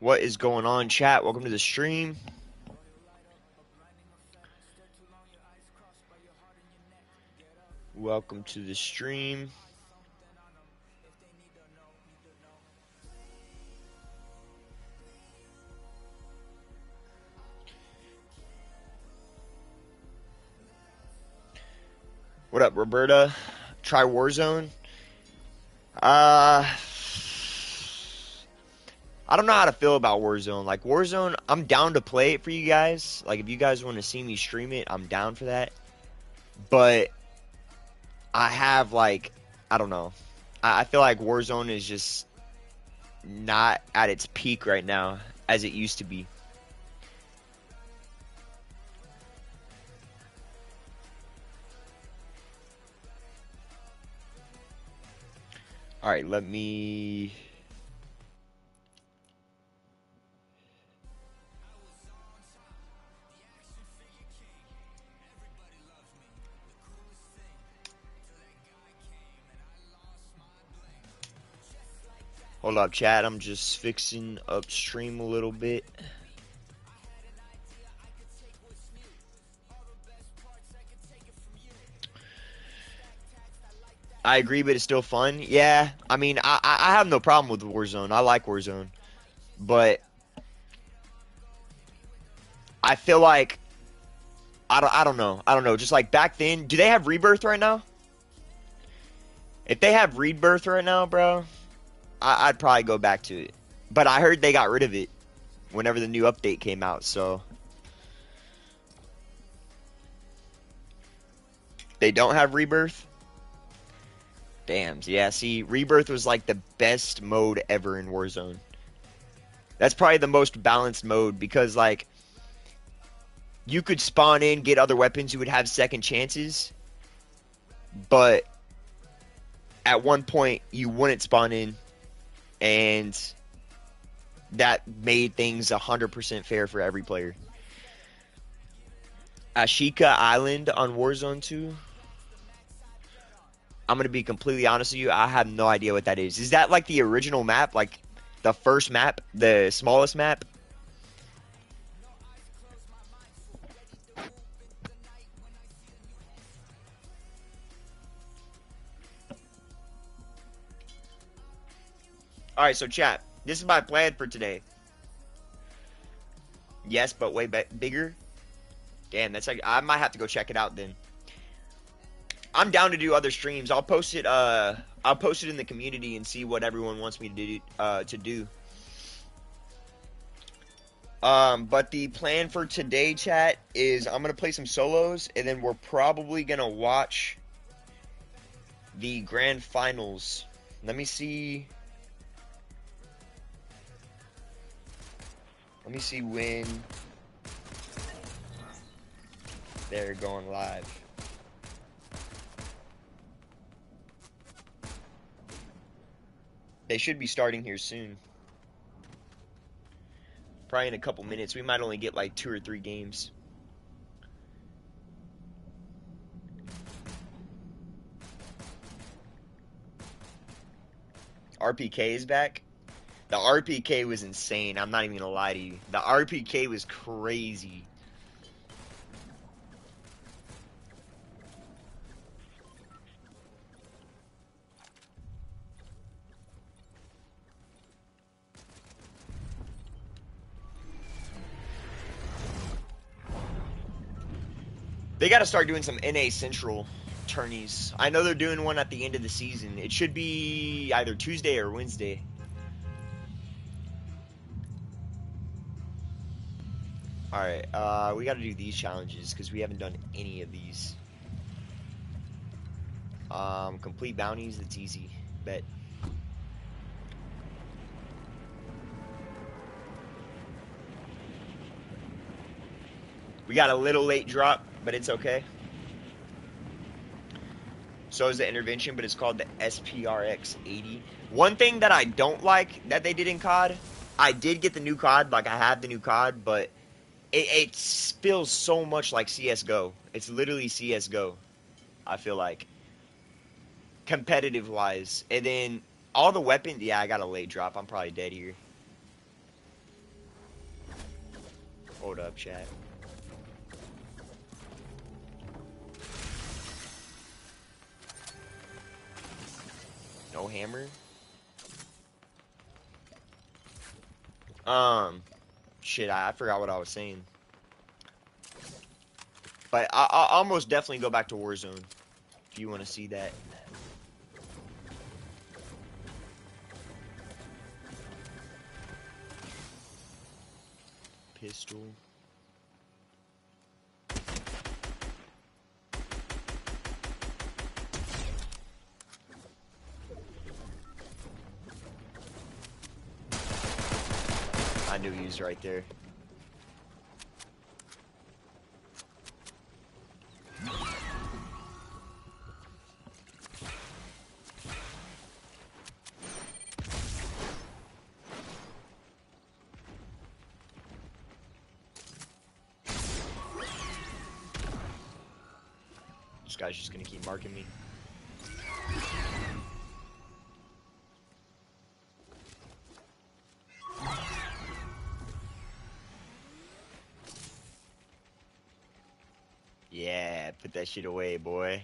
What is going on, chat? Welcome to the stream. Welcome to the stream. What up, Roberta? Try Warzone. I don't know how to feel about Warzone. Like Warzone, I'm down to play it for you guys. Like if you guys want to see me stream it, I'm down for that. But I have like, I don't know. I feel like Warzone is just not at its peak right now as it used to be. All right, let me. Hold up, chat. I'm just fixing upstream a little bit. I agree, but it's still fun. Yeah, I mean, I have no problem with Warzone. I like Warzone, but I feel like I don't know. Just like back then, do they have Rebirth right now? If they have Rebirth right now, bro, I'd probably go back to it. But I heard they got rid of it whenever the new update came out, so they don't have Rebirth. Damn, yeah. See, Rebirth was like the best mode ever in Warzone. That's probably the most balanced mode because like you could spawn in, get other weapons, you would have second chances, but at one point you wouldn't spawn in, and that made things 100% fair for every player. Ashika Island on Warzone 2. I'm gonna be completely honest with you. I have no idea what that is. Is that like the original map, like the first map, the smallest map? All right, so chat. This is my plan for today. Yes, but way bigger. Damn, that's like I might have to go check it out then. I'm down to do other streams. I'll post it. I'll post it in the community and see what everyone wants me to do. But the plan for today, chat, is I'm gonna play some solos, and then we're probably gonna watch the grand finals. Let me see. Let me see when they're going live. They should be starting here soon. Probably in a couple minutes. We might only get like 2 or 3 games. RPK is back. The RPK was insane. I'm not even gonna lie to you. The RPK was crazy. They got to start doing some NA Central tourneys. I know they're doing one at the end of the season. It should be either Tuesday or Wednesday. Alright, we got to do these challenges because we haven't done any of these. Complete bounties, that's easy. Bet. We got a little late drop, but it's okay. So is the intervention, but it's called the SPRX 80. One thing that I don't like that they did in COD, I did get the new COD, like I have the new COD, but it feels so much like CSGO. It's literally CSGO, I feel like. Competitive-wise. And then all the weapons, yeah, I got a late drop. I'm probably dead here. Hold up, chat. No hammer? Shit, I forgot what I was saying. But I'll almost definitely go back to Warzone if you want to see that. Pistol. I knew he was right there. This guy's just gonna keep marking me. Yeah, put that shit away, boy.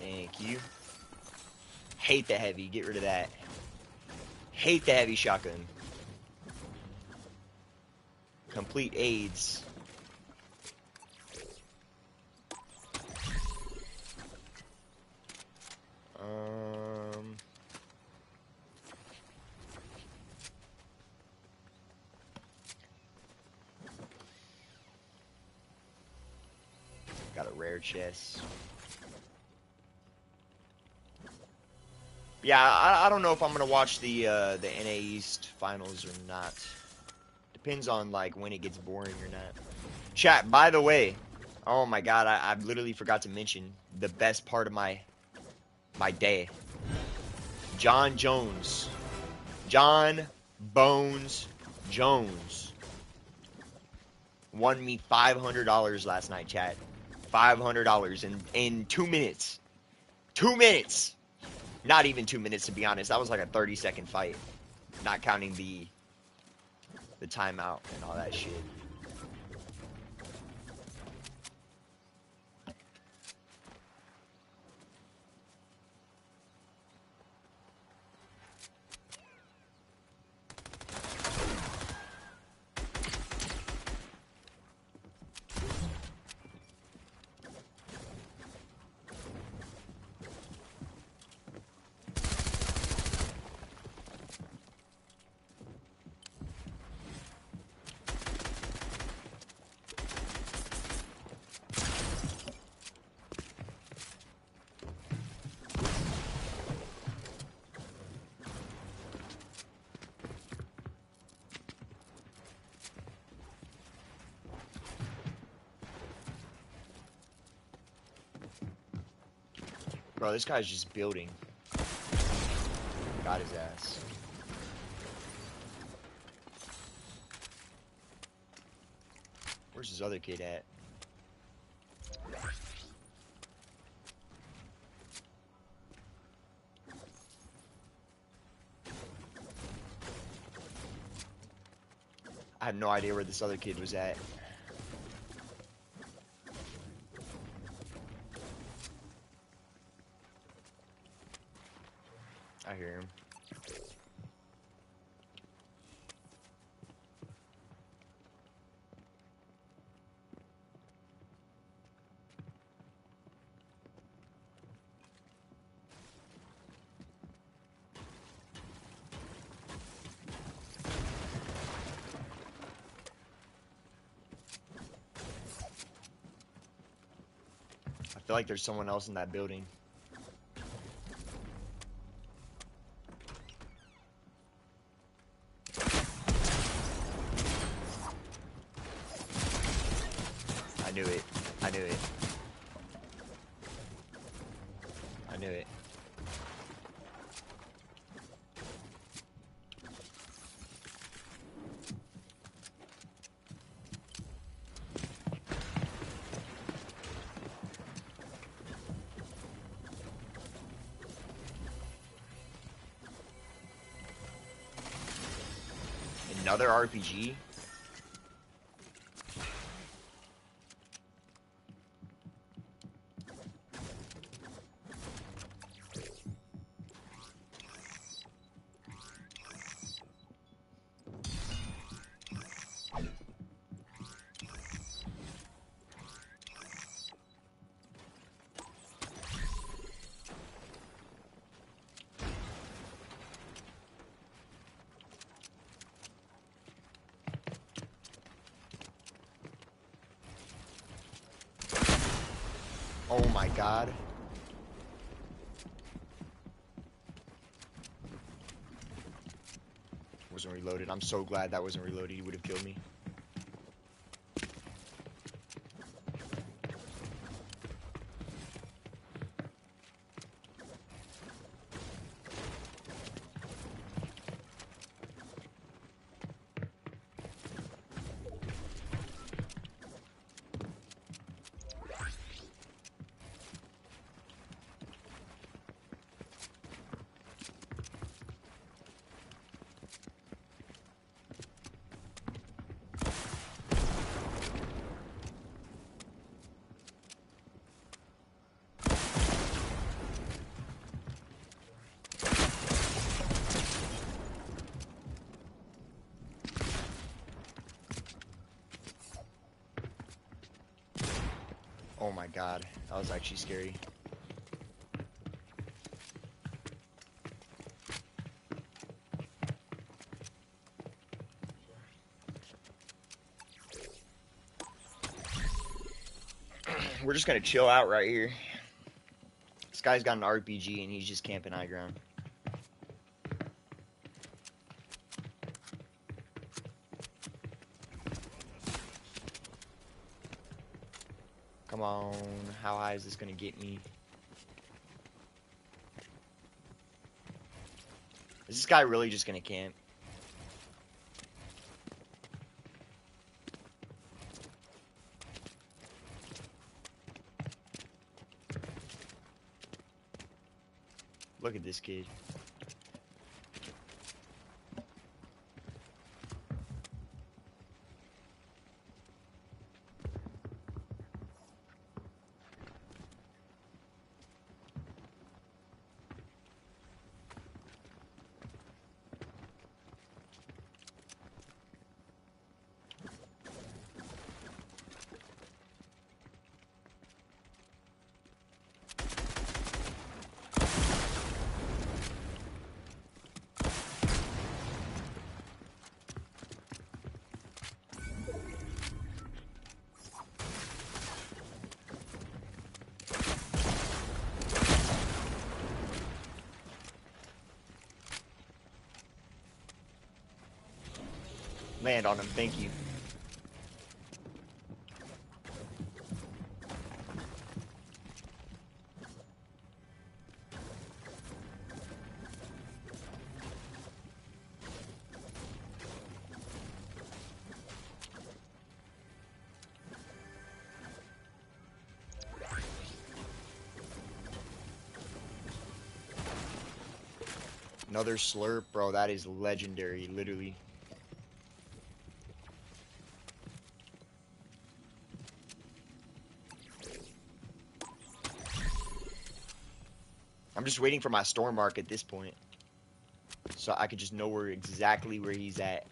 Thank you. Hate the heavy. Get rid of that. Hate the heavy shotgun. Complete AIDS. Got a rare chest. Yeah, I don't know if I'm gonna watch the NA East finals or not. Depends on like when it gets boring or not. Chat, by the way, oh my god, I literally forgot to mention the best part of my day. John Jones. John Bones Jones won me $500 last night, chat. $500 in 2 minutes. 2 minutes. Not even 2 minutes, to be honest. That was like a 30-second fight, not counting the timeout and all that shit. Bro, this guy's just building. Got his ass. Where's his other kid at? I have no idea where this other kid was at. I hear him. I feel like there's someone else in that building. knew it. Another RPG? Oh my god. Wasn't reloaded. I'm so glad that wasn't reloaded. He would have killed me. Oh my god, that was actually scary. We're just gonna chill out right here. This guy's got an RPG and he's just camping high ground. Come on, how high is this gonna get me? Is this guy really just gonna camp? Look at this kid. Land on him, thank you. Another slurp, bro, that is legendary, literally. I'm just waiting for my storm mark at this point, so I could just know exactly where he's at.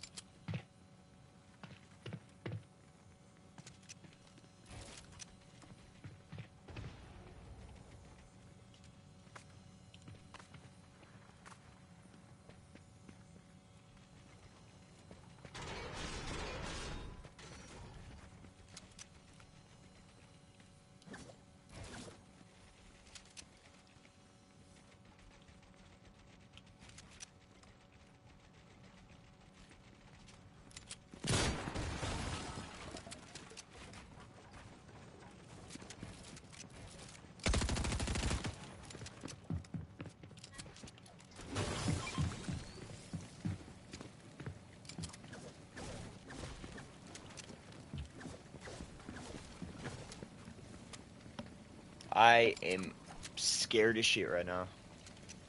I am scared as shit right now.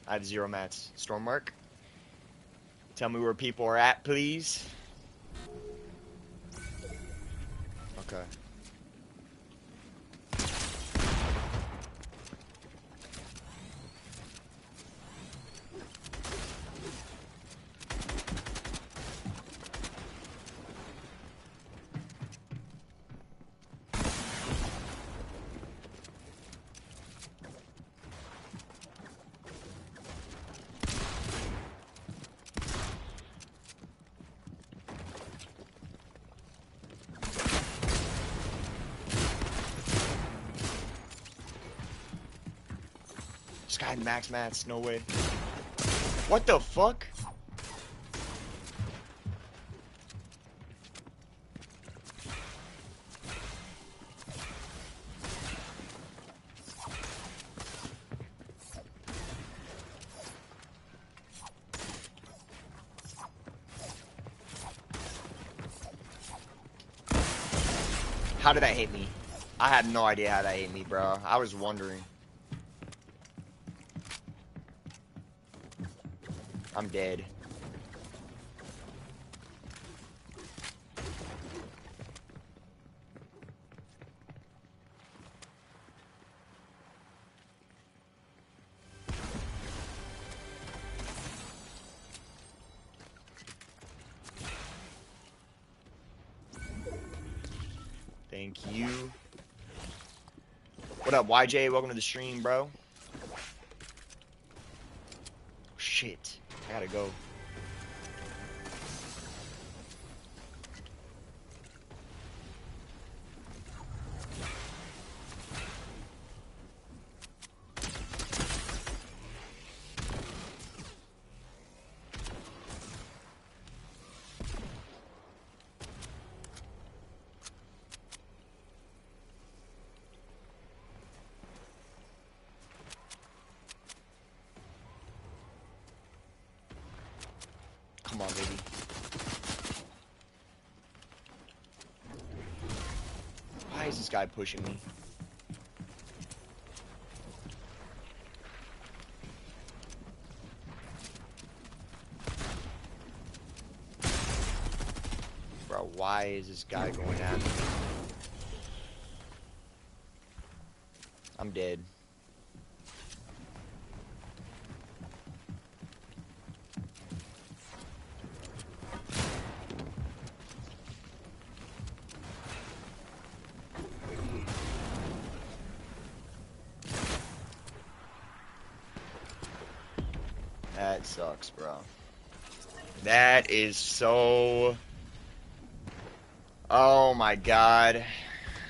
I have 0 mats. Stormmark, tell me where people are at, please. Okay. This guy had max mats, no way. What the fuck? How did that hit me? I have no idea how that hit me, bro. I was wondering. I'm dead. Thank you. What up, YJ? Welcome to the stream, bro. Shit. I gotta go. Come on, baby. Why is this guy pushing me? Bro, why is this guy going at me? I'm dead. That sucks, bro. That is so... Oh my god.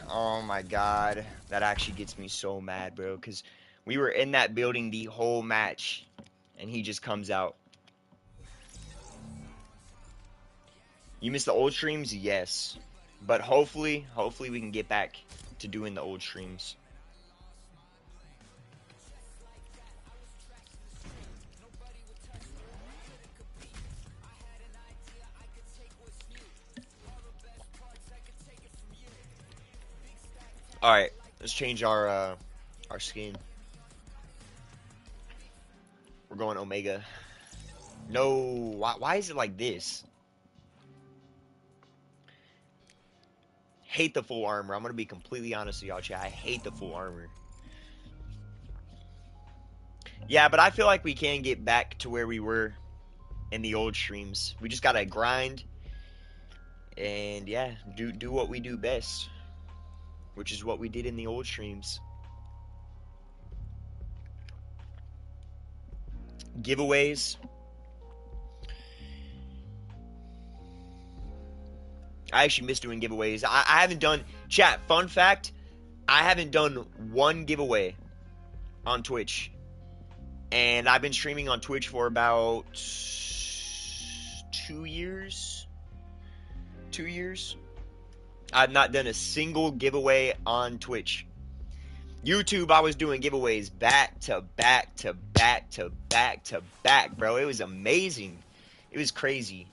Oh my god. That actually gets me so mad, bro. Because we were in that building the whole match. And he just comes out. You miss the old streams? Yes. But hopefully we can get back to doing the old streams. Alright, let's change our skin. We're going Omega. No, why is it like this? Hate the full armor. I'm gonna be completely honest with y'all, chat. I hate the full armor. Yeah, but I feel like we can get back to where we were in the old streams. We just gotta grind and yeah, do what we do best, which is what we did in the old streams. Giveaways. I actually miss doing giveaways. I haven't done... Chat, fun fact, I haven't done one giveaway on Twitch. And I've been streaming on Twitch for about 2 years. 2 years. I've not done a single giveaway on Twitch. YouTube, I was doing giveaways back to back to back to back to back, bro. It was amazing. It was crazy.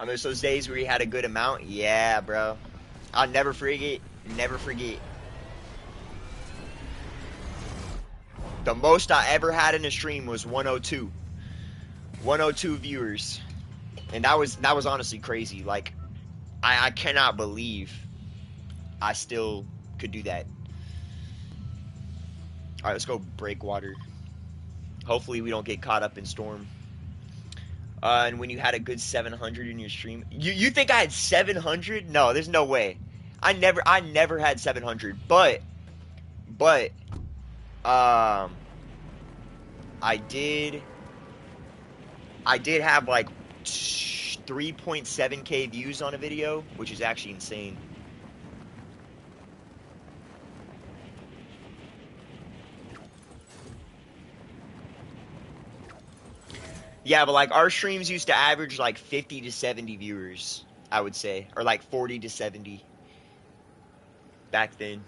I miss those days where you had a good amount. Yeah, bro. I'll never forget. Never forget. The most I ever had in a stream was 102. 102 viewers. And that was honestly crazy. Like, I cannot believe I still could do that. Alright, let's go breakwater. Hopefully we don't get caught up in storm. And when you had a good 700 in your stream, you think I had 700? No, there's no way. I never had 700. But I did have like 3.7k views on a video, which is actually insane. Yeah, but like our streams used to average like 50 to 70 viewers, I would say, or like 40 to 70 back then.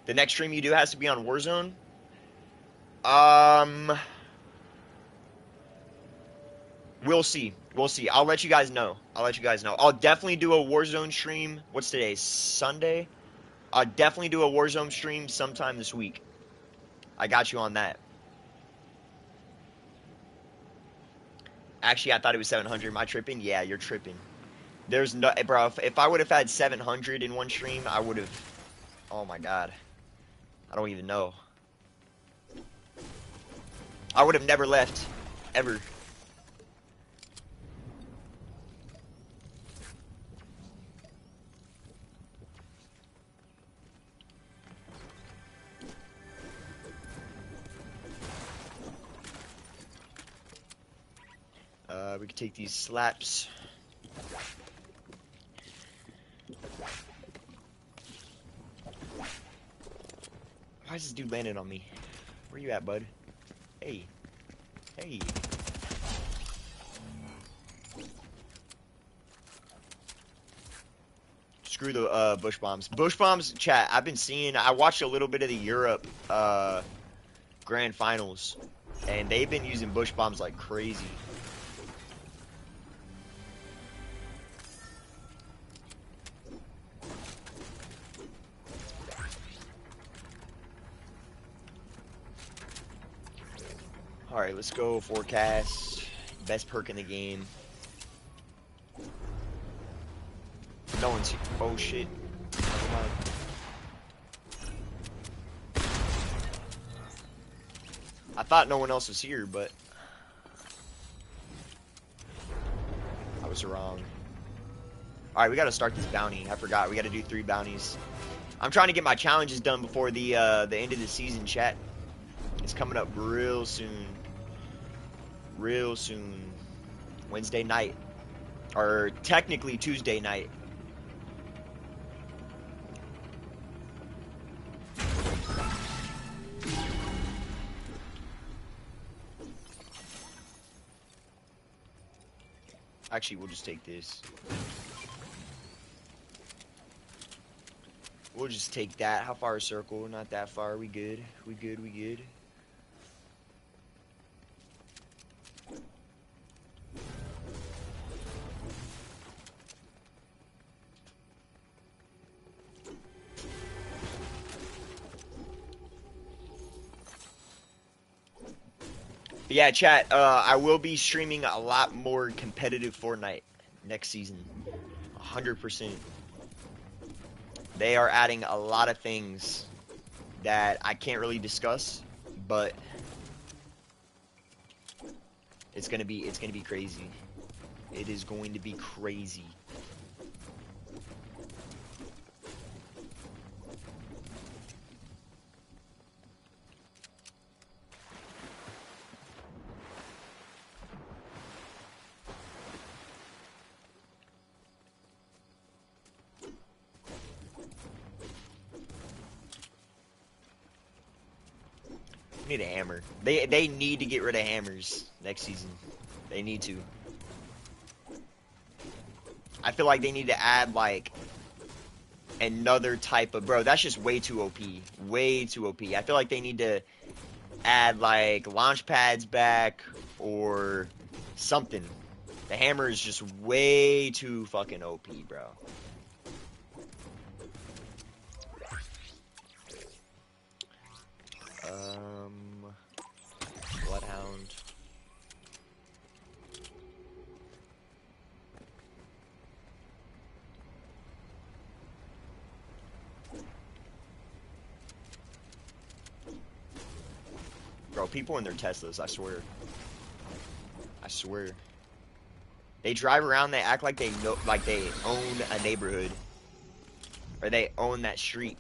The next stream you do has to be on Warzone. We'll see. We'll see. I'll let you guys know. I'll definitely do a Warzone stream. What's today? Sunday? I'll definitely do a Warzone stream sometime this week. I got you on that. Actually, I thought it was 700. Am I tripping? Yeah, you're tripping. There's no... Bro, if I would have had 700 in one stream, I would have... Oh my god. I don't even know. I would have never left. Ever. We can take these slaps. Why is this dude landing on me? Where you at, bud? Hey. Hey. Screw the bush bombs. Bush bombs, chat, I've been seeing... I watched a little bit of the Europe Grand Finals. And they've been using bush bombs like crazy. Alright, let's go forecast. Best perk in the game. No one's here. Oh shit. Never mind. I thought no one else was here, but I was wrong. Alright, we gotta start this bounty. I forgot. We gotta do 3 bounties. I'm trying to get my challenges done before the end of the season, chat. It's coming up real soon. Real soon. Wednesday night. Or technically Tuesday night. Actually, we'll just take this. We'll just take that. How far is circle? Not that far. We good. We good. We good. But yeah, chat, I will be streaming a lot more competitive Fortnite next season. 100%. They are adding a lot of things that I can't really discuss, but it's gonna be crazy. It is going to be crazy. Need a hammer. They need to get rid of hammers next season. They need to. I feel like they need to add like another type of... Bro, that's just way too OP. Way too OP. I feel like they need to add like launch pads back or something. The hammer is just way too fucking OP, bro. Bloodhound. Bro, people in their Teslas, I swear. I swear. They drive around, they act like they know, like they own a neighborhood. Or they own that street.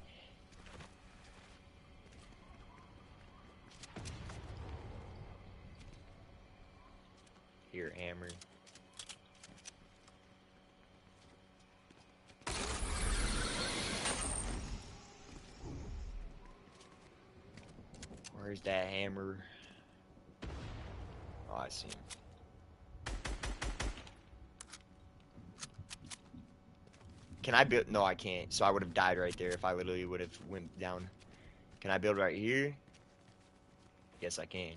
Here, hammer. Where's that hammer? Oh, I see him. Can I build? No, I can't. So I would have died right there if I literally would have went down. Can I build right here? Yes, I can.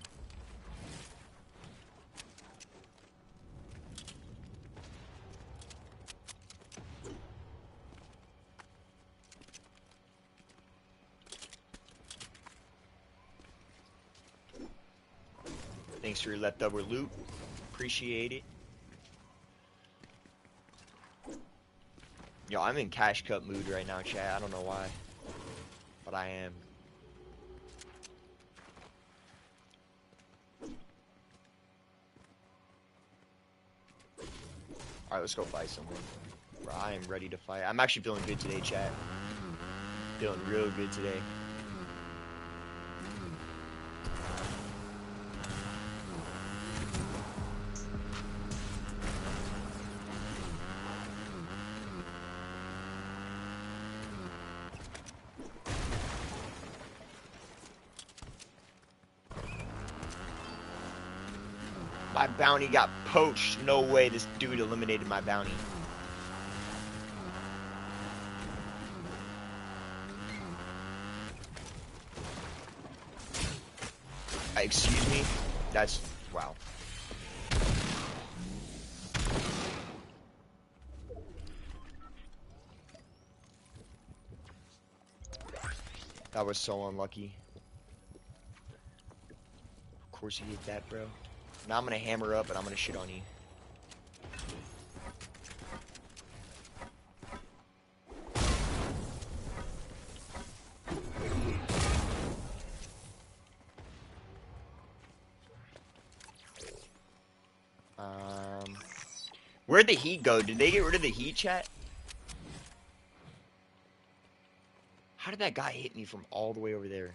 Thanks for your leftover loot. Appreciate it. Yo, I'm in cash cup mood right now, chat. I don't know why. But I am. Alright, let's go fight someone. Bro, I am ready to fight. I'm actually feeling good today, chat. Feeling real good today. My bounty got poached. No way this dude eliminated my bounty. Excuse me? That's... wow. That was so unlucky. Of course you hit that, bro. Now I'm gonna hammer up and I'm gonna shit on you. Where'd the heat go? Did they get rid of the heat, chat? How did that guy hit me from all the way over there?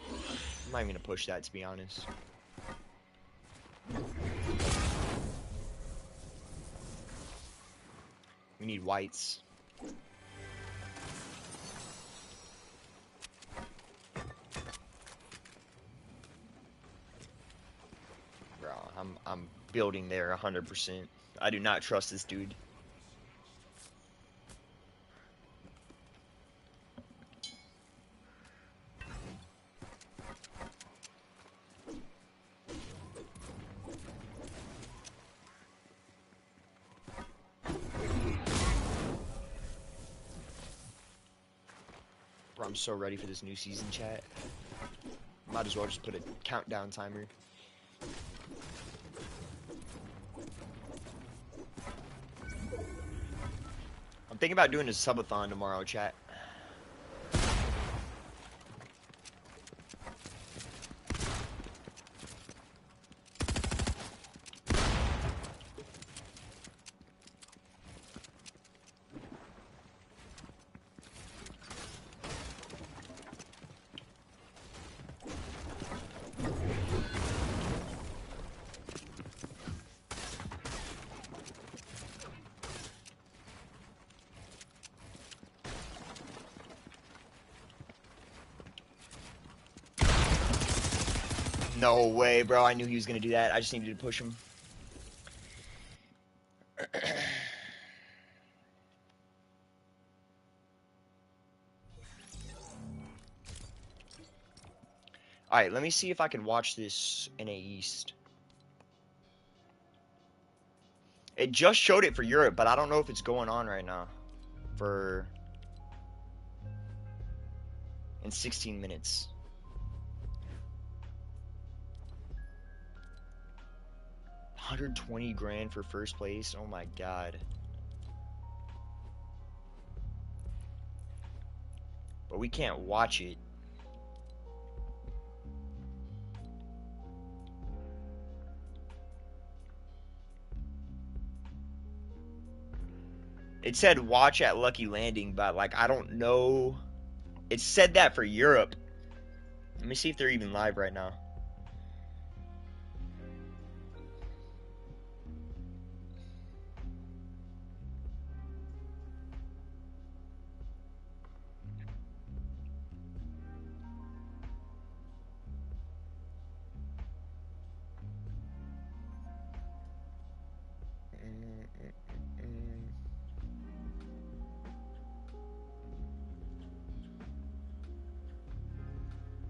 I'm not even gonna push that, to be honest. We need whites. Bro, I'm building there 100%. I do not trust this dude. Bro, I'm so ready for this new season, chat. Might as well just put a countdown timer. I'm thinking about doing a subathon tomorrow, chat. No way, bro. I knew he was going to do that. I just needed to push him. Alright, let me see if I can watch this NA East. It just showed it for Europe, but I don't know if it's going on right now. In 16 minutes. $120,000 for first place. Oh my god. But we can't watch it. It said watch at Lucky Landing, but like I don't know. It said that for Europe. Let me see if they're even live right now.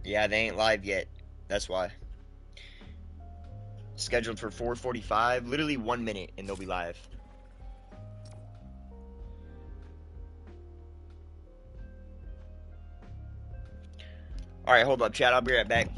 Yeah, they ain't live yet. That's why. Scheduled for 4:45, literally 1 minute, and they'll be live. All right, hold up, chat. I'll be right back.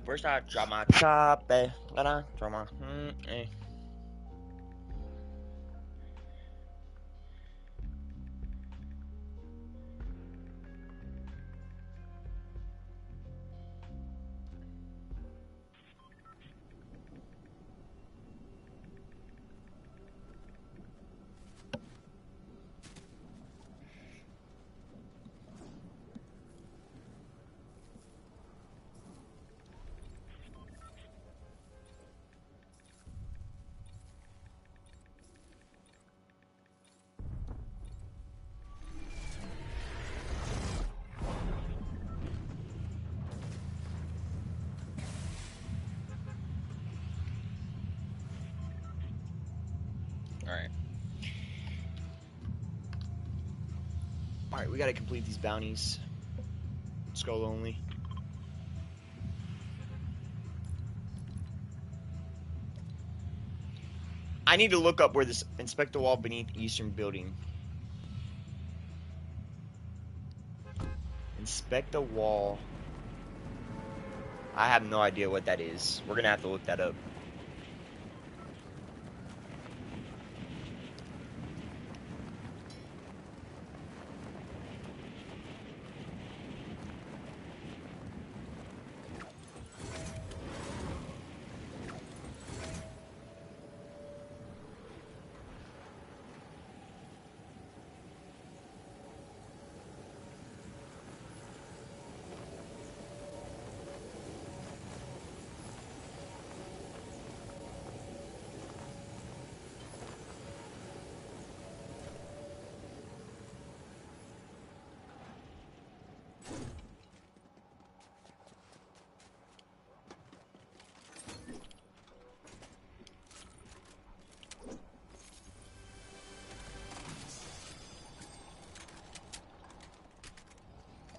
First I drop my top, then I drop my Alright. Alright, we gotta complete these bounties. Skull only. I need to look up where this inspect the wall beneath eastern building. Inspect the wall. I have no idea what that is. We're gonna have to look that up.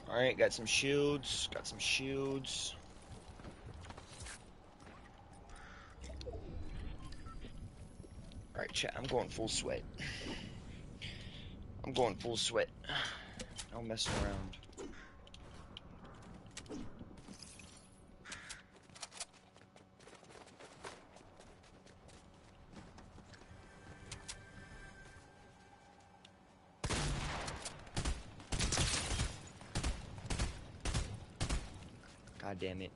Alright, got some shields. Got some shields. Alright, chat, I'm going full sweat. I'm going full sweat. No messing around. God damn it.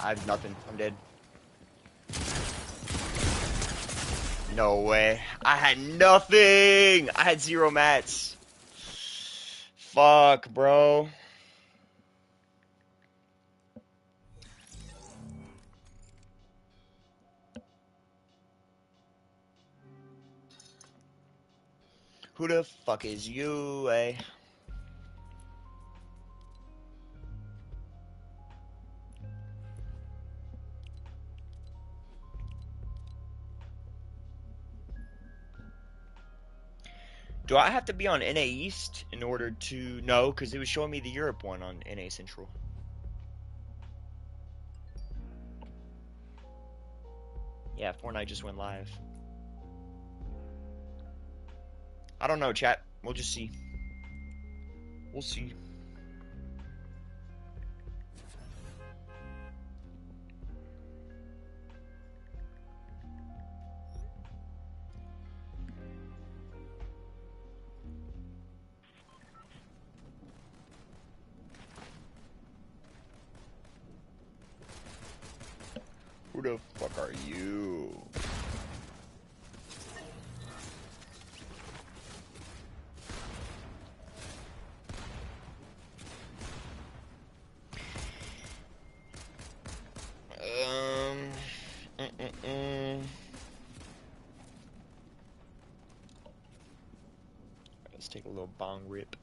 I have nothing. I'm dead. No way. I had nothing. I had 0 mats. Fuck, bro. Who the fuck is you, eh? Do I have to be on NA East in order to... No, because it was showing me the Europe one on NA Central. Yeah, Fortnite just went live. I don't know, chat. We'll just see. We'll see. Who the fuck are you? Mm, mm, mm. Let's take a little bong rip.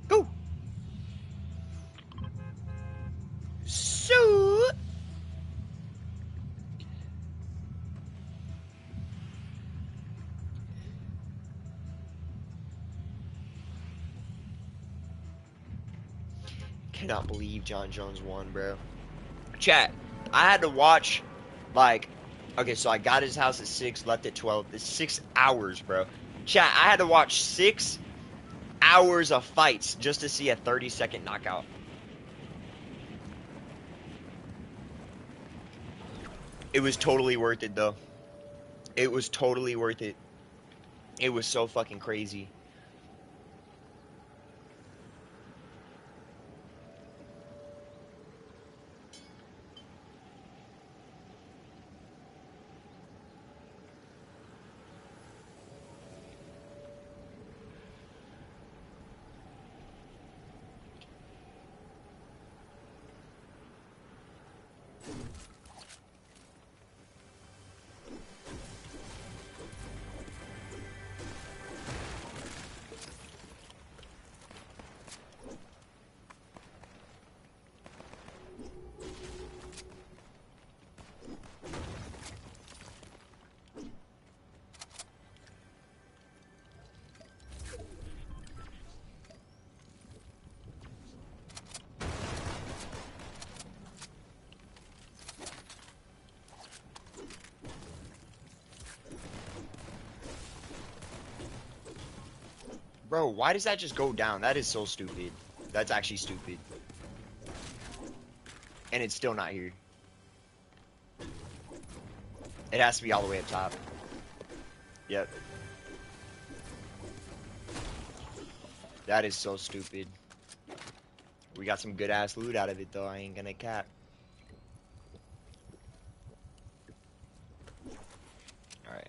Go! So... Cannot believe John Jones won, bro. Chat, I had to watch, like, okay, so I got his house at 6, left at 12. It's 6 hours, bro. Chat, I had to watch 6 hours of fights just to see a 30-second knockout. It was totally worth it, though. It was totally worth it. It was so fucking crazy. Bro, why does that just go down? That is so stupid. That's actually stupid. And it's still not here. It has to be all the way up top. Yep. That is so stupid. We got some good ass loot out of it though, I ain't gonna cap. Alright.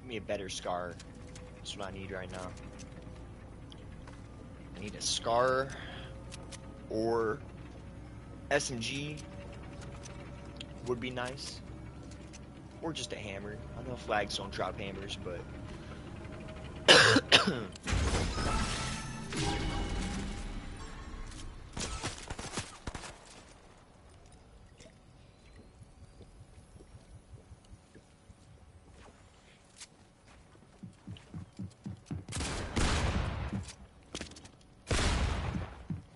Give me a better scar. That's what I need right now. I need a scar or SMG would be nice. Or just a hammer. I know flags don't drop hammers, but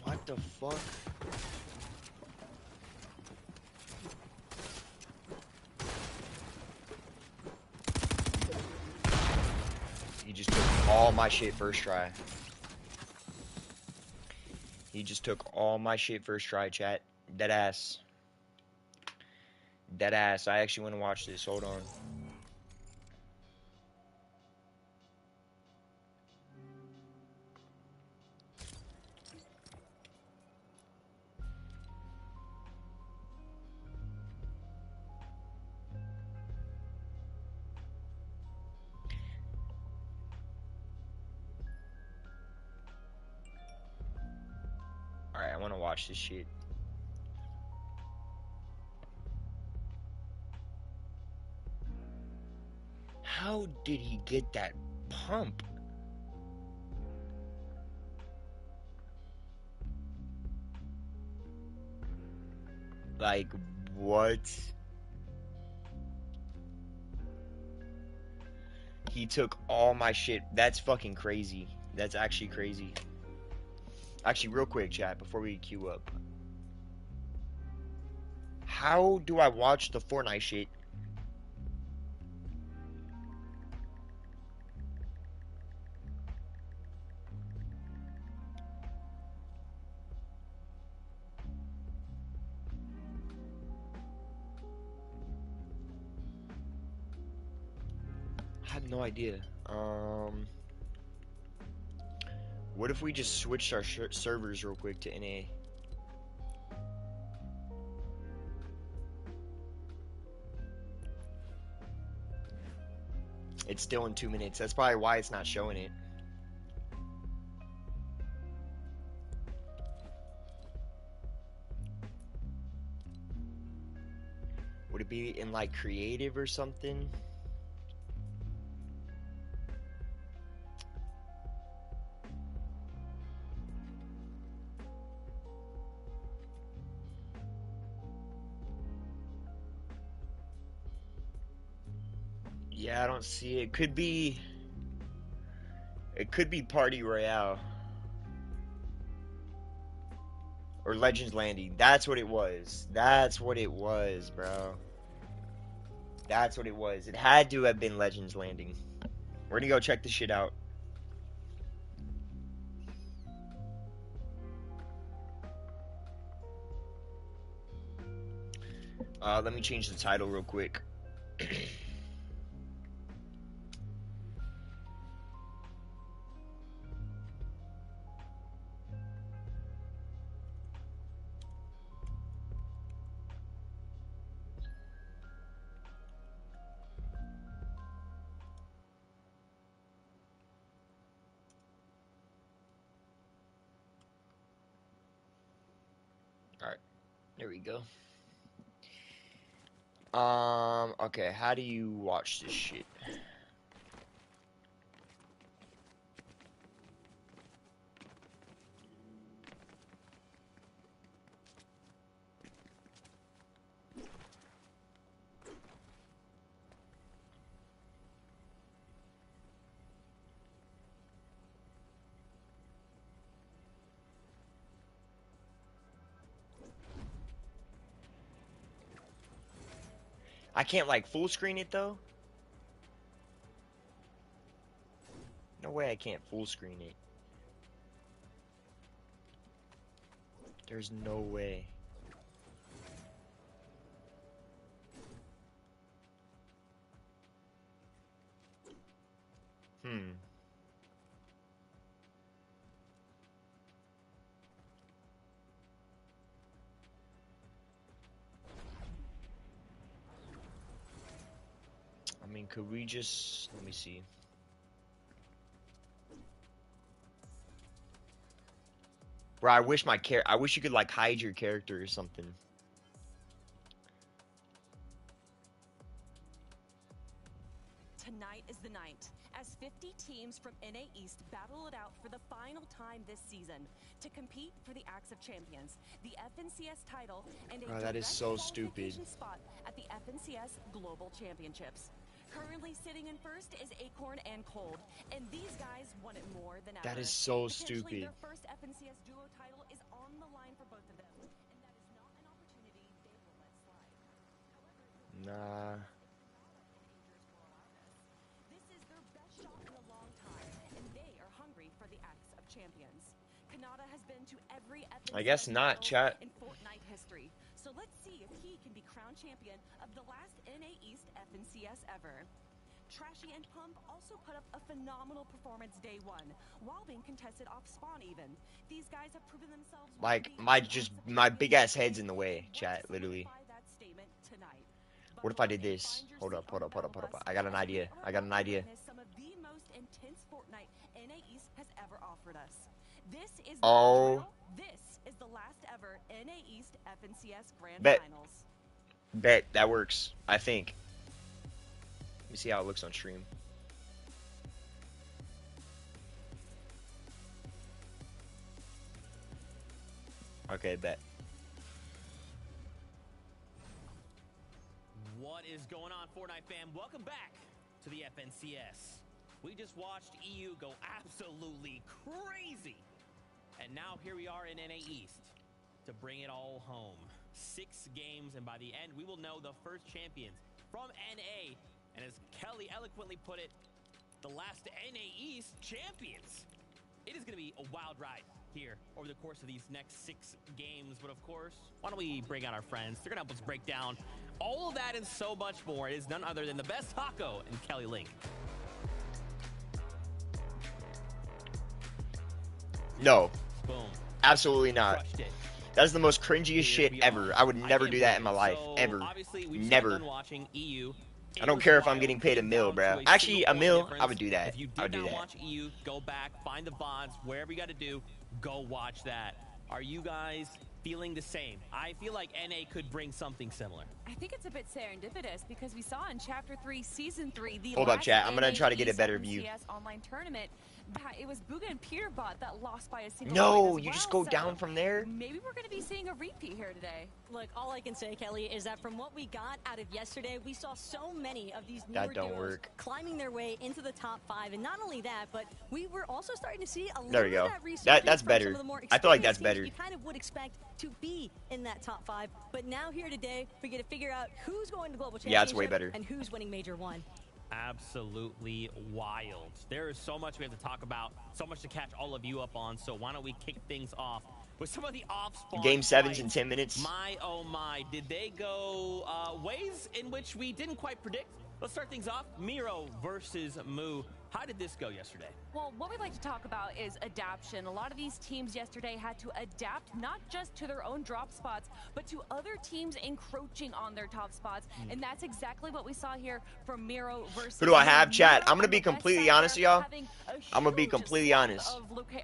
what the fuck? He just took all my shit first try. He just took all my shit first try, chat. Dead ass. Dead ass. I actually want to watch this. Hold on. Alright, I want to watch this shit. How did he get that pump? Like, what? He took all my shit. That's fucking crazy. That's actually crazy. Actually, real quick, chat, before we queue up. How do I watch the Fortnite shit? I have no idea. What if we just switched our servers real quick to NA? It's still in 2 minutes. That's probably why it's not showing it. Would it be in like creative or something? Yeah, I don't see it. It could be Party Royale. Or Legends Landing. That's what it was. That's what it was, bro. That's what it was. It had to have been Legends Landing. We're gonna go check this shit out. Let me change the title real quick. There we go. Okay, how do you watch this shit? I can't like full screen it though. No way I can't full screen it. There's no way. Hmm. I mean, could we just, let me see. Bro, I wish you could like hide your character or something. Tonight is the night, as 50 teams from NA East battle it out for the final time this season to compete for the Axe of Champions, the FNCS title, and a That is direct so stupid. qualification spot at the FNCS Global Championships. Currently sitting in first is Acorn and Cold, and these guys want it more than ever. That is so Potentially stupid. their first FNCS duo title is on the line for both of them, and that is not an opportunity they will let slide. However, Nah. this is their best shot in a long time, and they are hungry for the Axe of Champions. Kanata has been to every FNCS I guess not, finals chat. in Fortnite history, so let's see if he can be crowned champion of the last NA East FNCS ever. Trashy and Pump also put up a phenomenal performance day one, while being contested off spawn even. These guys have proven themselves Like, worthy my of the Axe of big Champions ass head's in the and way, want to chat, literally. solidify that statement tonight. What if Buckle I up did and this? find your Hold seat up, on hold the up, hold up, battle hold bus up. I got an as we idea. are I got an about to idea. witness some of the most intense Fortnite NA East has ever offered us. This is the Oh. final. This is the last ever NA East FNCS Grand Bet. Finals. Bet that works, I think. Let me see how it looks on stream. Okay, bet. What is going on, Fortnite fam? Welcome back to the FNCS. We just watched EU go absolutely crazy. And now here we are in NA East to bring it all home. 6 games, and by the end, we will know the first champions from NA. And as Kelly eloquently put it, the last NA East champions. It is going to be a wild ride here over the course of these next 6 games. But of course, why don't we bring out our friends? They're going to help us break down all of that and so much more. It is none other than the best taco and Kelly Link. No. Boom. Absolutely not. Crushed it. That's the most cringiest shit Here we ever. are. I would never can't do that believe in my it. life. So, Ever. Obviously, we just Never. got done watching EU. I don't care if I'm getting paid a mil, bro. Actually, a mil, I would do that. If you I would did do not that. watch EU, go back, find the VODs, wherever you got to do, go watch that. Are you guys feeling the same? I feel like NA could bring something similar. I think it's a bit serendipitous because we saw in Chapter 3, Season 3, the Hold up, last chat. I'm gonna NA try to get a East better view. FNCS online tournament, that it was Booga and Peterbot that lost by a single No, point as you just well, go so down from there? Maybe we're going to be seeing a repeat here today. Look, all I can say, Kelly, is that from what we got out of yesterday, we saw so many of these newer That don't duos work. climbing their way into the top 5. And not only that, but we were also starting to see a little There we bit go. of that resurgence That's from better. some of the more I feel like that's experienced teams better. you kind of would expect to be in that top 5. But now here today, we get to figure out who's going to Global Championship Yeah, it's way better. and who's winning Major 1. Absolutely wild. There is so much we have to talk about, so much to catch all of you up on. So why don't we kick things off with some of the off-spawn Game 7's in fights. 10 minutes. My, oh my, did they go ways in which we didn't quite predict? Let's start things off. Miro versus Moo. How did this go yesterday? Well, what we'd like to talk about is adaptation. A lot of these teams yesterday had to adapt not just to their own drop spots, but to other teams encroaching on their top spots. And that's exactly what we saw here from Miro versus Who do I have, Moo. chat? Miro I'm gonna on be the best completely side honest, there, y'all. having a I'm gonna be huge completely swath honest.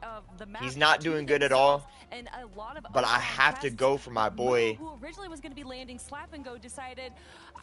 of the map He's not to doing good at all, and a lot of but I unfound have to tests. go for my Moo, boy. who originally was going to be landing slap and go, decided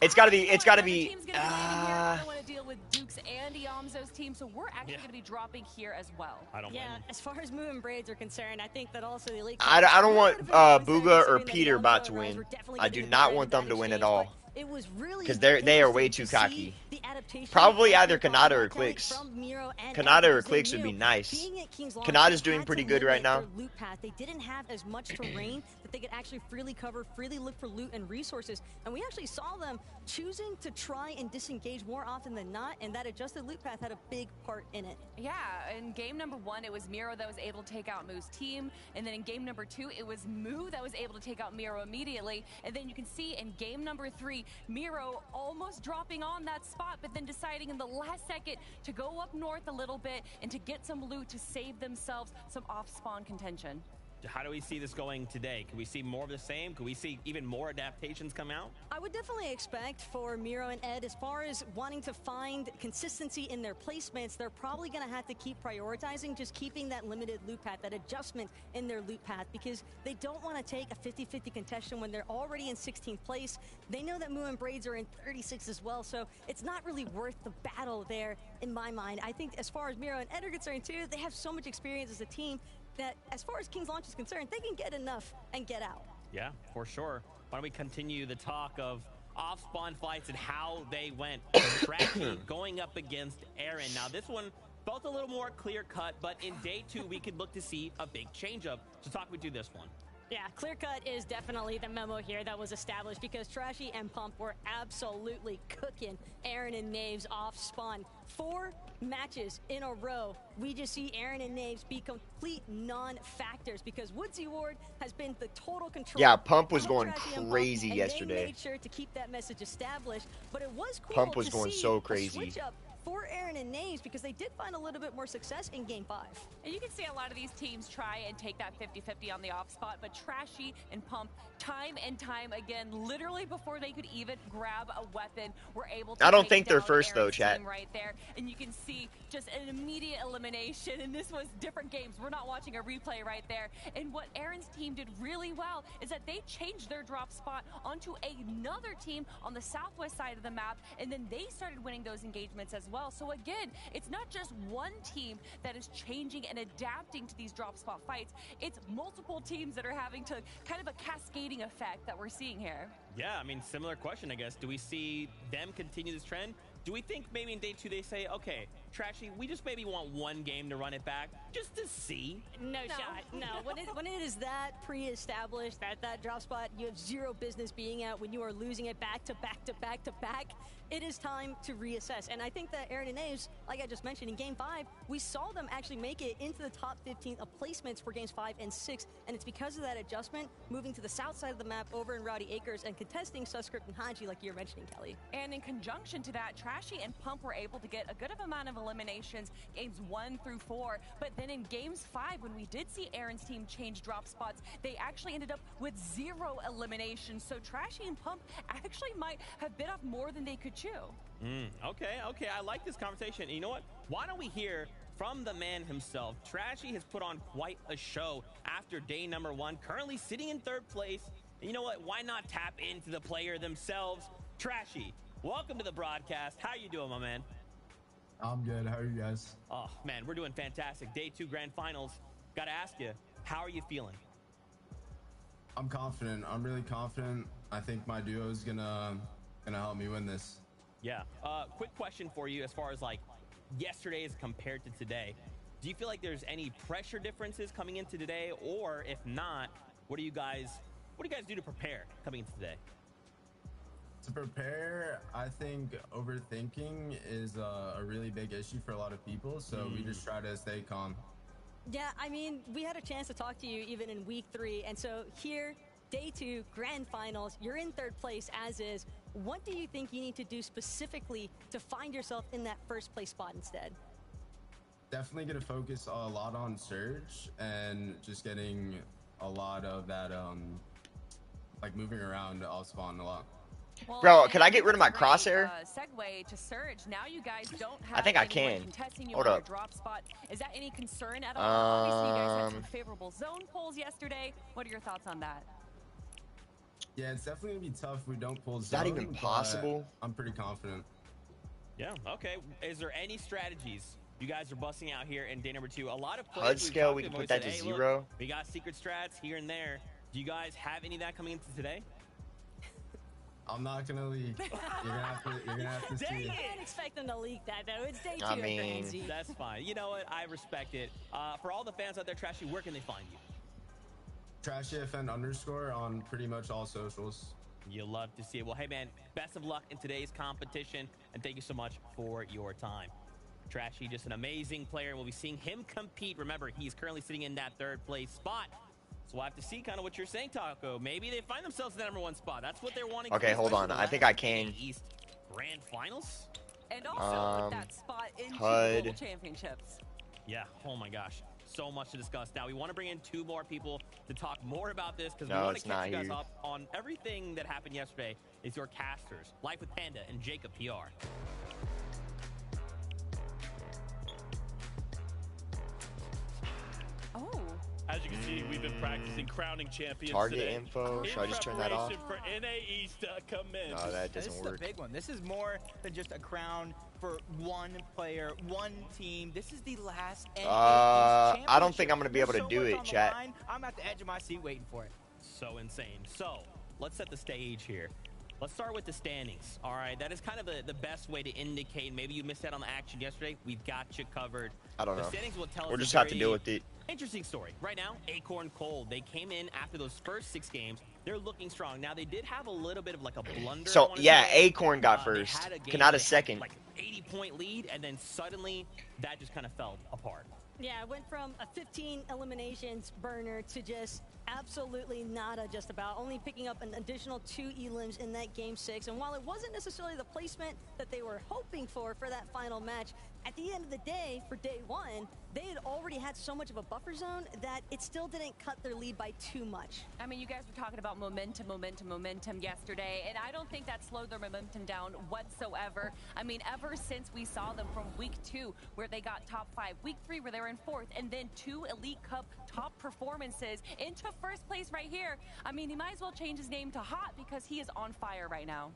It's gotta be. you know It's what, gotta another be. team's gonna be landing here. I don't want to deal with Duke's and Iamzo's team, so we're actually going to be dropping here as well. I don't blame Yeah, him. as far as Moo and Braids are concerned, I think that also the Elite I don't want Booga or Peter about to win. I do not want them to win at all. It was really Because they are way interesting too to cocky. see the adaptation Probably that either came Kanata from or Kelly Clicks. from Miro and Kanata Ed, or because they Clicks would knew be nice. being at King's Launch, Kanata's they doing had pretty to good right limit now. their loot path. They didn't have as much terrain that they could actually freely cover, freely look for loot and resources. And we actually saw them choosing to try and disengage more often than not, and that adjusted loot path had a big part in it. Yeah, in game number 1, it was Miro that was able to take out Moo's team, and then in game number 2, it was Moo that was able to take out Miro immediately, and then you can see in game number 3, Miro almost dropping on that spot, but then deciding in the last second to go up north a little bit and to get some loot to save themselves some off-spawn contention. How do we see this going today? Can we see more of the same? Can we see even more adaptations come out? I would definitely expect for Miro and Ed, as far as wanting to find consistency in their placements, they're probably going to have to keep prioritizing just keeping that limited loot path, that adjustment in their loot path, because they don't want to take a 50-50 contestation when they're already in 16th place. They know that Moo and Braids are in 36 as well, so it's not really worth the battle there in my mind. I think as far as Miro and Ed are concerned too, they have so much experience as a team that as far as King's Launch is concerned, they can get enough and get out. Yeah, for sure. Why don't we continue the talk of off-spawn fights and how they went. Trashy going up against Aaron. Now, this one felt a little more clear-cut, but in day 2, we could look to see a big change-up. So talk me through this one. Yeah, clear cut is definitely the memo here that was established, because Trashy and Pump were absolutely cooking Aaron and Naves off spawn. 4 matches in a row, we just see Aaron and Naves be complete non-factors, because Woodsy Ward has been the total control. Yeah, Pump was of going Trashy and Pump, crazy and yesterday. They made sure to keep that message established, but it was cool Pump was to going see so a crazy. switch up for Aaron and Naves, because they did find a little bit more success in game 5. And you can see a lot of these teams try and take that 50-50 on the off spot, but Trashy and Pump, time and time again, literally before they could even grab a weapon, were able to I don't take think they're down first, though, Aaron's chat. team right there. And you can see just an immediate elimination, and this was different games. We're not watching a replay right there. And what Aaron's team did really well is that they changed their drop spot onto another team on the southwest side of the map, and then they started winning those engagements as well. So again, it's not just one team that is changing and adapting to these drop spot fights. It's multiple teams that are having to kind of a cascading effect that we're seeing here. Yeah, I mean, similar question, I guess. Do we see them continue this trend? Do we think maybe in day 2 they say, okay, Trashy, we just maybe want one game to run it back just to see? No shot. No. When it is that pre-established, that drop spot, you have zero business being at, when you are losing it back to back to back to back, it is time to reassess. And I think that Aaron and Naves, like I just mentioned, in game 5, we saw them actually make it into the top 15 of placements for games 5 and 6. And it's because of that adjustment, moving to the south side of the map over in Rowdy Acres and contesting Suscript and Haji, like you're mentioning, Kelly. And in conjunction to that, Trashy and Pump were able to get a good amount of eliminations, games 1 through 4. But then in games 5, when we did see Aaron's team change drop spots, they actually ended up with 0 eliminations. So Trashy and Pump actually might have bit off more than they could chew. Okay, I like this conversation. And you know what? Why don't we hear from the man himself? Trashy has put on quite a show after day number 1, currently sitting in 3rd place. And you know what? Why not tap into the player themselves? Trashy, welcome to the broadcast. How you doing, my man? I'm good. How are you guys? Oh, man, we're doing fantastic. Day 2 grand finals. Gotta ask you, how are you feeling? I'm confident. I'm really confident. I think my duo is gonna help me win this. Yeah. Quick question for you as far as like yesterday as compared to today. Do you feel like there's any pressure differences coming into today? Or if not, what do you guys do to prepare coming into today? To prepare, I think overthinking is a really big issue for a lot of people. So we just try to stay calm. Yeah, I mean, we had a chance to talk to you even in week 3. And so here, day 2, grand finals, you're in 3rd place as is. what do you think you need to do specifically to find yourself in that first place spot instead? Definitely going to focus a lot on Surge and just getting a lot of that, like moving around off spawn a lot. Well, Bro, and can I get rid of my that's a great, crosshair? Segue to Surge. Now you guys don't have I think I anyone can. contesting you Hold on your up. drop spot. Is that any concern at all? Obviously, you guys had some favorable zone pulls yesterday. What are your thoughts on that? Yeah, it's definitely going to be tough if we don't pull Is that zone, even but possible? I'm pretty confident. Yeah, okay. Is there any strategies you guys are busting out here in day number 2? A lot of players HUD we've scale, talked we to can have put always that said, to "Hey, look, 0. we got secret strats here and there." Do you guys have any of that coming into today? I'm not going to leak. You're going to have to see. Dang I it! can't expect them to leak that, though. It's day 2 I at mean- Grand Z. That's fine. You know what? I respect it. For all the fans out there, Trashy, where can they find you? TrashyFN_ on pretty much all socials. You love to see it. Well, hey, man, best of luck in today's competition, and thank you so much for your time. Trashy, just an amazing player, and we'll be seeing him compete. Remember, he's currently sitting in that 3rd place spot. So we'll have to see kind of what you're saying, Taco. Maybe they find themselves in the number 1 spot. That's what they're wanting. Okay, to do, hold on. especially I the think last I can. East Grand Finals. And also that spot into HUD. the Global Championships. Yeah, oh my gosh. So much to discuss. Now, we want to bring in 2 more people to talk more about this because we No, want it's to catch you not guys here. up on everything that happened yesterday. It's your casters, Life with Panda and Jacob PR. Oh. As you can see, we've been practicing crowning champions Target today. info. In Should I just turn that off? preparation for NA East to come in. No, that This doesn't is a work. big one. This is more than just a crown for one player, one team. This is the last NA East I don't championship. think I'm gonna be able to There's do so much it, on the chat. line. I'm at the edge of my seat waiting for it. So insane. So let's set the stage here. Let's start with the standings. All right, that is kind of the best way to indicate maybe you missed out on the action yesterday. We've got you covered. I don't The know. standings will tell us We'll a just have to very deal with it. interesting story. Right now, Acorn Cold, they came in after those first 6 games. They're looking strong. Now, they did have a little bit of like a blunder. I So, wanna yeah, say. Acorn got They first. had a game Kanata where they had, second. like 80-point lead, and then suddenly that just kind of fell apart. Yeah, it went from a 15 eliminations burner to just absolutely nada, just about only picking up an additional 2 elims in that game 6. And while it wasn't necessarily the placement that they were hoping for that final match, at the end of the day, for day 1, they had already had so much of a buffer zone that it still didn't cut their lead by too much. I mean, you guys were talking about momentum yesterday, and I don't think that slowed their momentum down whatsoever. I mean, ever since we saw them from week 2, where they got top 5, week 3, where they were in 4th, and then 2 Elite Cup top performances into 1st place right here. I mean, he might as well change his name to Hot because he is on fire right now.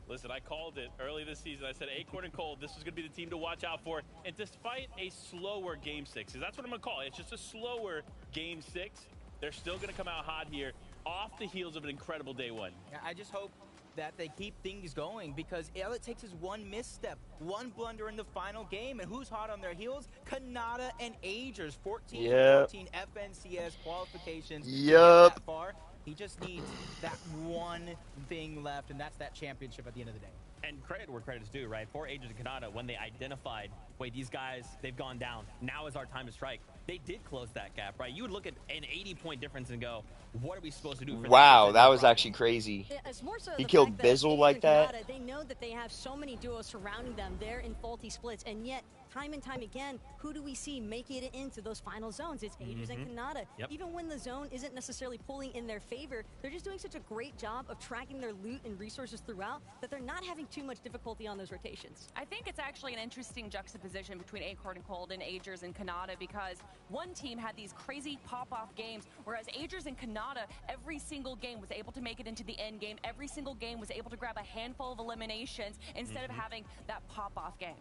Listen, I called it early this season. I said Acorn and Cold, this was going to be the team to watch out for. And despite a slower game 6, 'cause that's what I'm going to call it. It's just a slower game 6. They're still going to come out hot here off the heels of an incredible day 1. I just hope that they keep things going because all it takes is one misstep, one blunder in the final game. And who's hot on their heels? Kanata and Agers, 14 Yep. 14 FNCS qualifications. to get Yep. that far. He just needs that one thing left, and that's that championship at the end of the day. And credit where credit is due, right? For Agents and Kanata, when they identified, wait, these guys, they've gone down. Now is our time to strike. They did close that gap, right? You would look at an 80-point difference and go, what are we supposed to do? For Wow, them? that was actually crazy. It's more so He the killed fact that Bizzle Agers like and that? Kanata, they know that they have so many duos surrounding them. They're in faulty splits, and yet time and time again, who do we see make it into those final zones? It's Agers and Kanata. Yep. Even when the zone isn't necessarily pulling in their favor, they're just doing such a great job of tracking their loot and resources throughout that they're not having too much difficulty on those rotations. I think it's actually an interesting juxtaposition between Acorn and Cold and Agers and Kanata because one team had these crazy pop-off games, whereas Agers and Kanata, every single game was able to make it into the end game. Every single game was able to grab a handful of eliminations instead of having that pop-off game.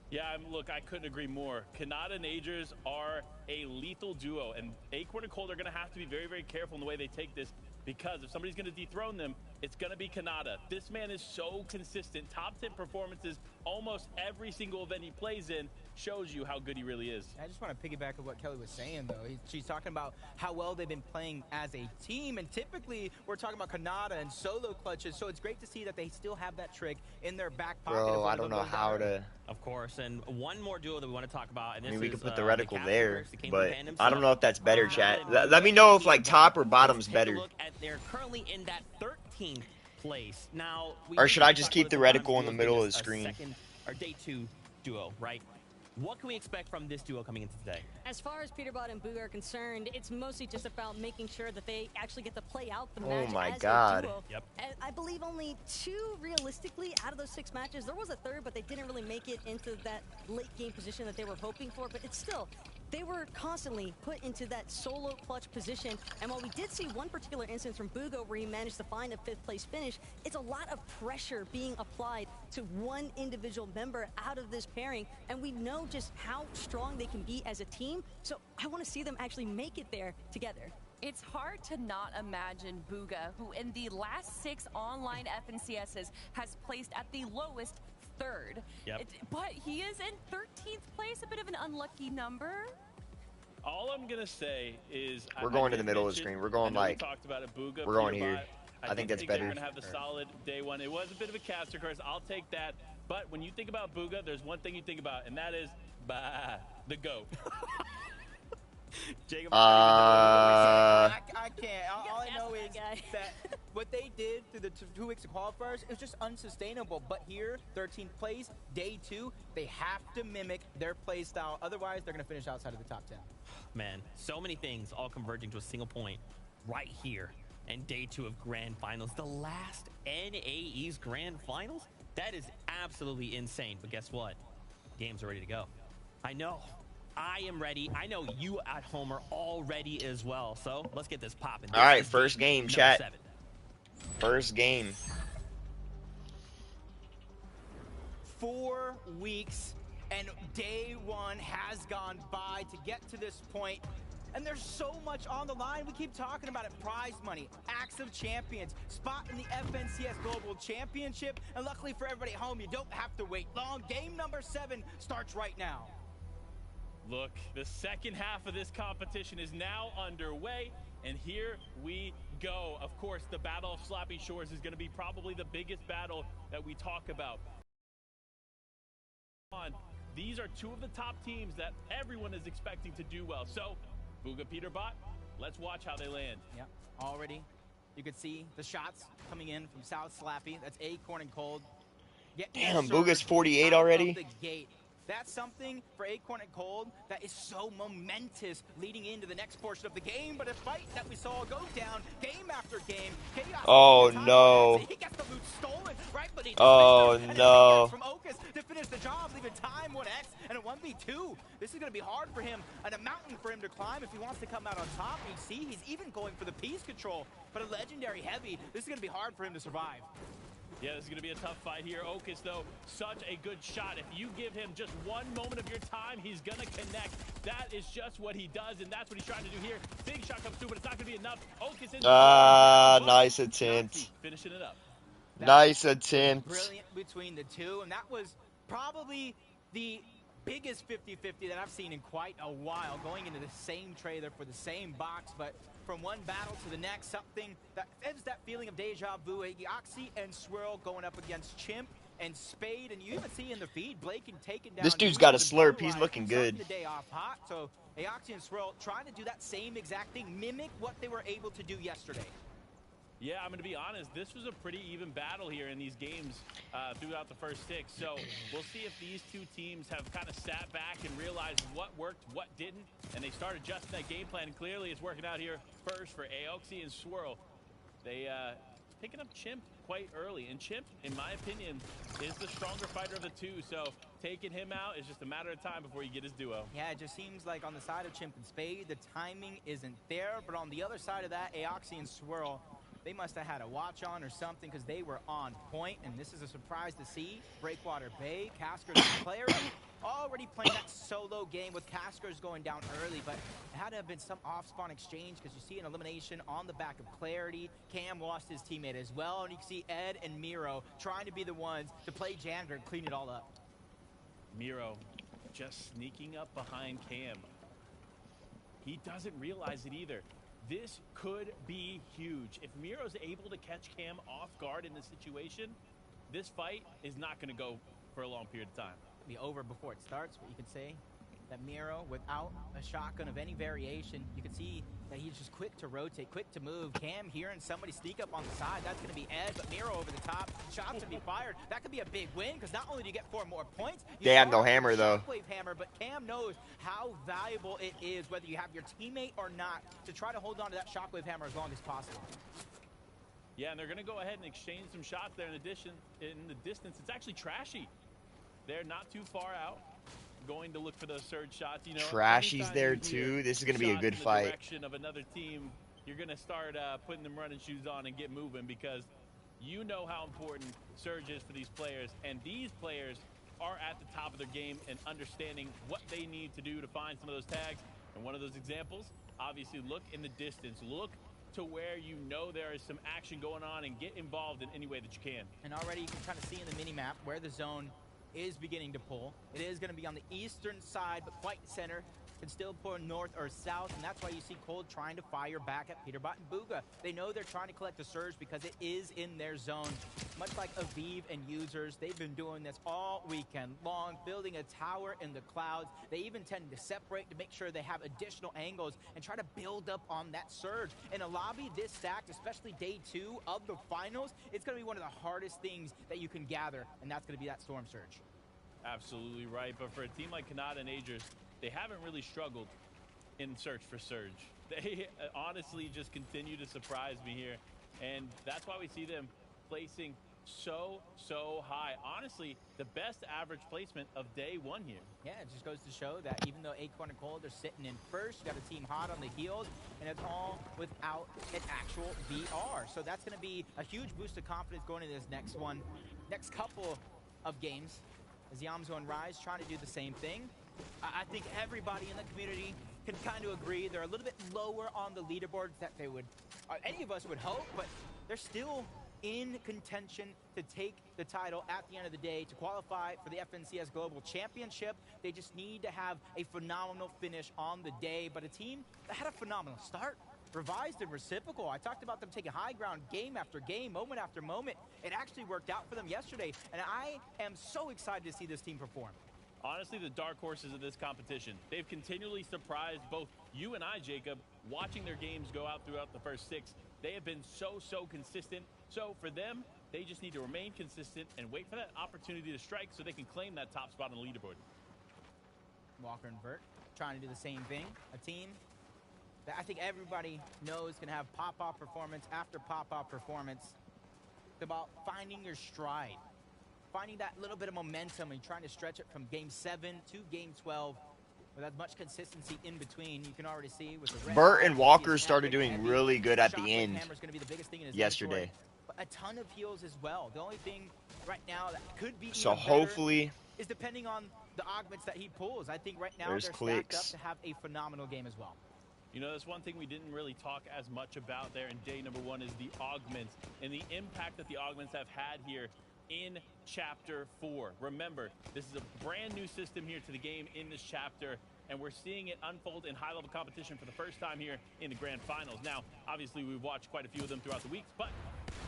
Yeah, look, I couldn't agree more. Kanata and Agers are a lethal duo, and Acorn and Cold are going to have to be very, very careful in the way they take this because if somebody's going to dethrone them, it's going to be Kanata. This man is so consistent. Top 10 performances almost every single event he plays in shows you how good he really is. I just want to piggyback on what Kelly was saying, though. She's talking about how well they've been playing as a team, and typically we're talking about Kanata and solo clutches, so it's great to see that they still have that trick in their back pocket. Bro, if one I of don't them know goes how down. to... Of course, and one more duo that we want to talk about, and I this mean, we is, could put the the reticle Captain there, Works that came but from Pan I himself. don't know if that's better, chat. Let Let me know if, like, top or bottom's Take a better. look at they're currently in that 13th place. Now, Or should I just keep the sometimes reticle in the duos middle being of the a screen? Second or day 2 duo, right? What can we expect from this duo coming into today? As far as Peterbot and Boo are concerned, it's mostly just about making sure that they actually get to play out the Oh match my as God. a duo. Yep. And I believe only 2 realistically out of those 6 matches. There was a third, but they didn't really make it into that late game position that they were hoping for. But it's still, they were constantly put into that solo clutch position. And while we did see one particular instance from Bugo where he managed to find a 5th place finish, it's a lot of pressure being applied to one individual member out of this pairing. And we know just how strong they can be as a team. So I want to see them actually make it there together. It's hard to not imagine Booga, who in the last 6 online FNCSs has placed at the lowest 3rd. Yep. But he is in 13th place, a bit of an unlucky number. All I'm gonna say is We're going to the middle of the screen. We're going like, we talked about it, Booga, we're going Peterbot. here. I think that's better. They're gonna have the solid day 1. It was a bit of a caster curse. I'll take that. But when you think about Booga, there's one thing you think about, and that is the GOAT. Jacob, I can't. All I Yes, know that is guy. that what they did through the 2 weeks of qualifiers, it was just unsustainable. But here, 13th place, day 2, they have to mimic their play style. Otherwise, they're going to finish outside of the top 10. Man, so many things all converging to a single point right here. And day 2 of Grand Finals, the last NAE's Grand Finals? That is absolutely insane. But guess what? Games are ready to go. I know. I am ready. I know you at home are all ready as well. So let's get this popping. All right, This is first game, number chat. 7. First game. 4 weeks and day 1 has gone by to get to this point. And there's so much on the line. We keep talking about it. Prize money, acts of champions, spot in the FNCS Global Championship. And luckily for everybody at home, you don't have to wait long. Game number 7 starts right now. Look, the second half of this competition is now underway, and here we go. Of course, the Battle of Sloppy Shores is going to be probably the biggest battle that we talk about. These are 2 of the top teams that everyone is expecting to do well. So, Booga Peterbot, let's watch how they land. Yep, already you could see the shots coming in from South Slappy. That's Acorn and Cold. Damn, Booga's 48 already? The gate. That's something for Acorn and Cold that is so momentous leading into the next portion of the game. But a fight that we saw go down game after game. Chaos Oh, no. He gets the loot stolen right beneath Oh, his no. from Okus to finish the job, leaving time 1x and a 1v2. This is going to be hard for him and a mountain for him to climb if he wants to come out on top. You see, he's even going for the piece control, but a legendary heavy. This is going to be hard for him to survive. Yeah, this is going to be a tough fight here. Okus, though, such a good shot. If you give him just one moment of your time, he's going to connect. That is just what he does, and that's what he's trying to do here. Big shot comes through, but it's not going to be enough. Okus in Nice attempt. finishing it up. Nice attempt. Brilliant between the 2, and that was probably the biggest 50-50 that I've seen in quite a while, going into the same trailer for the same box, but from one battle to the next, something that gives that feeling of deja vu. Eoxy and Swirl going up against Chimp and Spade, and you even see in the feed, Blake and taken down. This dude's got a slurp. He's looking good. The day off hot, so Eoxy and Swirl trying to do that same exact thing, mimic what they were able to do yesterday. Yeah, I'm going to be honest. This was a pretty even battle here in these games throughout the first 6. So we'll see if these 2 teams have kind of sat back and realized what worked, what didn't, and they start adjusting that game plan. And clearly, it's working out here first for Aoxy and Swirl. They picking up Chimp quite early, and Chimp, in my opinion, is the stronger fighter of the 2. So taking him out is just a matter of time before you get his duo. Yeah, it just seems like on the side of Chimp and Spade, the timing isn't there, but on the other side of that, Aoxy and Swirl, they must have had a watch on or something because they were on point, and this is a surprise to see. Breakwater Bay, Casker's player already playing that solo game with Casker's going down early, but it had to have been some off-spawn exchange because you see an elimination on the back of Clarity. Cam lost his teammate as well, and you can see Ed and Miro trying to be the ones to play janitor and clean it all up. Miro just sneaking up behind Cam. He doesn't realize it either. This could be huge. If Miro's able to catch Cam off guard in this situation, this fight is not going to go for a long period of time. Be over before it starts, what you could say. that Miro, without a shotgun of any variation, you can see that he's just quick to rotate, quick to move. Cam hearing somebody sneak up on the side. That's going to be Ed, but Miro over the top. Shots to be fired. That could be a big win because not only do you get 4 more points, you They have no start with hammer, though. Shockwave hammer, but Cam knows how valuable it is, whether you have your teammate or not, to try to hold on to that Shockwave hammer as long as possible. Yeah, and they're going to go ahead and exchange some shots there in the distance. It's actually Trashy. They're not too far out. Going to look for those surge shots. You know, Trashy's anytime there you hear too. This is going to be a shots good in the fight. direction of another team, you're going to start putting them running shoes on and get moving because you know how important surge is for these players. And these players are at the top of their game and understanding what they need to do to find some of those tags. And one of those examples, obviously, look in the distance. Look to where you know there is some action going on and get involved in any way that you can. And already you can kind of see in the mini-map where the zone is beginning to pull. It is going to be on the eastern side, but quite center. Can still pull north or south, and that's why you see Cold trying to fire back at Peterbot and Booga. They know they're trying to collect the surge because it is in their zone. Much like Aviv and users, they've been doing this all weekend long, building a tower in the clouds. They even tend to separate to make sure they have additional angles and try to build up on that surge. In a lobby this stacked, especially day 2 of the finals, it's going to be one of the hardest things that you can gather, and that's going to be that storm surge. Absolutely right, but for a team like Kanata and Agers, they haven't really struggled in search for surge. They honestly just continue to surprise me here, and that's why we see them placing so high. Honestly, the best average placement of day 1 here. Yeah, it just goes to show that even though Acorn and Cold are sitting in first, you got a team hot on the heels, and it's all without an actual VR. So that's going to be a huge boost of confidence going into this next couple of games. As Yamzo and Rise trying to do the same thing. I think everybody in the community can kind of agree they're a little bit lower on the leaderboard that they would, any of us would hope, but they're still in contention to take the title at the end of the day to qualify for the FNCS Global Championship. They just need to have a phenomenal finish on the day, but a team that had a phenomenal start. Revised and reciprocal. I talked about them taking high ground game after game, moment after moment. It actually worked out for them yesterday, and I am so excited to see this team perform. Honestly, the dark horses of this competition, they've continually surprised both you and I, Jacob, watching their games go out throughout the first 6. They have been so consistent. So for them, they just need to remain consistent and wait for that opportunity to strike so they can claim that top spot on the leaderboard. Walker and Vert trying to do the same thing. A team that I think everybody knows can have pop-off performance after pop-off performance. It's about finding your stride, finding that little bit of momentum and trying to stretch it from game 7 to game 12 with as much consistency in between. You can already see with the Burt and Walker started doing really good at the end yesterday. But a ton of heals as well. The only thing right now that could be So even hopefully is depending on the augments that he pulls. I think right now There's they're clicks. stacked up to have a phenomenal game as well. You know, that's one thing we didn't really talk as much about there in day number 1 is the augments and the impact that the augments have had here in Chapter 4. Remember, this is a brand new system here to the game in this chapter, and we're seeing it unfold in high-level competition for the first time here in the Grand Finals. Now, obviously, we've watched quite a few of them throughout the weeks, but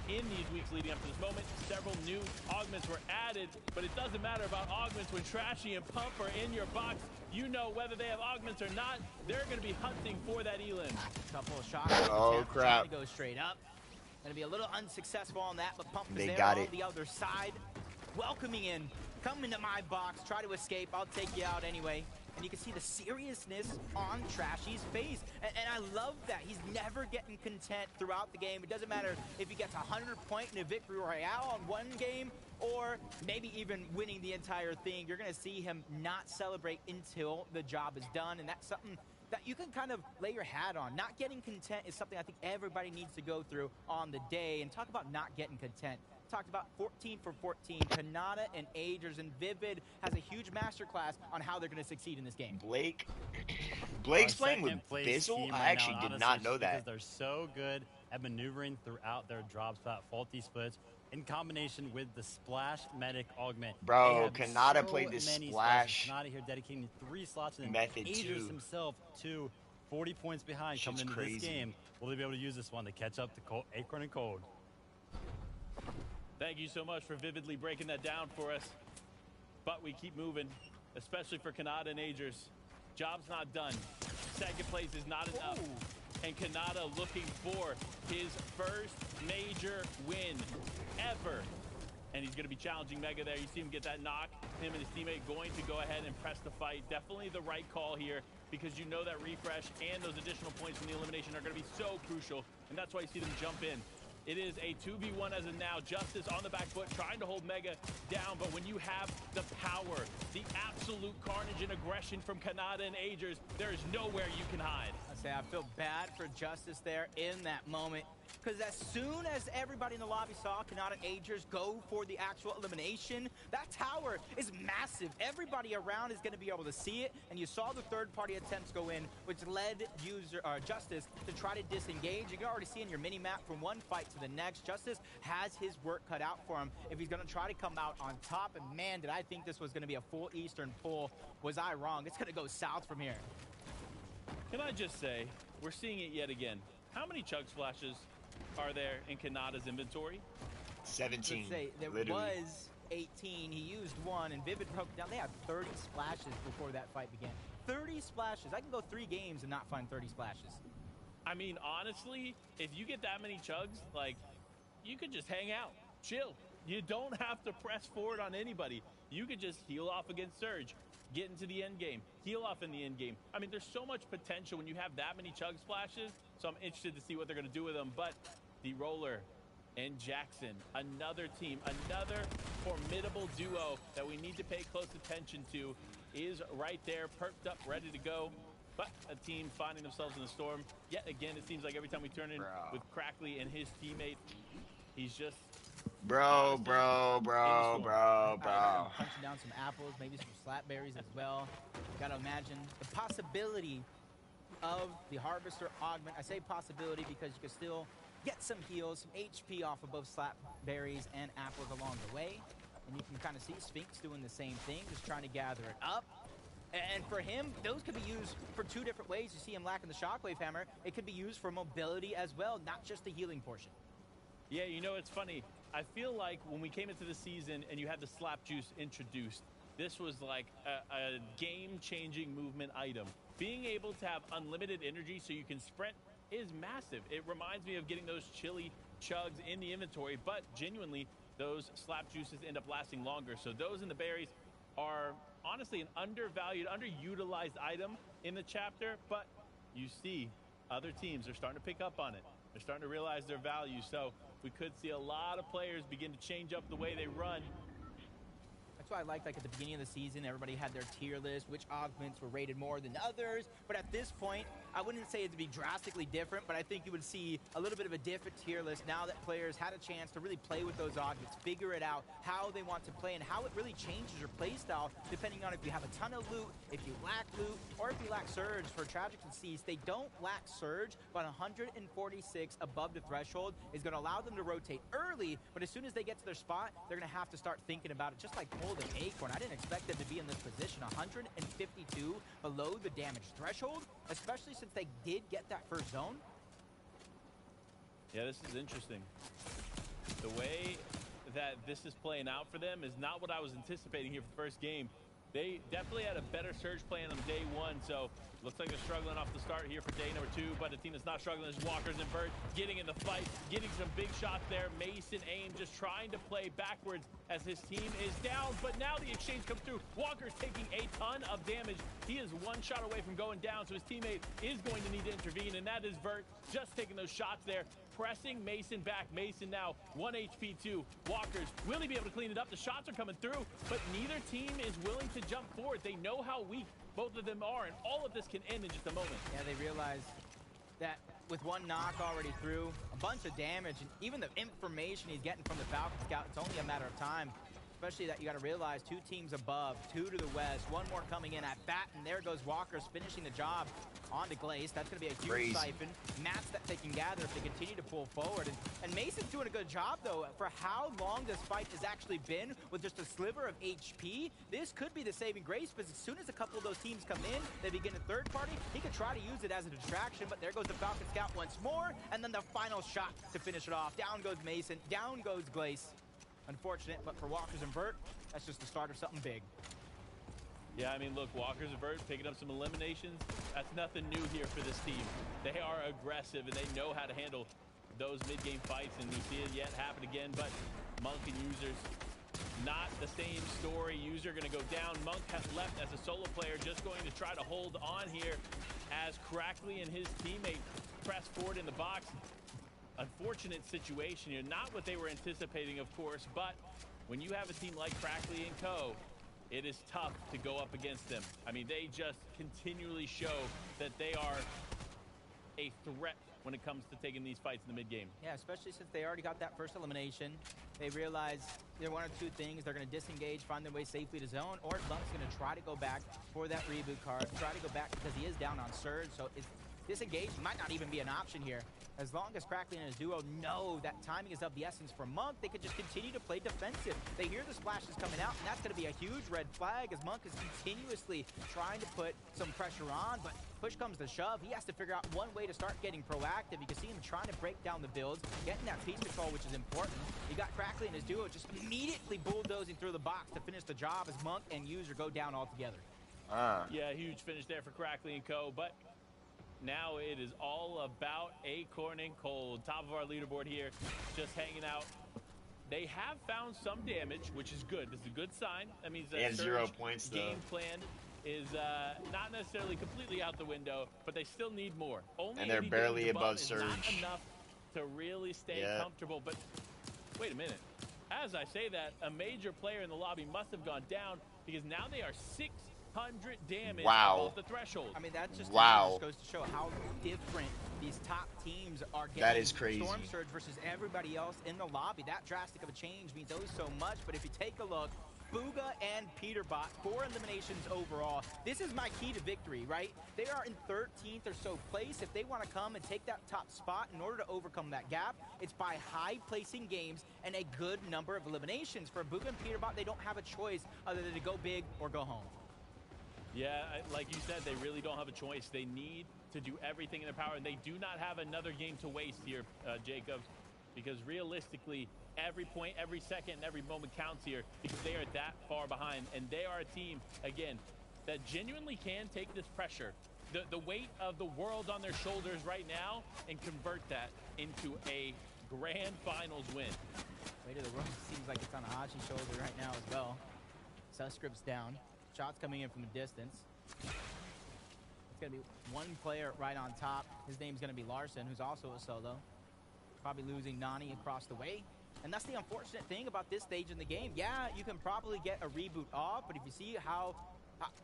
in these weeks leading up to this moment, several new augments were added, but it doesn't matter about augments when Trashy and Pump are in your box. You know whether they have augments or not, they're going to be hunting for that elim. Couple of shots. Oh, crap. To go straight up. Going to be a little unsuccessful on that, but Pump is They there got on it. the other side. Welcoming in. Come into my box. Try to escape. I'll take you out anyway. And you can see the seriousness on Trashy's face. And I love that. He's never getting content throughout the game. It doesn't matter if he gets 100 points in a victory royale on one game or maybe even winning the entire thing. You're going to see him not celebrate until the job is done. And that's something that you can kind of lay your hat on. Not getting content is something I think everybody needs to go through on the day. And talk about not getting content. Talked about 14 for 14. Kanata and Agers, and Vivid has a huge masterclass on how they're going to succeed in this game. Blake's playing with Second place Bizzle? team I right actually now, did honestly, not know just because that. they're so good at maneuvering throughout their drop spot, faulty splits, in combination with the Splash Medic augment. Bro, They have Kanata so played this many Splash splashes. Kanata here dedicating 3 slots, and method Agers too. himself, 40 points behind Shit's coming into crazy. this game. Will they be able to use this one to catch up to Acorn and Cold? Thank you so much for vividly breaking that down for us. But we keep moving, especially for Kanata and Agers. Job's not done. Second place is not enough. And Kanata looking for his first major win ever. And he's going to be challenging Mega there. You see him get that knock. Him and his teammate going to go ahead and press the fight. Definitely the right call here because you know that refresh and those additional points from the elimination are going to be so crucial. And that's why you see them jump in. It is a 2v1 as of now. Justice on the back foot, trying to hold Mega down. But when you have the power, the absolute carnage and aggression from Kanata and Agers, there is nowhere you can hide. I feel bad for Justice there in that moment. Because as soon as everybody in the lobby saw Kanata and Agers go for the actual elimination, that tower is massive. Everybody around is going to be able to see it. And you saw the third-party attempts go in, which led Justice to try to disengage. You can already see in your mini-map from one fight to the next, Justice has his work cut out for him if he's going to try to come out on top. And man, did I think this was going to be a full Eastern pull. Was I wrong? It's going to go south from here. Can I just say, we're seeing it yet again. How many chug splashes are there in Kanata's inventory? 17. Let's say there literally. was 18. He used one, and Vivid broke down. They had 30 splashes before that fight began. 30 splashes. I can go 3 games and not find 30 splashes. I mean, honestly, if you get that many chugs, like, you could just hang out, chill. You don't have to press forward on anybody. You could just heal off against Surge, get into the end game, heal off in the end game. I mean, there's so much potential when you have that many chug splashes, so I'm interested to see what they're going to do with them. But the Roller and Jackson, another team, another formidable duo that we need to pay close attention to, is right there, perked up, ready to go. But a team finding themselves in the storm. Yet again, it seems like every time we turn in with Crackley and his teammate, he's just... Bro. Punching down some apples, maybe some slapberries as well. Gotta imagine the possibility of the Harvester augment. I say possibility because you can still get some heals, some HP off of both slapberries and apples along the way. And you can kind of see Sphinx doing the same thing, just trying to gather it up. And for him, those could be used for 2 different ways. You see him lacking the Shockwave Hammer. It could be used for mobility as well, not just the healing portion. Yeah, you know, it's funny. I feel like when we came into the season and you had the Slap Juice introduced, this was like a game-changing movement item. Being able to have unlimited energy so you can sprint is massive. It reminds me of getting those chili chugs in the inventory, but genuinely, those Slap Juices end up lasting longer. So those in the berries are honestly an undervalued, underutilized item in the chapter, but you see other teams are starting to pick up on it. They're starting to realize their value, so we could see a lot of players begin to change up the way they run. That's why I liked, like, at the beginning of the season, everybody had their tier list, which augments were rated more than others. But at this point, I wouldn't say it'd be drastically different, but I think you would see a little bit of a different tier list now that players had a chance to really play with those augments, figure it out, how they want to play, and how it really changes your play style depending on if you have a ton of loot, if you lack loot, or if you lack Surge. For Tragic and Cease, they don't lack Surge, but 146 above the threshold is going to allow them to rotate early, but as soon as they get to their spot, they're going to have to start thinking about it, just like Cold and Acorn. I didn't expect them to be in this position. 152 below the damage threshold, especially since they did get that first zone. Yeah, this is interesting. The way that this is playing out for them is not what I was anticipating here for the first game. They definitely had a better Surge plan on day 1, so looks like they're struggling off the start here for day number 2, but a team that's not struggling is Walkers and Vert, getting in the fight, getting some big shots there. Mason Aim just trying to play backwards as his team is down, but now the exchange comes through. Walker's taking a ton of damage. He is 1 shot away from going down, so his teammate is going to need to intervene, and that is Vert just taking those shots there, pressing Mason back. Mason now 1 HP 2. Walkers, will he be able to clean it up? The shots are coming through, but neither team is willing to jump forward. They know how weak both of them are, and all of this can end in just a moment. Yeah, they realize that with 1 knock already through, a bunch of damage, and even the information he's getting from the Falcon Scout, it's only a matter of time. Especially that you got to realize 2 teams above, 2 to the west, 1 more coming in at bat, and there goes Walker's finishing the job onto Glaze. That's going to be a huge siphon. Mats that they can gather if they continue to pull forward. And Mason's doing a good job, though, for how long this fight has actually been with just a sliver of HP. This could be the saving grace, because as soon as a couple of those teams come in, they begin a third party. He could try to use it as a distraction, but there goes the Falcon Scout once more, and then the final shot to finish it off. Down goes Mason, down goes Glaze. Unfortunate, but for Walkers and Vert, that's just the start of something big. Yeah, I mean, look, Walker's Avert picking up some eliminations. That's nothing new here for this team. They are aggressive, and they know how to handle those mid-game fights, and we see it yet happen again. But Monk and Users, not the same story. User going to go down. Monk has left as a solo player, just going to try to hold on here as Crackley and his teammate press forward in the box. Unfortunate situation here. Not what they were anticipating, of course, but when you have a team like Crackley and co., it is tough to go up against them. I mean, they just continually show that they are a threat when it comes to taking these fights in the mid-game. Yeah, especially since they already got that first elimination. They realize they're one of two things. They're going to disengage, find their way safely to zone, or Lump's going to try to go back for that reboot card, try to go back because he is down on Surge, so disengage might not even be an option here. As long as Crackley and his duo know that timing is of the essence for Monk, they could just continue to play defensive. They hear the splashes coming out, and that's going to be a huge red flag as Monk is continuously trying to put some pressure on, but push comes to shove. He has to figure out one way to start getting proactive. You can see him trying to break down the builds, getting that piece control, which is important. You got Crackley and his duo just immediately bulldozing through the box to finish the job as Monk and User go down altogether. Yeah, huge finish there for Crackley and co. But now it is all about Acorn and Cold. Top of our leaderboard here, just hanging out. They have found some damage, which is good. This is a good sign. That means that Surge 0 points, game plan is not necessarily completely out the window, but they still need more. Only and they're 80 barely games above is Surge. not enough to really stay comfortable. But wait a minute. As I say that, a major player in the lobby must have gone down because now they are 600 damage above the threshold. I mean, that just goes to show how different these top teams are getting. That is crazy. Storm Surge versus everybody else in the lobby. That drastic of a change means always so much. But if you take a look, Booga and Peterbot, 4 eliminations overall. This is my key to victory, right? They are in 13th or so place. If they want to come and take that top spot in order to overcome that gap, it's by high placing games and a good number of eliminations. For Booga and Peterbot, they don't have a choice other than to go big or go home. Yeah, like you said, they really don't have a choice. They need to do everything in their power, and they do not have another game to waste here, Jacobs, because realistically, every point, every second, every moment counts here because they are that far behind, and they are a team, again, that genuinely can take this pressure, the weight of the world on their shoulders right now, and convert that into a grand finals win. Weight of the world seems like it's on Haji's shoulder right now as well. Suscript's down. Shots coming in from a distance. It's going to be one player right on top. His name's going to be Larson, who's also a solo. Probably losing Nani across the way. And that's the unfortunate thing about this stage in the game. Yeah, you can probably get a reboot off, but if you see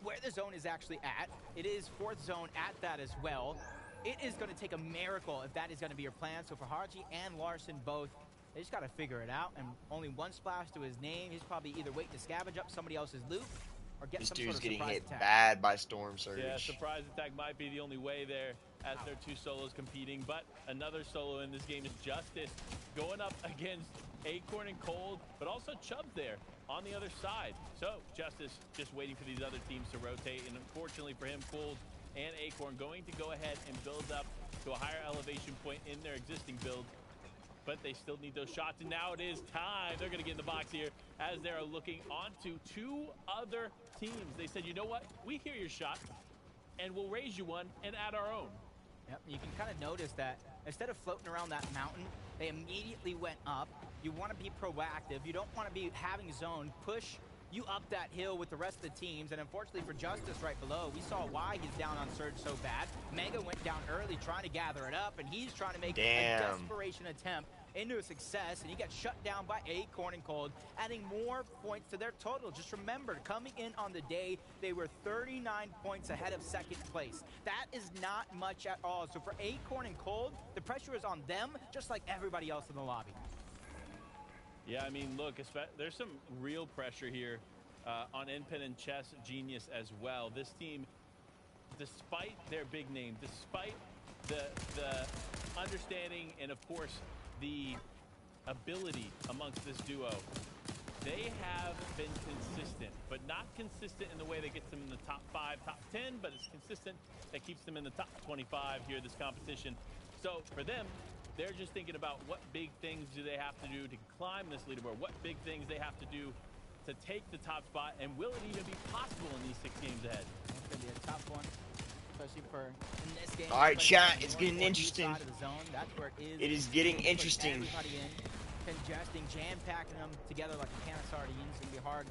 where the zone is actually at, it is 4th zone at that as well. It is going to take a miracle if that is going to be your plan. So for Haji and Larson both, they just got to figure it out. And only one splash to his name. He's probably either waiting to scavenge up somebody else's loot or get this some dude's sort of getting hit attack. bad by Storm Surge. Yeah, surprise attack might be the only way there as their 2 solos competing. But another solo in this game is Justice going up against Acorn and Cold, but also Chubb there on the other side. So Justice just waiting for these other teams to rotate, and unfortunately for him, Cold and Acorn going to go ahead and build up to a higher elevation point in their existing build. But they still need those shots, and now it is time. They're going to get in the box here as they're looking onto 2 other teams. They said, you know what? We hear your shot, and we'll raise you one and add our own. Yep, you can kind of notice that instead of floating around that mountain, they immediately went up. You want to be proactive. You don't want to be having zone push you up that hill with the rest of the teams. And unfortunately for Justice right below, we saw why he's down on Surge so bad. Mega went down early trying to gather it up, and he's trying to make a desperation attempt into a success, and he got shut down by Acorn and Cold, adding more points to their total. Just remember, coming in on the day, they were 39 points ahead of 2nd place. That is not much at all. So for Acorn and Cold, the pressure is on them, just like everybody else in the lobby. Yeah, I mean, look, there's some real pressure here on NPen and Chess Genius as well. This team, despite their big name, despite the understanding and, of course, the ability amongst this duo, they have been consistent, but not consistent in the way that gets them in the top 5, top 10, but it's consistent that keeps them in the top 25 here this competition. So for them, they're just thinking about what big things do they have to do to climb this leaderboard, what big things they have to do to take the top spot, and will it even be possible in these 6 games ahead? It's going to be a tough one, especially for in this game. All right, especially chat, on the it's north getting or east interesting. side of the zone. That's where it is. It is getting Push interesting. Everybody in, congesting, jam-packing them together like a can of sardines. It's going to be hard.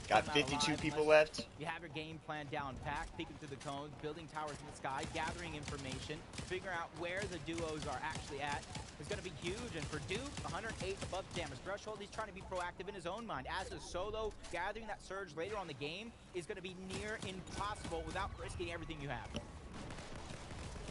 Got Come out 52 alive people unless left. You have your game plan down packed, peeking through the cones, building towers in the sky, gathering information, figuring out where the duos are actually at. Is going to be huge, and for Duke, 108 above the damage threshold. He's trying to be proactive in his own mind. As a solo, gathering that surge later on the game is going to be near impossible without risking everything you have.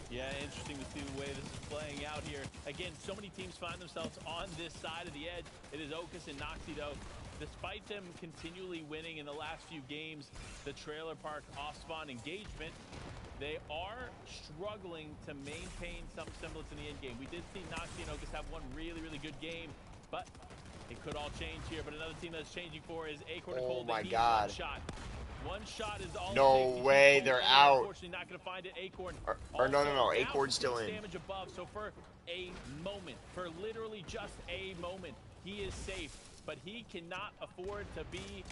Yeah, interesting to see the way this is playing out here. Again, so many teams find themselves on this side of the edge. It is Ocus and Noxie, though. Despite them continually winning in the last few games, the trailer park off-spawn engagement, they are struggling to maintain some semblance in the end game. We did see Noxie and Ocus have one really, really good game, but it could all change here. But another team that's changing for is Acorn. Oh my One God. shot. One shot is all. No way, they're out. Unfortunately, not going to find it. Acorn. Or no, Also, Acorn's still in. damage above. So for a moment, for literally just a moment, he is safe. But he cannot afford to be.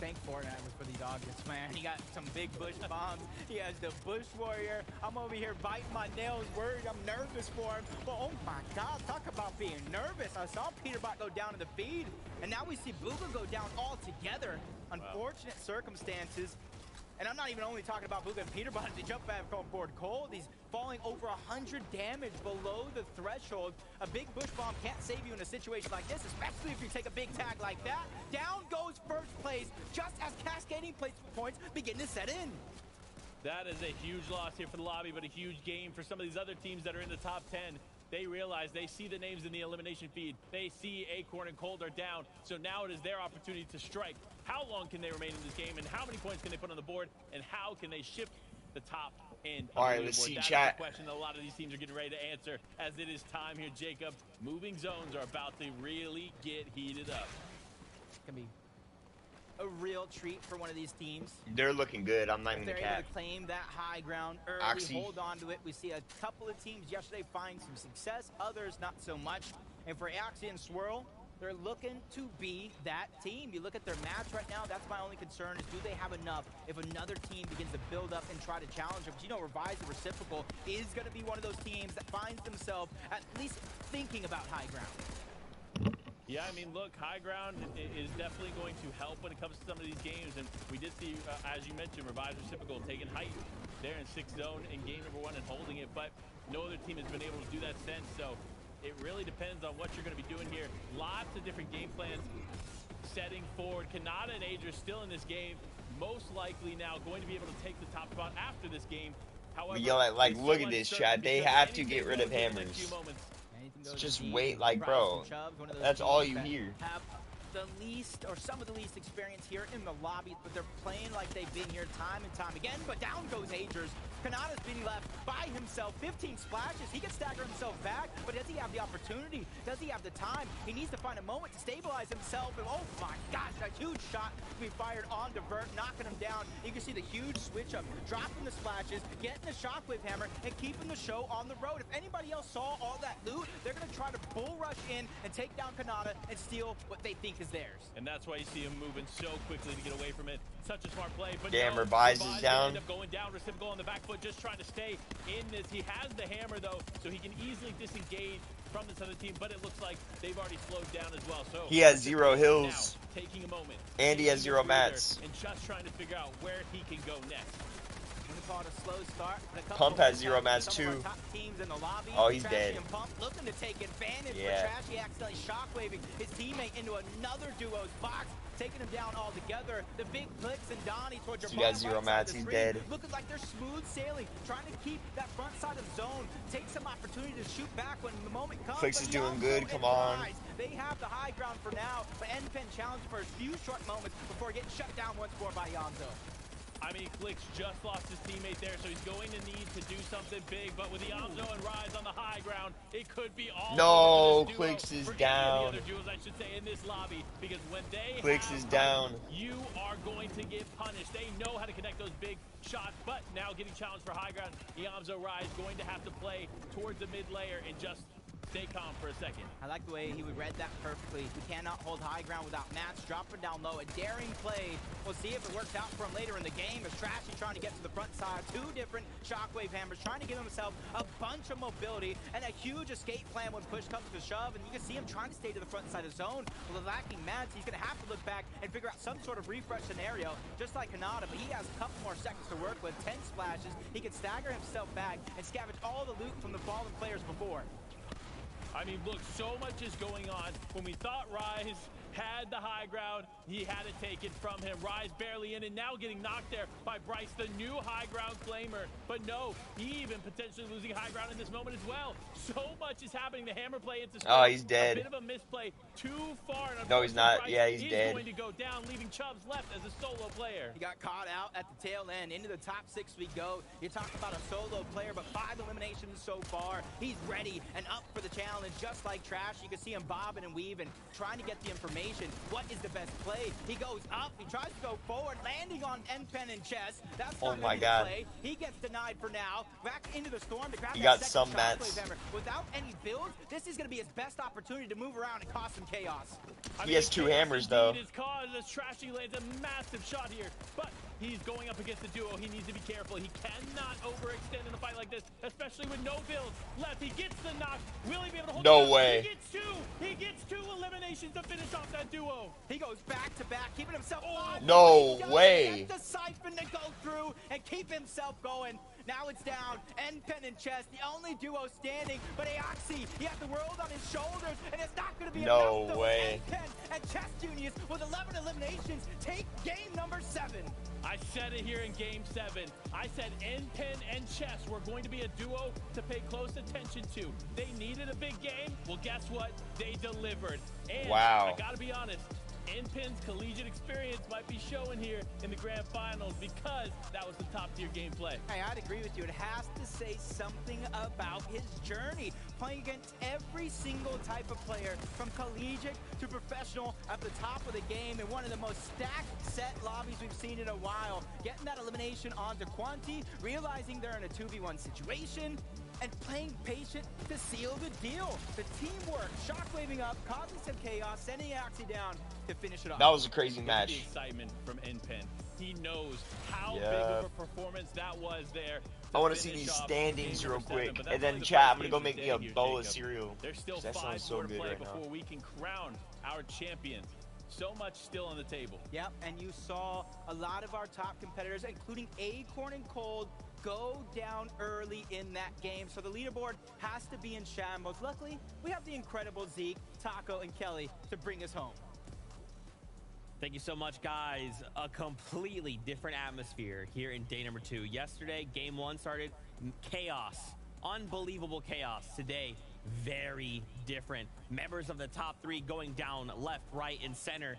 Thank Fortnite for these August, man. He got some big bush bombs. He has the bush warrior. I'm over here biting my nails, worried. I'm nervous for him. But oh my God, talk about being nervous. I saw Peterbot go down in the feed, and now we see Booga go down altogether. Unfortunate circumstances. And I'm not even only talking about Booga and Peterbot. They jump back on board cold. He's falling over 100 damage below the threshold. A big bush bomb can't save you in a situation like this, especially if you take a big tag like that. Down goes first place, just as cascading points begin to set in. That is a huge loss here for the lobby, but a huge game for some of these other teams that are in the top 10. They realize, they see the names in the elimination feed. They see Acorn and Cold are down, so now it is their opportunity to strike. How long can they remain in this game, and how many points can they put on the board, and how can they shift the top end of All right, the let's leaderboard? see, That chat. is the question that a lot of these teams are getting ready to answer, as it is time here, Jacob. Moving zones are about to really get heated up. It's going to be a real treat for one of these teams. They're looking good. I'm not If even they're the cat. able to claim that high ground early, Oxy. hold on to it. We see a couple of teams yesterday find some success, others not so much. And for Oxy and Swirl, they're looking to be that team. You look at their match right now, that's my only concern is do they have enough if another team begins to build up and try to challenge them? Because you know Revise the Reciprocal is going to be one of those teams that finds themselves at least thinking about high ground. Yeah, I mean, look, high ground is definitely going to help when it comes to some of these games. And we did see, as you mentioned, Revive Reciprocal taking height there in 6th zone in game number 1 and holding it. But no other team has been able to do that since. So it really depends on what you're going to be doing here. Lots of different game plans setting forward. Kanata and Adria still in this game. Most likely now going to be able to take the top spot after this game. However, Yo, like, it's look so at this, uncertain Chad. They because have to anything get rid of goes in the next hammers. few moments. Just wait, like, bro. That's all you hear. Have the least, or some of the least experience here in the lobby, but they're playing like they've been here time and time again. But down goes Agers. Kanata's being left by himself. 15 splashes. He can stagger himself back, but does he have the opportunity? Does he have the time? He needs to find a moment to stabilize himself. And oh my gosh, a huge shot to be fired on Divert, knocking him down. You can see the huge switch up, dropping the splashes, getting the shockwave hammer, and keeping the show on the road. If anybody else saw all that loot, they're going to try to bull rush in and take down Kanata and steal what they think is theirs. And that's why you see him moving so quickly to get away from it. Such a smart play. But Damn, no, Revise is will down. end up going down. Reciprocal on the back foot, just trying to stay in this. He has the hammer, though, so he can easily disengage from this other team, but it looks like they've already slowed down as well. So He has 0 now, hills. taking a moment. And he has taking 0 a breather, mats. And just trying to figure out where he can go next. I'm gonna call it a slow start. but a couple Pump has of 0 mats some of too. our top teams in the lobby. Oh, he's Trashy dead. And Pump looking to take advantage, Yeah. but Trashy accidentally shockwaving his teammate into another duo's box, taking him down altogether. The big clicks and Donnie towards your He got bottom 0 right side mats, of the he's screen. dead. Looking like they're smooth sailing, trying to keep that front side of the zone, take some opportunity to shoot back when the moment comes. Clicks but is doing Yonzo good, and come on. Rise, they have the high ground for now, but NPen challenged for a few short moments before getting shut down once more by Yonzo. I mean, Clicks just lost his teammate there, so he's going to need to do something big. But with Yamzo and Rise on the high ground, it could be all No, over for this duo. Clicks is For any of down. the other duos, I should say, in this lobby, because when they Clicks have is height, down. you are going to get punished. They know how to connect those big shots, but now getting challenged for high ground. Yamzo Rise going to have to play towards the mid layer and just stay calm for a second. I like the way he would read that perfectly. He cannot hold high ground without Mats dropping down low. A daring play. We'll see if it works out for him later in the game. As Trashy trying to get to the front side. 2 different shockwave hammers, trying to give himself a bunch of mobility and a huge escape plan when push comes to shove. And you can see him trying to stay to the front side of zone. With lacking Mats, he's going to have to look back and figure out some sort of refresh scenario, just like Kanata. But he has a couple more seconds to work with. 10 splashes. He can stagger himself back and scavenge all the loot from the fallen players before. I mean, look, so much is going on. When we thought Rise had the high ground, he had it taken from him. Rise barely in and now getting knocked there by Bryce, the new high ground claimer. But no, he even potentially losing high ground in this moment as well. So much is happening. The hammer play, it's Oh, he's dead. A bit of a misplay, too far. And no, he's not. Bryce, Yeah, he's dead. Going to go down, leaving Chubbs left as a solo player. He got caught out at the tail end. Into the top 6 we go. You're talking about a solo player, but 5 eliminations so far. He's ready and up for the challenge, just like Trash. You can see him bobbing and weaving, trying to get the information. What is the best play? He goes up. He tries to go forward, landing on N-Pen and chest. That's not my gonna be the God. play. He gets denied for now. Back into the storm to grab He that got second some mats. shockwave hammer. Without any build, this is going to be his best opportunity to move around and cause some chaos. He has 2 hammers, though. His cause as Trashy lands a massive shot here, but he's going up against the duo. He needs to be careful. He cannot overextend in a fight like this, especially with no builds left. He gets the knock. Will he be able to hold No it down? way. He gets 2. He gets 2 eliminations to finish off that duo. He goes back to back, keeping himself alive. No He does way. get the siphon to go through and keep himself going. Now it's down. N-Pen and Chess, the only duo standing. But Aoxy, he has the world on his shoulders, and it's not going to be No enough. way. N-Pen and Chess Juniors with 11 eliminations take game number 7. I said it here in Game 7. I said N-Pen and Chess were going to be a duo to pay close attention to. They needed a big game. Well, guess what? They delivered. And Wow. I got to be honest, N-Pen's collegiate experience might be showing here in the grand finals because that was the top-tier gameplay. Hey, I'd agree with you. It has to say something about his journey. Playing against every single type of player, from collegiate to professional, at the top of the game in one of the most stacked set lobbies we've seen in a while. Getting that elimination onto Quanti, realizing they're in a 2v1 situation, and playing patient to seal the deal. The teamwork, shockwaving up, causing some chaos, sending Aoxy down to finish it off. That was a crazy The match. excitement from N-Pen. He knows how big Yeah. of a performance that was there. I want to see finish these off standings game real number 7, quick. but that's And then, only the chat, I'm first going to go game make of me the a day here, bowl of Jacob. cereal. There's still That 5 sounds so more to good play right now. before we can crown our champions. So much still on the table. Yep, and you saw a lot of our top competitors, including Acorn and Cold, go down early in that game. So the leaderboard has to be in shambles. Luckily, we have the incredible Zeke, Taco, and Kelly to bring us home. Thank you so much, guys. A completely different atmosphere here in day number 2. Yesterday, game 1 started chaos. Unbelievable chaos. Today, very different. Members of the top 3 going down left, right, and center.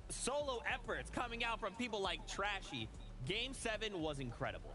Solo efforts coming out from people like Trashy. Game 7 was incredible.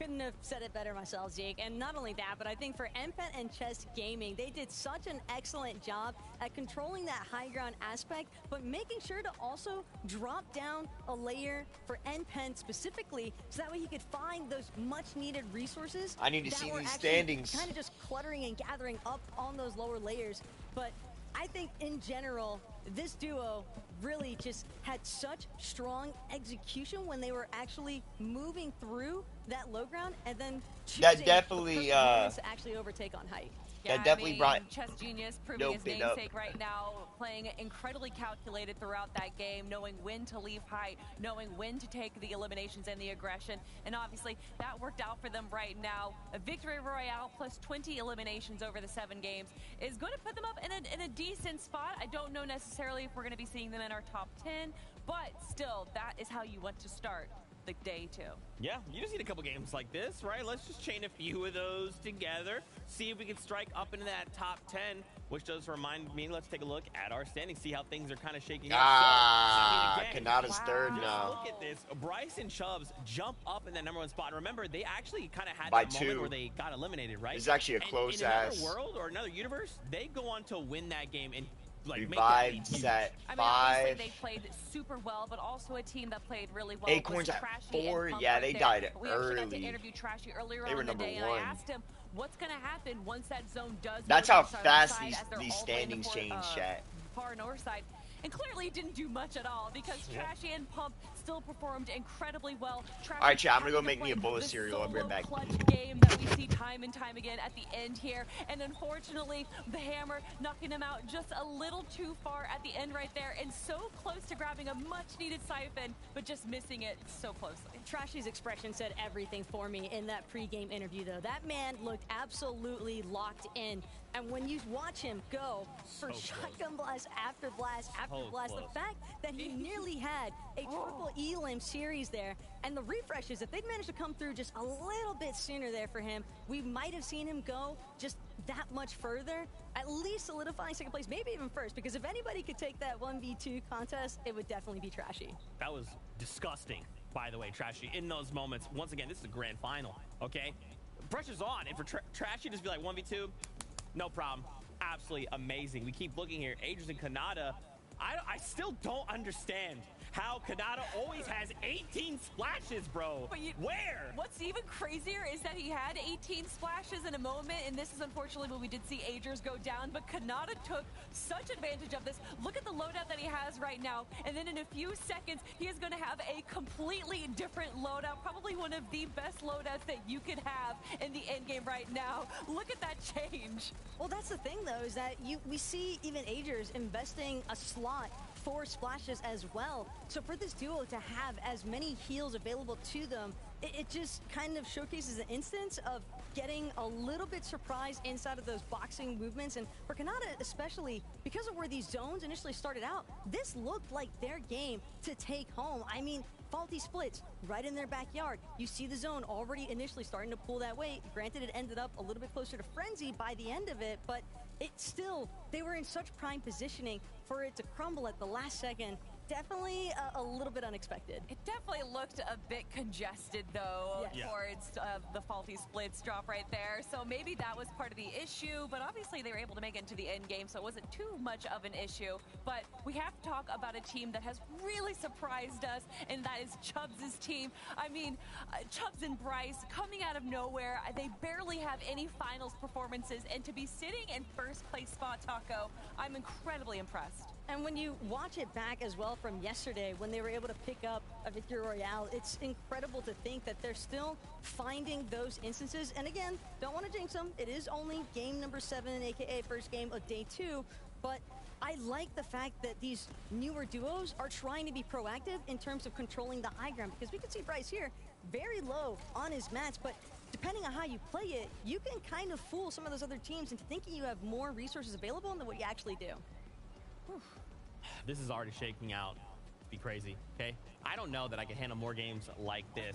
Couldn't have said it better myself, Jake. And not only that, but I think for N-Pen and Chess Gaming, they did such an excellent job at controlling that high ground aspect, but making sure to also drop down a layer for N-Pen specifically, so that way he could find those much needed resources. I need to that see were these actually standings. kind of just cluttering and gathering up on those lower layers. But I think in general, this duo really just had such strong execution when they were actually moving through that low ground and then choosing definitely, the perfect moments to actually overtake on height. That definitely brought Chess Genius proving Nope, his it up. namesake right now, playing incredibly calculated throughout that game, knowing when to leave height, knowing when to take the eliminations and the aggression, and obviously that worked out for them right now. A victory royale plus 20 eliminations over the 7 games is going to put them up in a decent spot. I don't know necessarily if we're going to be seeing them in our top 10, but still, that is how you want to start the day 2. Yeah, you just need a couple games like this, right? Let's just chain a few of those together, see if we can strike up into that top 10, which does remind me, let's take a look at our standings, see how things are kind of shaking out. So, I mean, again, Kanata's third just now. look at this. Bryce and Chubbs jump up in that number 1 spot. And remember, they actually kind of had By that moment 2. where they got eliminated, right? It's actually a And close in ass. another world or another universe, they go on to win that game and like make that Revived, lead huge. set I mean, 5. obviously they played super well, but also a team that played really well. Acorns was at Trashy 4? and Pump Yeah, right they there. died We actually got to early. interview Trashy earlier They were on in the number day, and I 1. asked him, what's going to happen once that zone does That's move how to the fast side as they're these all the way in the standings change, chat. far north side. And clearly it didn't do much at all because Trashy and Pump still performed incredibly well. Trashy All right, chat, I'm gonna go having make me a play bowl of the cereal. I'll be right solo back. clutch game that we see time and time again at the end here. And unfortunately, the hammer knocking him out just a little too far at the end right there, and so close to grabbing a much-needed siphon, but just missing it so closely. Trashy's expression said everything for me in that pregame interview, though. That man looked absolutely locked in. And when you watch him go for shotgun blast after blast after blast, the fact that he nearly had a triple elim series there, and the refreshes, if they'd managed to come through just a little bit sooner there for him, we might have seen him go just that much further, at least solidifying second place, maybe even first, because if anybody could take that 1v2 contest, it would definitely be Trashy. That was disgusting, by the way, Trashy. In those moments, once again, this is a grand final, okay? Pressure's on, and for Trashy to just be like 1v2, no problem. Absolutely amazing. We keep looking here. Agers and Kanata, I still don't understand how Kanata always has 18 splashes, bro. Where? What's even crazier is that he had 18 splashes in a moment, and this is unfortunately when we did see Agers go down, but Kanata took such advantage of this. Look at the loadout that he has right now, and then in a few seconds, he is going to have a completely different loadout, probably one of the best loadouts that you could have in the endgame right now. Look at that change. Well, that's the thing, though, is that we see even Agers investing a slot for splashes as well. So for this duo to have as many heals available to them, it just kind of showcases an instance of getting a little bit surprised inside of those boxing movements. And for Kanata especially, because of where these zones initially started out, this looked like their game to take home. I mean, faulty splits right in their backyard. You see the zone already initially starting to pull that way. Granted, it ended up a little bit closer to Frenzy by the end of it, but it still, they were in such prime positioning for it to crumble at the last second. Definitely a little bit unexpected. It definitely looked a bit congested, though, Yes. towards the faulty splits drop right there. So maybe that was part of the issue, but obviously they were able to make it into the end game, so it wasn't too much of an issue. But we have to talk about a team that has really surprised us, and that is Chubbs' team. I mean, Chubbs and Bryce coming out of nowhere. They barely have any finals performances, and to be sitting in first place spot, Taco, I'm incredibly impressed. And when you watch it back as well from yesterday, when they were able to pick up a Victory Royale, it's incredible to think that they're still finding those instances. And again, don't want to jinx them. It is only game number 7, aka first game of day 2. But I like the fact that these newer duos are trying to be proactive in terms of controlling the high ground, because we can see Bryce here very low on his mats, but depending on how you play it, you can kind of fool some of those other teams into thinking you have more resources available than what you actually do. This is already shaking out to be crazy, okay? I don't know that I can handle more games like this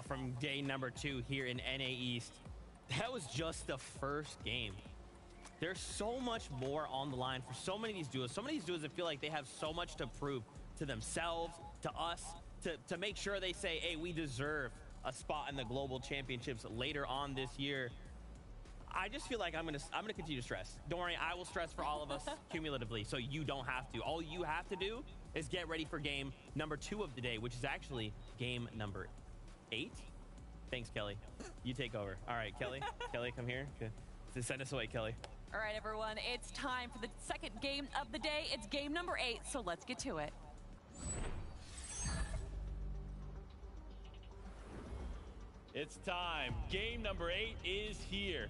from day number 2 here in NA East. That was just the first game. There's so much more on the line for so many of these duos. So many of these duos that feel like they have so much to prove to themselves, to us, to make sure they say, hey, we deserve a spot in the global championships later on this year. I just feel like I'm gonna continue to stress. Don't worry, I will stress for all of us cumulatively, so you don't have to. All you have to do is get ready for game number 2 of the day, which is actually game number 8. Thanks, Kelly. You take over. All right, Kelly. Kelly, come here. Good. Send us away, Kelly. All right, everyone, it's time for the second game of the day. It's game number 8, so let's get to it. It's time. Game number 8 is here.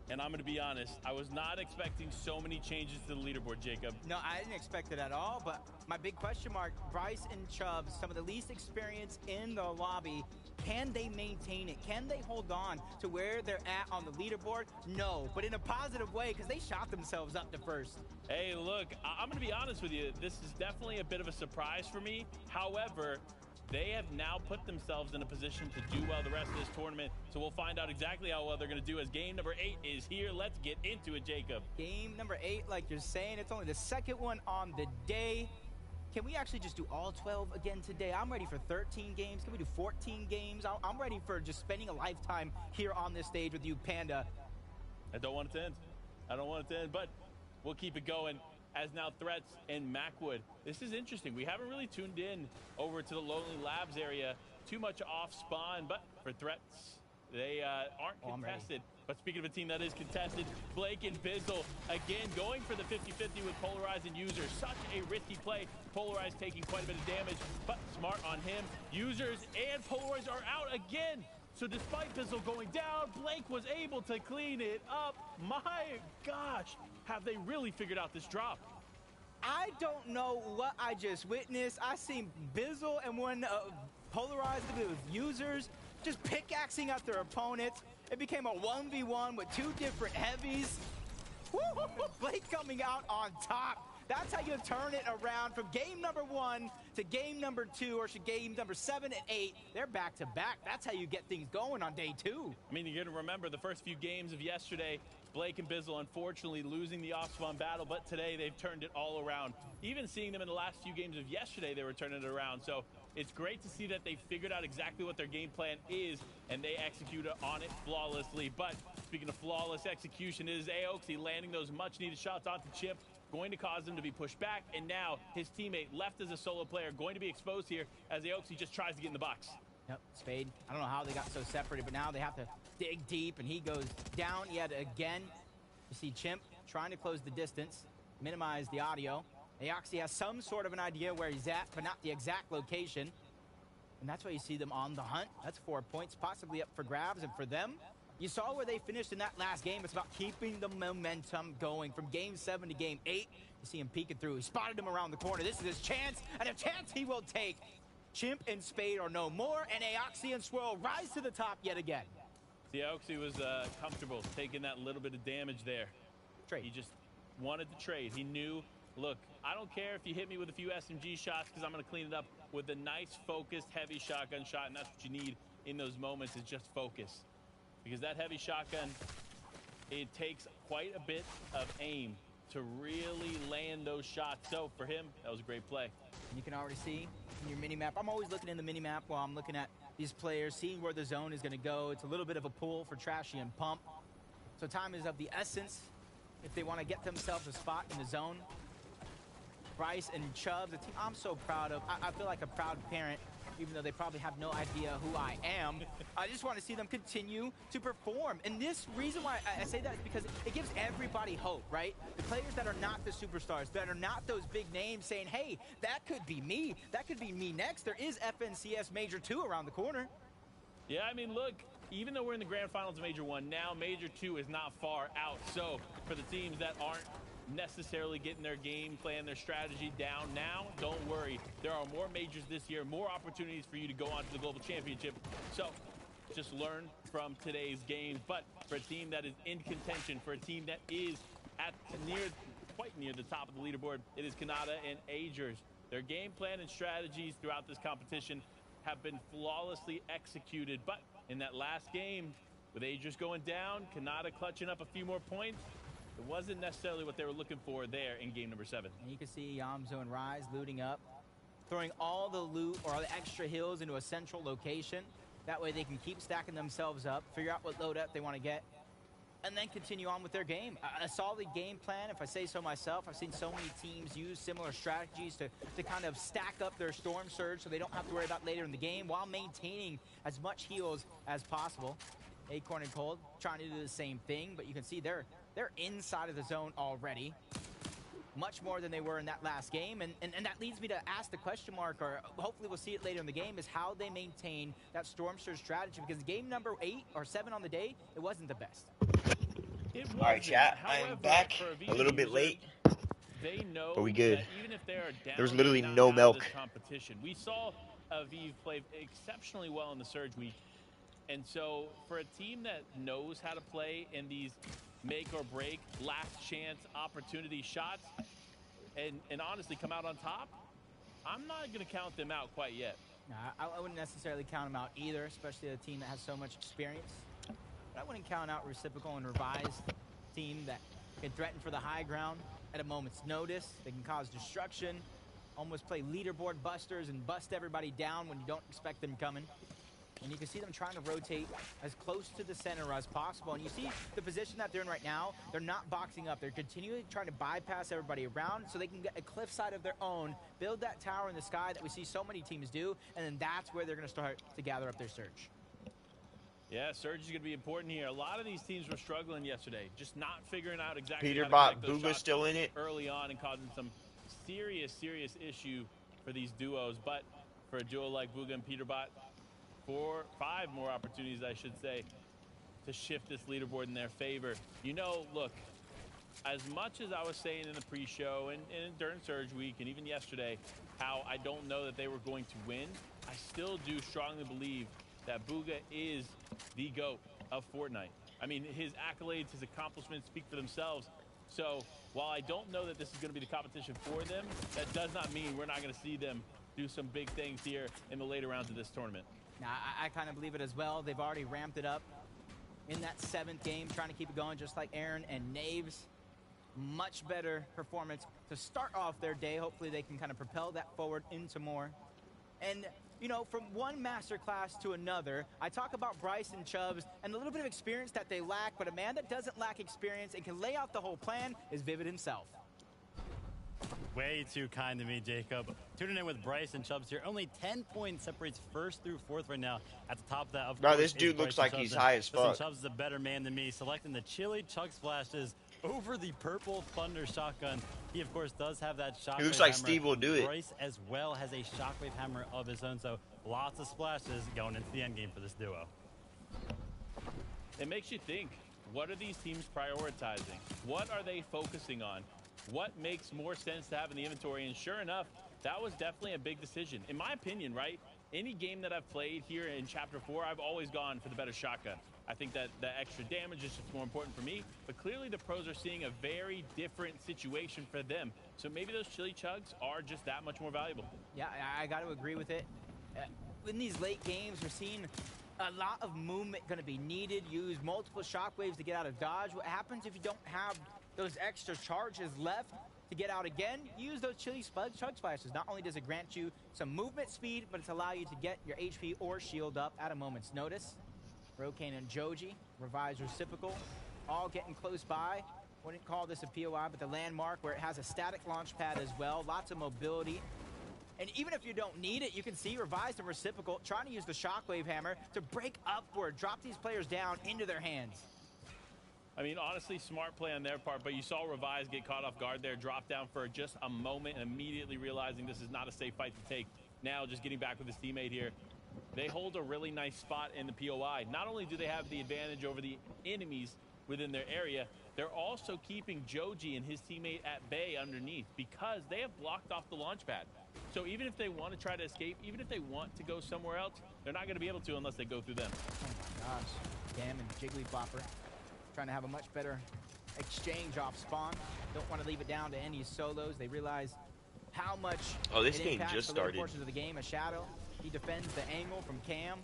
And I'm going to be honest, I was not expecting so many changes to the leaderboard, Jacob. No, I didn't expect it at all, but my big question mark, Bryce and Chubbs, some of the least experienced in the lobby, can they maintain it? Can they hold on to where they're at on the leaderboard? No, but in a positive way, because they shot themselves up to first. Hey, look, I'm going to be honest with you. This is definitely a bit of a surprise for me. However, they have now put themselves in a position to do well the rest of this tournament. So we'll find out exactly how well they're going to do as game number 8 is here. Let's get into it, Jacob. Game number 8, like you're saying, it's only the second one on the day. Can we actually just do all 12 again today? I'm ready for 13 games. Can we do 14 games? I'm ready for just spending a lifetime here on this stage with you, Panda. I don't want it to end. I don't want it to end, but we'll keep it going. As now Threats and Macwood. This is interesting. We haven't really tuned in over to the Lonely Labs area. Too much off spawn, but for Threats, They aren't contested. But speaking of a team that is contested, Blake and Bizzle, again, going for the 50-50 with Polarize and Users. Such a risky play. Polarize taking quite a bit of damage, but smart on him. Users and Polarize are out again. So despite Bizzle going down, Blake was able to clean it up. My gosh, have they really figured out this drop? I don't know what I just witnessed. I seen Bizzle and one Polarized with Users just pickaxing at their opponents. It became a 1v1 with two different heavies. Woo! Blake coming out on top. That's how you turn it around from game number 1 to game number 2, or game number 7 and 8. They're back to back. That's how you get things going on day 2. I mean, you're going to remember the first few games of yesterday, Blake and Bizzle unfortunately losing the off-spawn battle, but today they've turned it all around. Even seeing them in the last few games of yesterday, they were turning it around. So it's great to see that they figured out exactly what their game plan is, and they executed on it flawlessly. But speaking of flawless execution, it is Aoxy landing those much-needed shots onto Chip, going to cause him to be pushed back, and now his teammate left as a solo player going to be exposed here as Aoxy just tries to get in the box. Yep, Spade. I don't know how they got so separated, but now they have to dig deep, and he goes down yet again. You see Chimp trying to close the distance, minimize the audio. Aoxy has some sort of an idea where he's at, but not the exact location. And that's why you see them on the hunt. That's 4 points possibly up for grabs, and for them, you saw where they finished in that last game. It's about keeping the momentum going from game 7 to game 8. You see him peeking through. He spotted him around the corner. This is his chance, and a chance he will take. Chimp and Spade are no more, and Aoxy and Swirl rise to the top yet again. See, Aoxy was comfortable taking that little bit of damage there. Trade. He just wanted to trade. He knew, look, I don't care if you hit me with a few SMG shots because I'm going to clean it up with a nice, focused, heavy shotgun shot, and that's what you need in those moments is just focus. Because that heavy shotgun, it takes quite a bit of aim to really land those shots. So for him, that was a great play. You can already see in your mini-map. I'm always looking in the mini-map while I'm looking at these players, seeing where the zone is going to go. It's a little bit of a pull for Trashy and Pump. So time is of the essence if they want to get themselves a spot in the zone. Bryce and Chubbs, a team I'm so proud of. I feel like a proud parent, even though they probably have no idea who I am. I just want to see them continue to perform. And this reason why I say that is because it gives everybody hope, right? The players that are not the superstars, that are not those big names saying, hey, that could be me. That could be me next. There is FNCS Major 2 around the corner. Yeah, I mean, look, even though we're in the grand finals of Major 1, now Major 2 is not far out. So for the teams that aren't necessarily getting their game plan, their strategy down now, don't worry. There are more majors this year, more opportunities for you to go on to the global championship. So just learn from today's games. But for a team that is in contention, for a team that is at quite near the top of the leaderboard, it is Kanata and Agers. Their game plan and strategies throughout this competition have been flawlessly executed. But in that last game, with Agers going down, Kanata clutching up a few more points, it wasn't necessarily what they were looking for there in game number 7. And you can see Yamzo and Rise looting up, throwing all the loot or all the extra hills into a central location. That way they can keep stacking themselves up, figure out what loadout they want to get, and then continue on with their game. A solid game plan, if I say so myself. I've seen so many teams use similar strategies to kind of stack up their Storm Surge so they don't have to worry about later in the game while maintaining as much heals as possible. Acorn and Cold trying to do the same thing, but you can see they're inside of the zone already. Much more than they were in that last game. And that leads me to ask the question mark, or hopefully we'll see it later in the game, is how they maintain that Storm Surge strategy. Because game number 8 or 7 on the day, it wasn't the best. All right, chat. I am back a little bit late. They know but we good. That even if they're down, there was literally they're no not milk. out of this competition. We saw Aviv play exceptionally well in the Surge week. And so for a team that knows how to play in these make or break, last chance opportunity shots and honestly come out on top, I'm not going to count them out quite yet. Nah, I wouldn't necessarily count them out either, especially a team that has so much experience. But I wouldn't count out Reciprocal and Revised, team that can threaten for the high ground at a moment's notice. They can cause destruction, almost play leaderboard busters and bust everybody down when you don't expect them coming. And you can see them trying to rotate as close to the center as possible. And you see the position that they're in right now, they're not boxing up. They're continually trying to bypass everybody around so they can get a cliffside of their own, build that tower in the sky that we see so many teams do, and then that's where they're going to start to gather up their search. Yeah, Surge is going to be important here. A lot of these teams were struggling yesterday, just not figuring out exactly Peter how to Bot, connect those Booga's shots still in it. early on and causing some serious issue for these duos. But for a duo like Booga and Peterbot, 5 more opportunities, I should say, to shift this leaderboard in their favor. You know, look, as much as I was saying in the pre-show and during Surge Week and even yesterday, how I don't know that they were going to win, I still do strongly believe that Booga is the GOAT of Fortnite. I mean, his accolades, his accomplishments speak for themselves. So while I don't know that this is going to be the competition for them, that does not mean we're not going to see them do some big things here in the later rounds of this tournament. Now, I kind of believe it as well. They've already ramped it up in that 7th game, trying to keep it going just like Aaron and Naves. Much better performance to start off their day. Hopefully they can kind of propel that forward into more. And, you know, from one masterclass to another, I talk about Bryce and Chubbs and a little bit of experience that they lack, but a man that doesn't lack experience and can lay out the whole plan is Vivid himself. Way too kind to me, Jacob. Tuning in with Bryce and Chubbs here. Only 10 points separates 1st through 4th right now. At the top of that, of Bro, course, this dude looks like he's high as fuck. Chubbs is a better man than me, selecting the Chili Chug Splashes over the Purple Thunder shotgun. He, of course, does have that shockwave. He looks like hammer. Steve will do it. Bryce, as well, has a shockwave hammer of his own, so lots of splashes going into the end game for this duo. It makes you think, what are these teams prioritizing? What are they focusing on? What makes more sense to have in the inventory? And sure enough, that was definitely a big decision. In my opinion, right? Any game that I've played here in Chapter 4, I've always gone for the better shotgun. I think that the extra damage is just more important for me. But clearly the pros are seeing a very different situation for them. So maybe those Chili Chugs are just that much more valuable. Yeah, I got to agree with it. In these late games, we're seeing a lot of movement going to be needed. Use multiple shockwaves to get out of dodge. What happens if you don't have those extra charges left to get out again? Use those Chili Chug Splashes. Not only does it grant you some movement speed, but it's allow you to get your HP or shield up at a moment's notice. Rokane and Joji, revives reciprocal, all getting close by. Wouldn't call this a POI, but the landmark where it has a static launch pad as well. Lots of mobility. And even if you don't need it, you can see Revised and Reciprocal trying to use the Shockwave Hammer to break upward, drop these players down into their hands. I mean, honestly, smart play on their part, but you saw Revise get caught off guard there, drop down for just a moment, and immediately realizing this is not a safe fight to take. Now just getting back with his teammate here. They hold a really nice spot in the POI. Not only do they have the advantage over the enemies within their area, they're also keeping Joji and his teammate at bay underneath because they have blocked off the launch pad. So even if they want to try to escape, even if they want to go somewhere else, they're not going to be able to unless they go through them. Oh my gosh. Gam and Jigglyflopper trying to have a much better exchange off spawn. Don't want to leave it down to any solos. They realize how much this it game impacts just the later started. portions of the game. A Shadow, he defends the angle from Cam.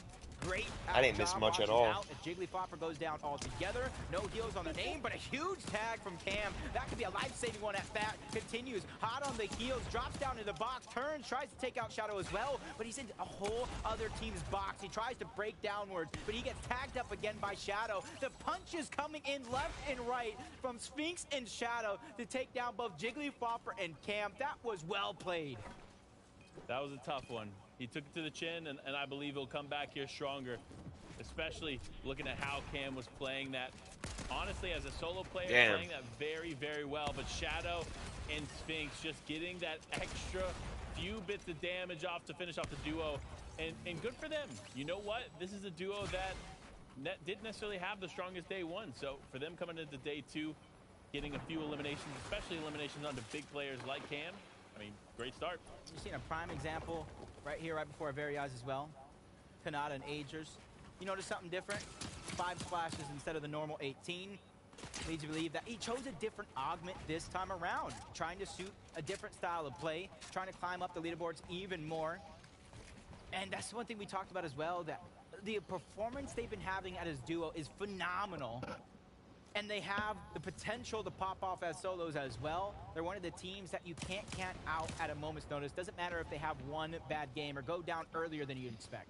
Great. I didn't miss job, much at launches all. Out. Jigglyflopper goes down altogether. No heals on the name, but a huge tag from Cam. That could be a life-saving one at that. Continues hot on the heels, drops down to the box, turns, tries to take out Shadow as well, but he's in a whole other team's box. He tries to break downwards, but he gets tagged up again by Shadow. The punches coming in left and right from Sphinx and Shadow to take down both Jigglyflopper and Cam. That was well played. That was a tough one. He took it to the chin, and I believe he'll come back here stronger, especially looking at how Cam was playing that. Honestly, as a solo player, playing that very, very well. But Shadow and Sphinx just getting that extra few bits of damage off to finish off the duo. And good for them. You know what? This is a duo that didn't necessarily have the strongest day one. So for them coming into day two, getting a few eliminations, especially eliminations onto big players like Cam, I mean, great start. You've seen a prime example right here, right before our very eyes as well. Kanata and Agers. You notice something different? 5 splashes instead of the normal 18. Leads you to believe that he chose a different augment this time around, trying to suit a different style of play, trying to climb up the leaderboards even more. And that's one thing we talked about as well, that the performance they've been having at his duo is phenomenal. And they have the potential to pop off as solos as well. They're one of the teams that you can't count out at a moment's notice. Doesn't matter if they have one bad game or go down earlier than you'd expect.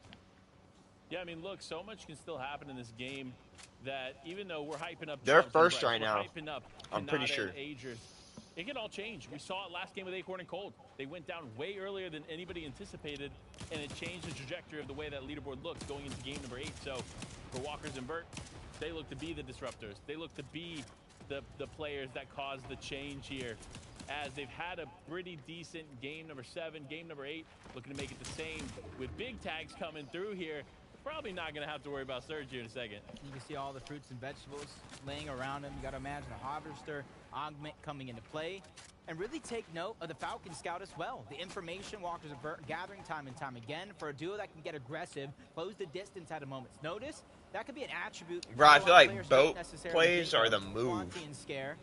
Yeah, I mean, look, so much can still happen in this game that even though we're hyping up... They're Chubbs first and right Bryce, now. we're hyping up I'm pretty Kanata sure. and Agers, it can all change. We saw it last game with Acorn and Cold. They went down way earlier than anybody anticipated, and it changed the trajectory of the way that leaderboard looks going into game number 8. So For Walkers and Vert, they look to be the disruptors. They look to be the players that cause the change here, as they've had a pretty decent game number 7, game number 8, looking to make it the same. With big tags coming through here, probably not going to have to worry about Surge here in a second. You can see all the fruits and vegetables laying around him. You got to imagine a harvester augment coming into play. And really take note of the Falcon Scout as well. The information Walkers and Vert gathering time and time again for a duo that can get aggressive, close the distance at a moment's notice. That could be an attribute. Bro, I for a feel lot of like players who don't boat necessarily plays think are of. the move. Quanti and Scare,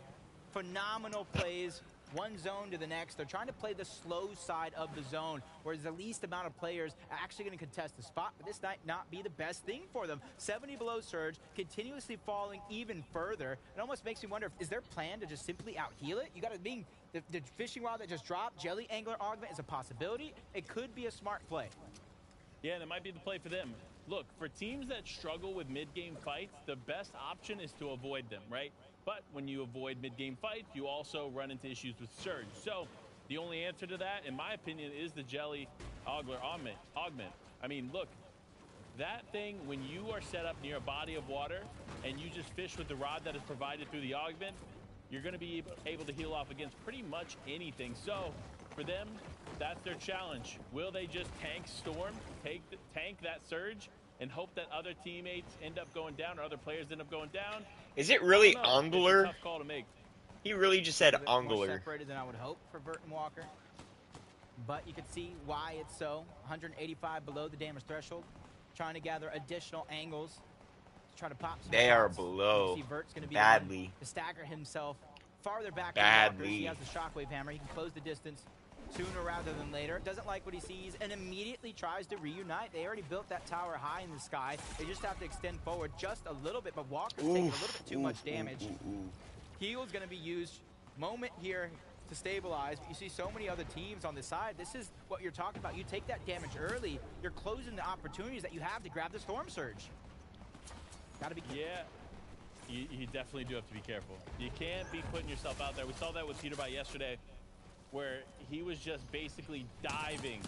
phenomenal plays. One zone to the next. They're trying to play the slow side of the zone, where the least amount of players are actually going to contest the spot, but this might not be the best thing for them. 70 below Surge, continuously falling even further. It almost makes me wonder, is their plan to just simply out-heal it? You got to be, the fishing rod that just dropped, Jelly Angler Augment is a possibility. It could be a smart play. Yeah, and it might be the play for them. Look, for teams that struggle with mid-game fights, the best option is to avoid them, right? But when you avoid mid-game fights, you also run into issues with Surge. So the only answer to that, in my opinion, is the Jelly Angler Augment. I mean, look, that thing, when you are set up near a body of water and you just fish with the rod that is provided through the Augment, you're going to be able to heal off against pretty much anything. So for them, that's their challenge. Will they just tank Storm, tank that Surge, and hope that other teammates end up going down or other players end up going down? Is it really It's a Angler? tough call to make. He really just said A bit more Angler. separated than I would hope for Vert and Walker. But you can see why it's so. 185 below the damage threshold. Trying to gather additional angles to try to pop some They are shots. below. You see Vert's going to be Badly. able to stagger himself farther back Badly. than Walker. He has the shockwave hammer. He can close the distance sooner rather than later. Doesn't like what he sees and immediately tries to reunite. They already built that tower high in the sky. They just have to extend forward just a little bit, but Walker's taking a little bit too much damage. Heal's going to be used moment here to stabilize, but you see so many other teams on the side. This is what you're talking about. You take that damage early, you're closing the opportunities that you have to grab the Storm Surge. Gotta be careful. Yeah, you definitely do have to be careful. You can't be putting yourself out there. We saw that with Peter yesterday, where he was just basically diving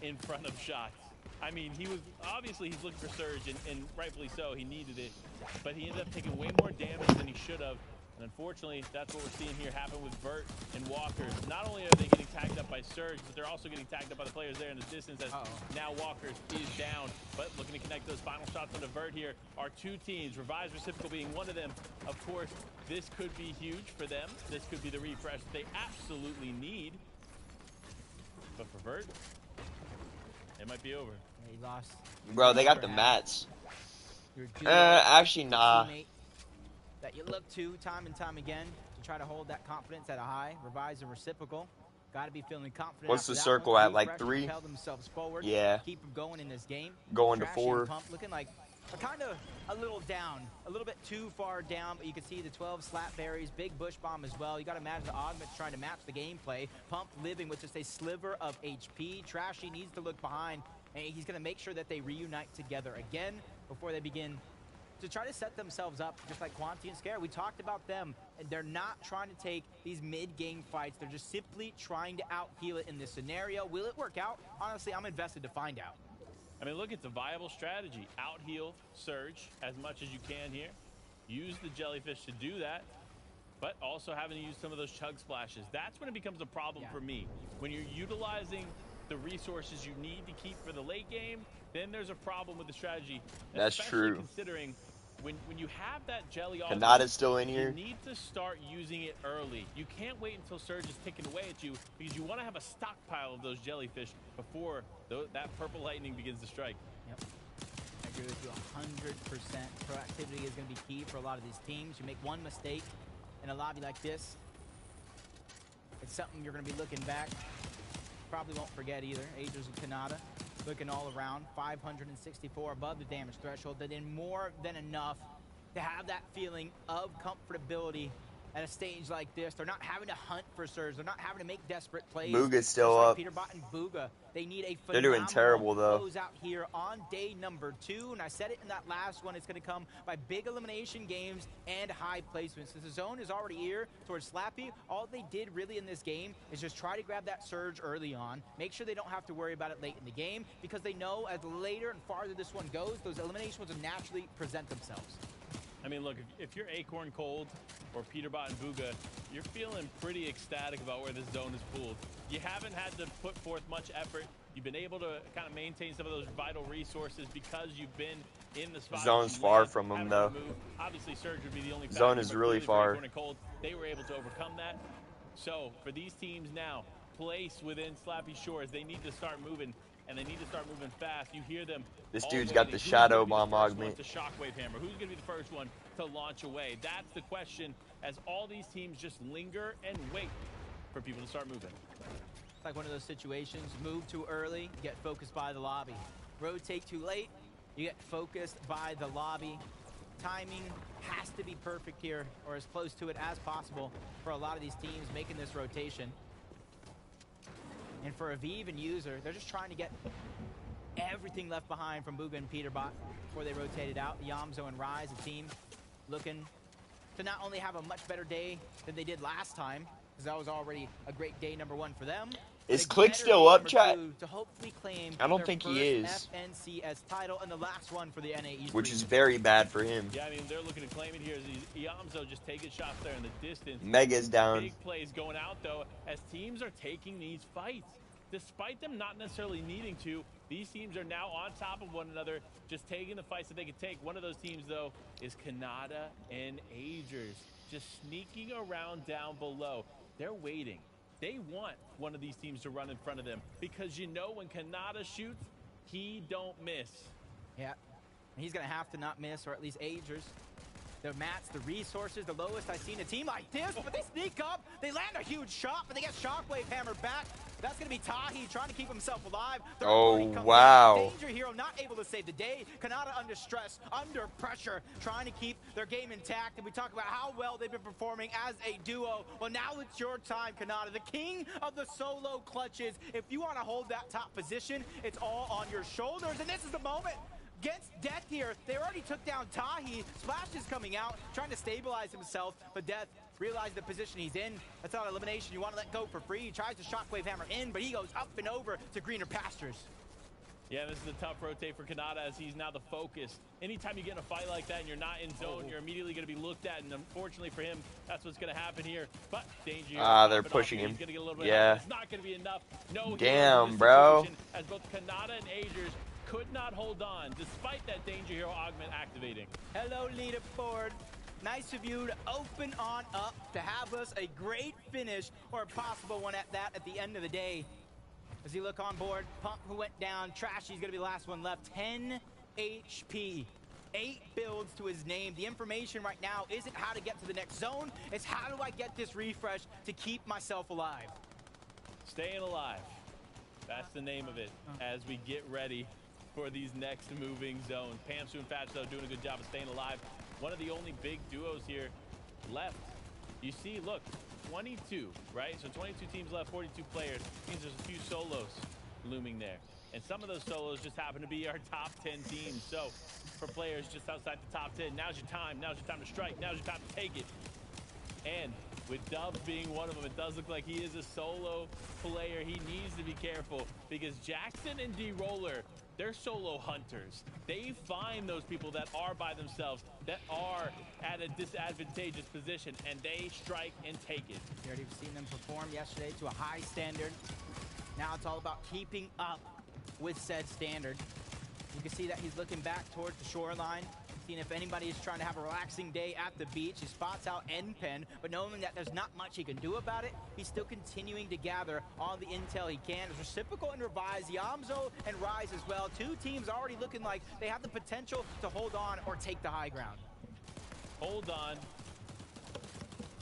in front of shots. I mean, he was obviously he's looking for Surge, and rightfully so. He needed it, but he ended up taking way more damage than he should have. And unfortunately, that's what we're seeing here happen with Vert and Walkers. Not only are they getting tagged up by Surge, but they're also getting tagged up by the players there in the distance as now Walkers is down. But looking to connect those final shots onto Vert here are two teams, Revive's Reciprocal being one of them. Of course, this could be huge for them. This could be the refresh they absolutely need. But for Vert, it might be over. He lost. Bro, they got the mats. Your duo, Actually, nah. teammate that you look to time and time again to try to hold that confidence at a high. Revise and Reciprocal. Got to be feeling confident. What's after the that circle one. at, like, Refresh, 3? Propel themselves forward. Yeah. Keep them going in this game. Going to Trashy and 4. Pump looking like kind of a little down, a little bit too far down, but you can see the 12 slap berries, big bush bomb as well. You got to imagine the augment's trying to match the gameplay. Pump living with just a sliver of HP. Trashy needs to look behind, and he's going to make sure that they reunite together again before they begin to try to set themselves up, just like Quanti and Scare. We talked about them, and they're not trying to take these mid-game fights. They're just simply trying to out-heal it in this scenario. Will it work out? Honestly, I'm invested to find out. I mean, look, it's a viable strategy. Out-heal Surge as much as you can here. Use the jellyfish to do that, but also having to use some of those chug splashes. That's when it becomes a problem for me. When you're utilizing the resources you need to keep for the late game, then there's a problem with the strategy. That's especially true. Considering when you have that jelly Kanata's still in here. you need to start using it early. You can't wait until Surge is ticking away at you, because you want to have a stockpile of those jellyfish before that purple lightning begins to strike. Yep. I agree with you 100%. Proactivity is going to be key for a lot of these teams. You make one mistake in a lobby like this, it's something you're going to be looking back. Probably won't forget either. Agers and Kanata looking all around. 564 above the damage threshold. That in more than enough to have that feeling of comfortability at a stage like this. They're not having to hunt for surge. They're not having to make desperate plays. Booga's still Just like up. Peterbot and Booga. They need a They're doing terrible, though. closeout here on day number 2. And I said it in that last one. It's going to come by big elimination games and high placements. Since the zone is already here towards Slappy, all they did really in this game is just try to grab that surge early on. Make sure they don't have to worry about it late in the game, because they know as later and farther this one goes, those eliminations will naturally present themselves. I mean, look, if you're Acorn Cold or Peterbot and Booga, you're feeling pretty ecstatic about where this zone is pooled. You haven't had to put forth much effort. You've been able to kind of maintain some of those vital resources because you've been in the spot. Zone's far from them, though. Obviously, Surge would be the only Zone is really far. Acorn and Cold, they were able to overcome that. So for these teams now, placed within Slappy Shores, they need to start moving. And they need to start moving fast. You hear them. This dude's got the shadow bomb augment. The shockwave hammer. Who's going to be the first one to launch away? That's the question, as all these teams just linger and wait for people to start moving. It's like one of those situations. Move too early, get focused by the lobby. Rotate too late, you get focused by the lobby. Timing has to be perfect here, or as close to it as possible for a lot of these teams making this rotation. And for Aviv and User, they're just trying to get everything left behind from Booga and Peterbot before they rotated out. Yamzo and Rise, a team looking to not only have a much better day than they did last time, because that was already a great day number 1 for them. Is Click still up, chat? To hopefully claim I don't think he is. FNCS title and the last one for the NA East Which is region. very bad for him. Yeah, I mean, they're looking to claim it here. Yamzo just taking shots there in the distance. Mega's down. Big plays going out, though, as teams are taking these fights. Despite them not necessarily needing to, these teams are now on top of one another, just taking the fights that they can take. One of those teams, though, is Kanata and Agers, just sneaking around down below. They're waiting. They want one of these teams to run in front of them, because you know when Kanata shoots, he don't miss. Yeah, and he's going to have to not miss, or at least Agers. The mats, the resources, the lowest I've seen a team like this, but they sneak up, they land a huge shot, but they get Shockwave hammered back. That's going to be Tahi trying to keep himself alive. Oh, wow. Danger Hero not able to save the day. Kanata under stress, under pressure, trying to keep their game intact. And we talk about how well they've been performing as a duo. Well, now it's your time, Kanata, the king of the solo clutches. If you want to hold that top position, it's all on your shoulders. And this is the moment. Against Death here, they already took down Tahi. Splash is coming out, trying to stabilize himself, but Death realized the position he's in. That's not elimination you want to let go for free. He tries to shockwave hammer in, but he goes up and over to greener pastures. Yeah, this is a tough rotate for Kanata, as he's now the focus. Anytime you get in a fight like that and you're not in zone, you're immediately going to be looked at, and unfortunately for him, that's what's going to happen here. But danger. They're pushing him. He's gonna get a little bit yeah. It's not going to be enough. No. Damn, bro. As both Kanata and Agers could not hold on, despite that Danger Hero augment activating. Hello, leaderboard. Nice of you to open on up to have us a great finish, or a possible one at that at the end of the day. As you look on board, Pump, who went down, Trashy's going to be the last one left. 10 HP, 8 builds to his name. The information right now isn't how to get to the next zone, it's how do I get this refresh to keep myself alive. Staying alive. That's the name of it, as we get ready for these next moving zones. Pamsu and Fatch, though, doing a good job of staying alive. One of the only big duos here left. You see, look, 22, right? So 22 teams left, 42 players. Means there's a few solos looming there. And some of those solos just happen to be our top 10 teams. So for players just outside the top 10, now's your time. Now's your time to strike. Now's your time to take it. And with Dubs being one of them, it does look like he is a solo player. He needs to be careful, because Jackson and D-Roller, they're solo hunters. They find those people that are by themselves, that are at a disadvantageous position, and they strike and take it. You already seen them perform yesterday to a high standard. Now it's all about keeping up with said standard. You can see that he's looking back towards the shoreline, seeing if anybody is trying to have a relaxing day at the beach. He spots out N-Pen, but knowing that there's not much he can do about it, he's still continuing to gather all the intel he can. It's reciprocal and Revise, Yamzo and Rise as well. Two teams already looking like they have the potential to hold on or take the high ground. Hold on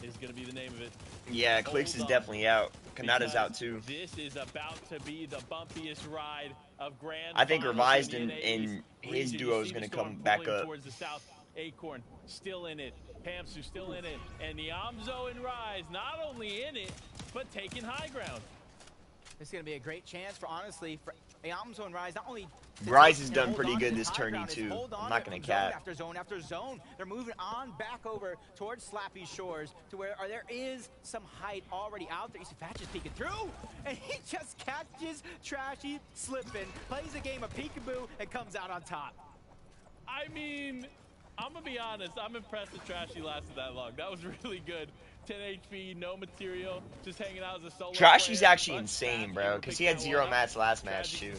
is going to be the name of it. Yeah, Clicks is definitely out. Kanata's out too. This is about to be the bumpiest ride of Grand. I think Finals Revised in and his region. duo You is see going to the storm come back pulling up. towards the south. Acorn still in it. Pamsu still in it. And the Amzo and Rise not only in it, but taking high ground. This is going to be a great chance for, honestly, for Amzo and Rise not only Rise has done pretty good this tourney too. I'm not gonna cap. After zone after zone, they're moving on back over towards Slappy Shores to where there is some height already out there. You see Fat just peeking through, and he just catches Trashy slipping, plays a game of peekaboo, and comes out on top. I mean, I'm gonna be honest. I'm impressed that Trashy lasted that long. That was really good. 10 HP, no material, just hanging out as a solo. Trashy's player. actually insane, bro, because he had 0 mats last match too.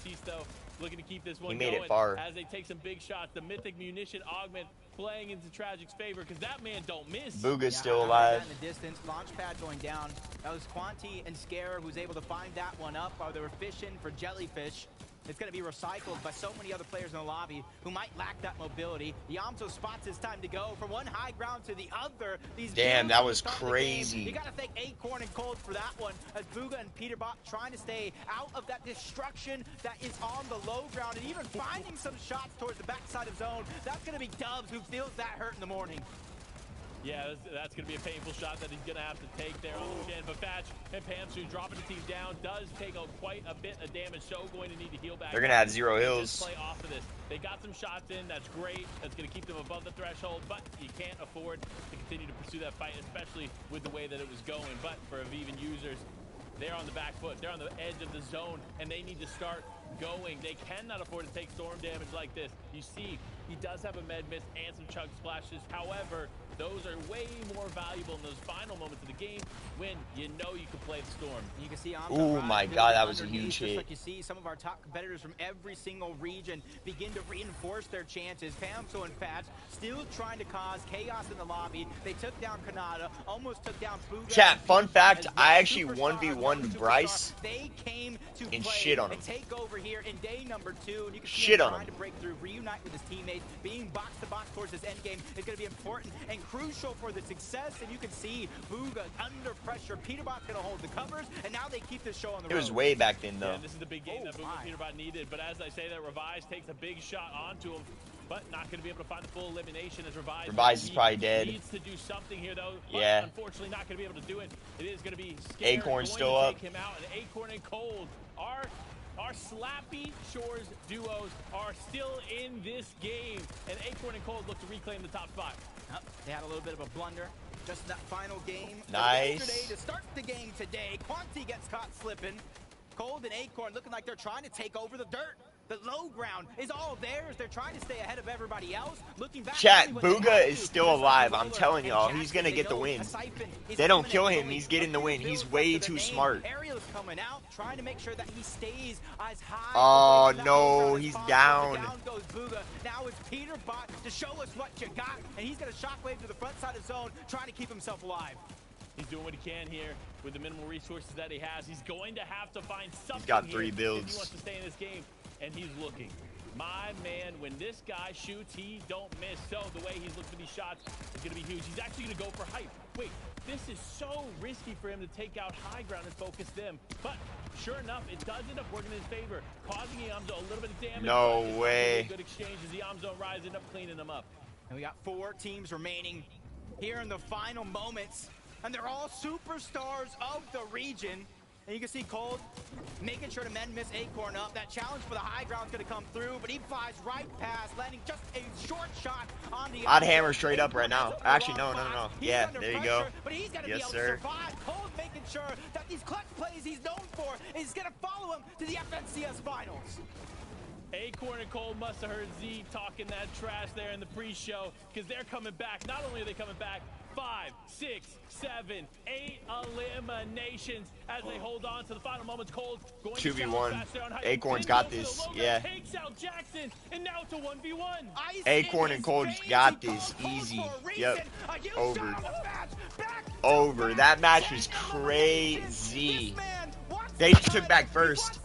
Looking to keep this one he made going it far. as they take some big shots. The Mythic Munition Augment playing into Tragic's favor because that man don't miss. Booga's still alive. In the distance, Launchpad going down. That was Quanti and Scare who's able to find that one up while they were fishing for jellyfish. It's going to be recycled by so many other players in the lobby who might lack that mobility. The Yamso spots his time to go from one high ground to the other. Damn, that was crazy. You got to thank Acorn and Cold for that one. As Booga and Peterbot trying to stay out of that destruction that is on the low ground and even finding some shots towards the backside of zone. That's going to be Dubs who feels that hurt in the morning. Yeah, that's going to be a painful shot that he's going to have to take there on the chin. But Fatch and Pamsu dropping the team down does take quite a bit of damage, so going to need to heal back. They're going to have 0 hills. Just play off of this. They got some shots in. That's great. That's going to keep them above the threshold, but you can't afford to continue to pursue that fight, especially with the way that it was going. But for Avivan users, they're on the back foot. They're on the edge of the zone, and they need to start going. They cannot afford to take storm damage like this. You see, he does have a med miss and some chug splashes. However, those are way more valuable in those final moments of the game when you know you can play the storm. You can see oh my god, that was a huge hit. Like you see some of our top competitors from every single region begin to reinforce their chances. Pamso and Fats still trying to cause chaos in the lobby. They took down Kanata, almost took down Booga. Chat, fun fact, I actually 1v1'd Bryce they came to and play shit on him. and take over here in day number 2. And you can see shit him on trying him. to break through, reunite with his teammates, being box to box towards this end game is going to be important and crucial for the success. And you can see Booga under pressure. Peterbot's going to hold the covers, and now they keep this show on the road. It was way back then, though. Yeah, this is the big game that Booga and Peterbot needed. But as I say that, Revise takes a big shot onto him, but not going to be able to find the full elimination as Revise is probably dead. Needs to do something here, though. But yeah. Unfortunately, not going to be able to do it. It is going to be Acorn's still up. Take him out, and Acorn and Cold are. Our Slappy Shores duos are still in this game, and Acorn and Cold look to reclaim the top spot. They had a little bit of a blunder just in that final game. Nice. Yesterday to start the game today, Quanti gets caught slipping. Cold and Acorn looking like they're trying to take over the dirt. The low ground is all theirs. They're trying to stay ahead of everybody else. Looking back, chat, Booga is still alive. I'm telling y'all, he's gonna get the win. If they don't kill him, he's getting the win. He's way too smart. Ariel's coming out, trying to make sure that he stays as high. Oh no, he's down. Down goes Booga. Now it's Peterbot to show us what you got, and he's gonna shockwave to the front side of zone, trying to keep himself alive. He's doing what he can here with the minimal resources that he has. He's going to have to find something. He's got 3 builds. If he wants to stay in this game, and he's looking. My man, when this guy shoots, he don't miss. So the way he's looking for these shots is going to be huge. He's actually going to go for hype. Wait, this is so risky for him to take out high ground and focus them. But sure enough, it does end up working in his favor, causing Yamzo a little bit of damage. No way. Good exchange as the Yamzo and Rise end up cleaning them up. And we got 4 teams remaining here in the final moments. And they're all superstars of the region. And you can see Cold making sure to miss Acorn up. That challenge for the high ground's going to come through, but he flies right past, landing just a short shot on the. I'd hammer straight up right now. Actually, no. Yeah, there you go. But he's going to yes, be able sir. to survive. Cold making sure that these clutch plays he's known for is going to follow him to the FNCS finals. Acorn and Cole must have heard Z talking that trash there in the pre-show, because they're coming back. Not only are they coming back, 5, 6, 7, 8 eliminations as they hold on to the final moments. Cold going 2v1. Acorn's got this. Yeah. Takes out Jackson, and now it's a 1v1. Acorn and Cold got this easy. Yep. Over. That match was crazy. They just took back first.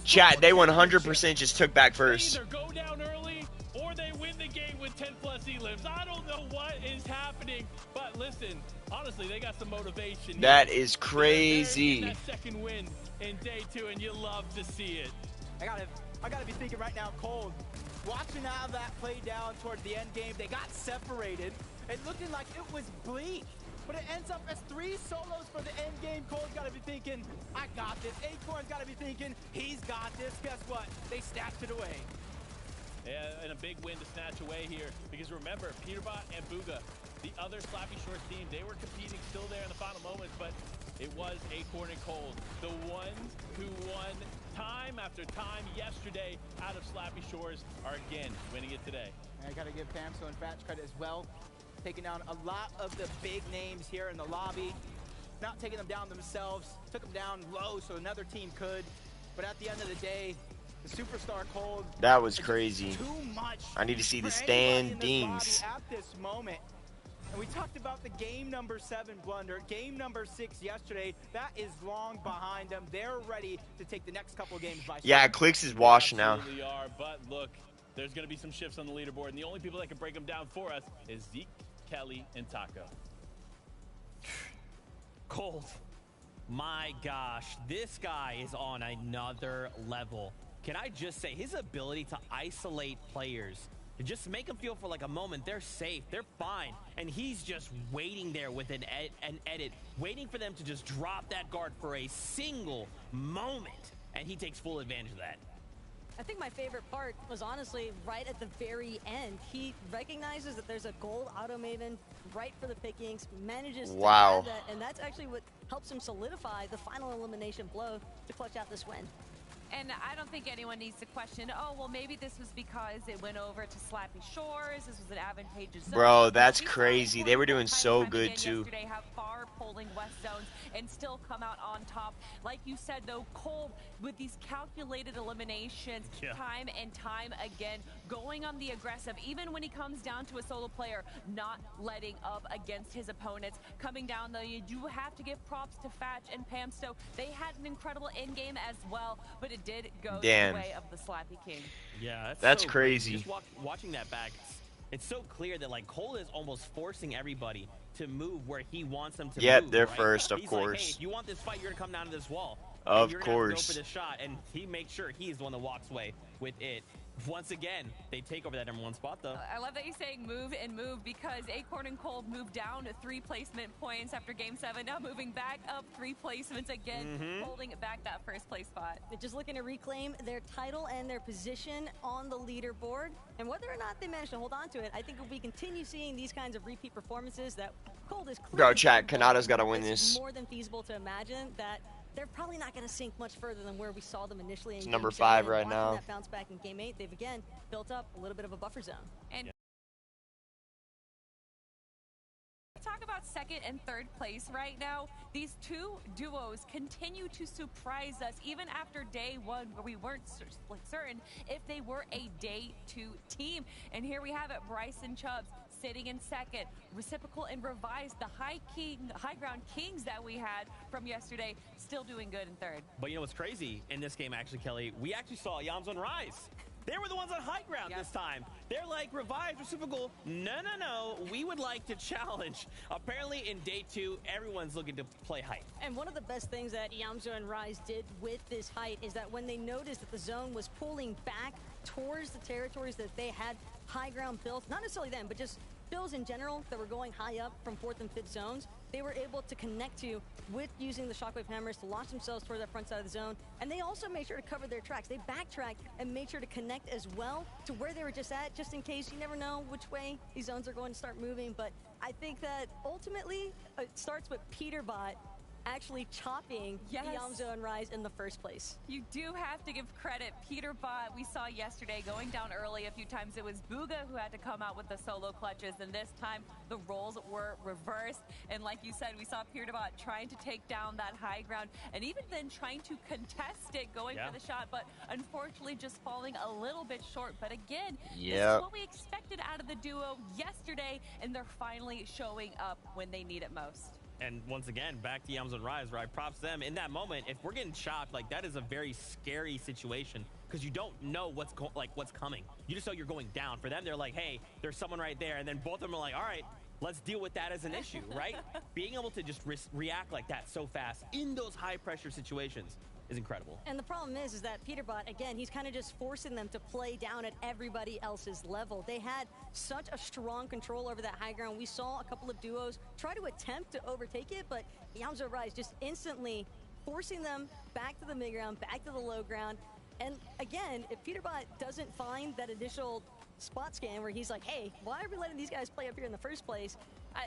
Chat, they 100% just took back first. They either go down early or they win the game with 10 plus elims. I don't know what is happening, but listen, honestly, they got some motivation. That is crazy. That second win in day 2, and you love to see it. I gotta be thinking right now, Cold. Watching how that played down toward the end game, they got separated. It looking like it was bleak, but it ends up as 3 solos for the end game. Cole's got to be thinking, I got this. Acorn's got to be thinking, he's got this. Guess what? They snatched it away. Yeah, and a big win to snatch away here. Because remember, Peterbot and Booga, the other Slappy Shores team, they were competing still there in the final moments, but it was Acorn and Cole, the ones who won time after time yesterday out of Slappy Shores, are again winning it today. And I got to give Pamso and Fatch credit as well. Taking down a lot of the big names here in the lobby. Not taking them down themselves. Took them down low so another team could. But at the end of the day, the superstar Cold. That was crazy. Too much. I need to see the for anybody in this standings. lobby at this moment. And we talked about the game number 7 blunder, game number 6 yesterday. That is long behind them. They're ready to take the next couple of games by Yeah, storm. Clicks is washed now. Absolutely are, but look, there's going to be some shifts on the leaderboard, and the only people that can break them down for us is Zeke, Kelly, and Taco. Cold. My gosh, this guy is on another level. Can I just say, his ability to isolate players, to just make them feel for like a moment they're safe, they're fine, and he's just waiting there with an edit, waiting for them to just drop that guard for a single moment, and he takes full advantage of that. I think my favorite part was honestly right at the very end. He recognizes that there's a gold auto maven right for the pickings, manages to Wow. have that, and that's actually what helps him solidify the final elimination blow to clutch out this win. And I don't think anyone needs to question, oh, well, maybe this was because it went over to Slappy Shores. This was an advantageous zone. Bro, that's We saw crazy. They were doing time so and time good, again too. Yesterday have far polling west zones and still come out on top. Like you said, though, Cole, with these calculated eliminations, time and time again, going on the aggressive, even when he comes down to a solo player, not letting up against his opponents. Coming down, though, you do have to give props to Fatch and Pamsto. They had an incredible in-game as well, but it did go Damn. the way of the Slappy King. Yeah, That's so crazy. Just watching that back, it's so clear that like Cole is almost forcing everybody to move where he wants them to Yep, move. they're right? first, of He's like, course. hey, if you want this fight, you're gonna come down to this wall. Of and you're gonna have to course. go for the shot, and he makes sure he's the one that walks away with it. Once again, they take over that #1 spot, though. I love that you're saying move and move because Acorn and Cold moved down to 3 placement points after Game 7. Now moving back up 3 placements again, holding it back that first place spot. They're just looking to reclaim their title and their position on the leaderboard. And whether or not they manage to hold on to it, I think if we continue seeing these kinds of repeat performances that Cold is clearly Bro, chat, capable of, Kanata's got to win it's this. more than feasible to imagine that they're probably not going to sink much further than where we saw them initially in It's Game number 7. 5 And right watching now. that bounce back in Game 8, they've again built up a little bit of a buffer zone. And talk about second and third place right now. These two duos continue to surprise us even after day 1 where we weren't certain if they were a day 2 team. And here we have it, Bryce and Chubbs sitting in second, Reciprocal and Revised, the high ground kings that we had from yesterday, still doing good in third. But you know what's crazy in this game, actually, Kelly? We actually saw Yamzon rise. They were the ones on high ground this time. They're like, Revive, Reciprocal, no, we would like to challenge. Apparently in day 2, everyone's looking to play height. And one of the best things that Yamzo and Rise did with this height is that when they noticed that the zone was pulling back towards the territories that they had high ground built, not necessarily them, but just builds in general that were going high up from 4th and 5th zones, they were able to connect to with using the shockwave hammers to launch themselves towards that front side of the zone. And they also made sure to cover their tracks. They backtracked and made sure to connect as well to where they were just at, just in case. You never know which way these zones are going to start moving. But I think that ultimately it starts with Peterbot actually chopping Yamzo and Rise in the first place. You do have to give credit. Peterbot, we saw yesterday going down early a few times. It was Booga who had to come out with the solo clutches, and this time the roles were reversed. And like you said, we saw Peterbot trying to take down that high ground and even then trying to contest it, going for the shot, but unfortunately just falling a little bit short. But again, this is what we expected out of the duo yesterday, and they're finally showing up when they need it most. And once again, back to Yamzon Rise, right? Props to them. In that moment, if we're getting chopped, like that is a very scary situation because you don't know what's coming. You just know you're going down. For them, they're like, hey, there's someone right there. And then both of them are like, all right, let's deal with that as an issue, right? Being able to just react like that so fast in those high pressure situations, is incredible. And the problem is that Peterbot, again, he's kind of just forcing them to play down at everybody else's level. They had such a strong control over that high ground. We saw a couple of duos try to attempt to overtake it, but Yamza Rise just instantly forcing them back to the mid ground, back to the low ground. And again, if Peterbot doesn't find that initial spot scan where he's like, hey, why are we letting these guys play up here in the first place?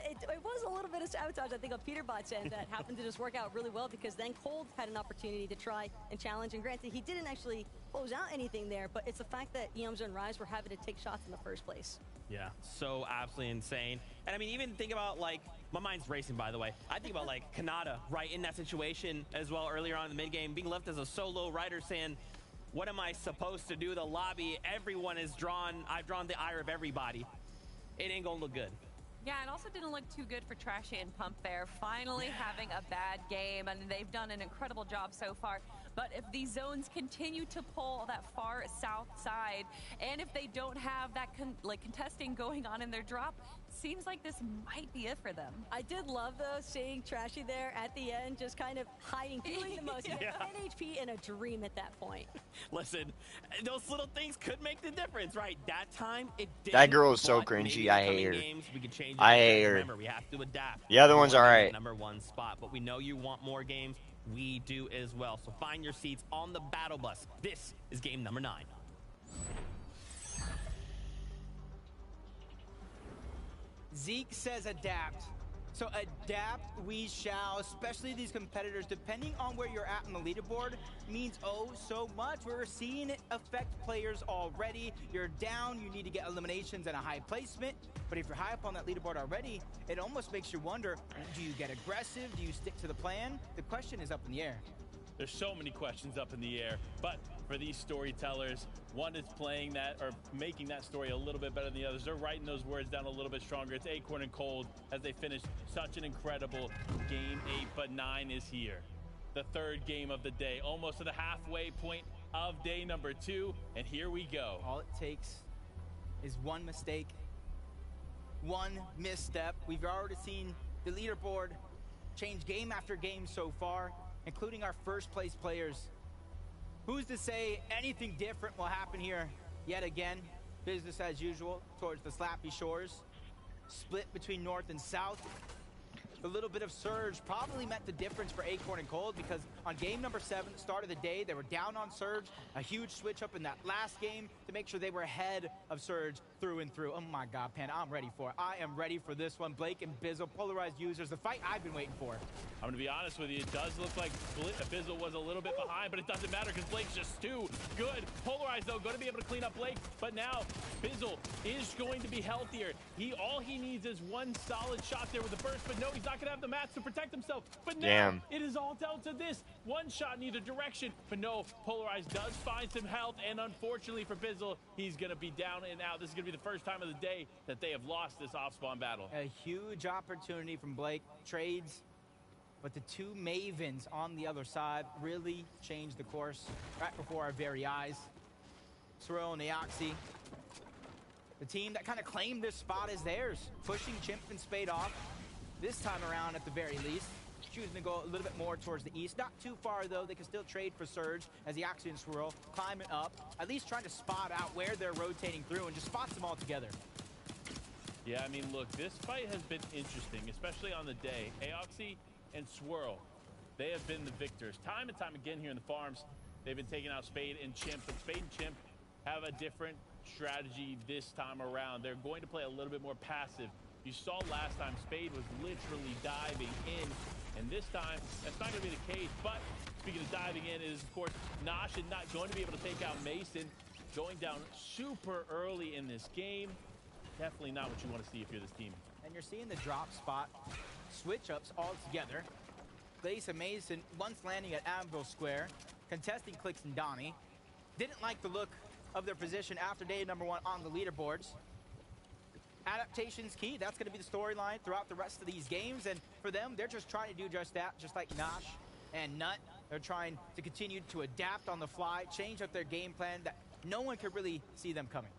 It was a little bit of sabotage, I think, on Peterbot's end that happened to just work out really well, because then Cold had an opportunity to try and challenge. And granted, he didn't actually close out anything there, but it's the fact that Yamza and Rise were having to take shots in the first place. Yeah, so absolutely insane. And I mean, even think about, like, my mind's racing, by the way. I think about, like, Kanata right in that situation as well earlier on in the mid game, being left as a solo rider saying, what am I supposed to do? The lobby, everyone is drawn. I've drawn the ire of everybody. It ain't gonna look good. Yeah, it also didn't look too good for Trashy and Pump there. Finally having a bad game, and they've done an incredible job so far. But if these zones continue to pull that far south side, and if they don't have that contesting going on in their drop, seems like this might be it for them. I did love, though, seeing Trashy there at the end, just kind of hiding, feeling the most. Yeah. NHP in a dream at that point. Listen, those little things could make the difference, right? That time, it did. That girl is so cringy. I hate her. I hate her. Remember, we have to adapt. The other one's all right. #1 spot, but we know you want more games. We do as well. So find your seats on the battle bus. This is game number 9. Zeke says adapt. So adapt we shall, especially these competitors, depending on where you're at on the leaderboard, means oh so much. We're seeing it affect players already. You're down, you need to get eliminations and a high placement. But if you're high up on that leaderboard already, it almost makes you wonder, do you get aggressive? Do you stick to the plan? The question is up in the air. There's so many questions up in the air, but for these storytellers, one is playing that or making that story a little bit better than the others. They're writing those words down a little bit stronger. It's Acorn and Cold as they finish such an incredible game 8, but 9 is here. The third game of the day, almost to the halfway point of day number 2, and here we go. All it takes is one mistake, one misstep. We've already seen the leaderboard change game after game so far, including our first place players. Who's to say anything different will happen here yet again? Business as usual towards the Slappy Shores. Split between north and south. A little bit of surge probably meant the difference for Acorn and Cold, because on game number 7, the start of the day, they were down on surge. A huge switch up in that last game to make sure they were ahead of surge through and through. Oh my God, Panda, I'm ready for it. I am ready for this one. Blake and Bizzle, polarized users, the fight I've been waiting for. I'm going to be honest with you, it does look like Bizzle was a little bit behind, but it doesn't matter because Blake's just too good. Polarized, though, going to be able to clean up Blake, but now Bizzle is going to be healthier. All he needs is one solid shot there with the burst, but no, he's not going to have the mats to protect himself. But now, it is all down to this. One shot in either direction, but no, Polarized does find some health, and unfortunately for Bizzle, he's going to be down and out. This is going to be the first time of the day that they have lost this off-spawn battle. A huge opportunity from Blake. Trades. But the two Mavens on the other side really changed the course right before our very eyes. Swirl and Eoxy, the team that kind of claimed this spot as theirs, pushing Chimp and Spade off. This time around, at the very least, choosing to go a little bit more towards the east. Not too far, though. They can still trade for Surge as the Eoxy and Swirl climbing up, at least trying to spot out where they're rotating through and just spots them all together. Yeah, I mean, look, this fight has been interesting, especially on the day. Eoxy and Swirl, they have been the victors. Time and time again here in the farms, they've been taking out Spade and Chimp, but Spade and Chimp have a different strategy this time around. They're going to play a little bit more passive. You saw last time, Spade was literally diving in, and this time, that's not going to be the case. But speaking of diving in, is of course Nosh and not going to be able to take out Mason, going down super early in this game. Definitely not what you want to see if you're this team. And you're seeing the drop spot switch-ups all together. Glace and Mason once landing at Anvil Square, contesting Clicks and Donnie. Didn't like the look of their position after day number 1 on the leaderboards. Adaptation's key. That's going to be the storyline throughout the rest of these games. And for them, they're just trying to do just that, just like Nosh and Nut. They're trying to continue to adapt on the fly, change up their game plan that no one could really see them coming.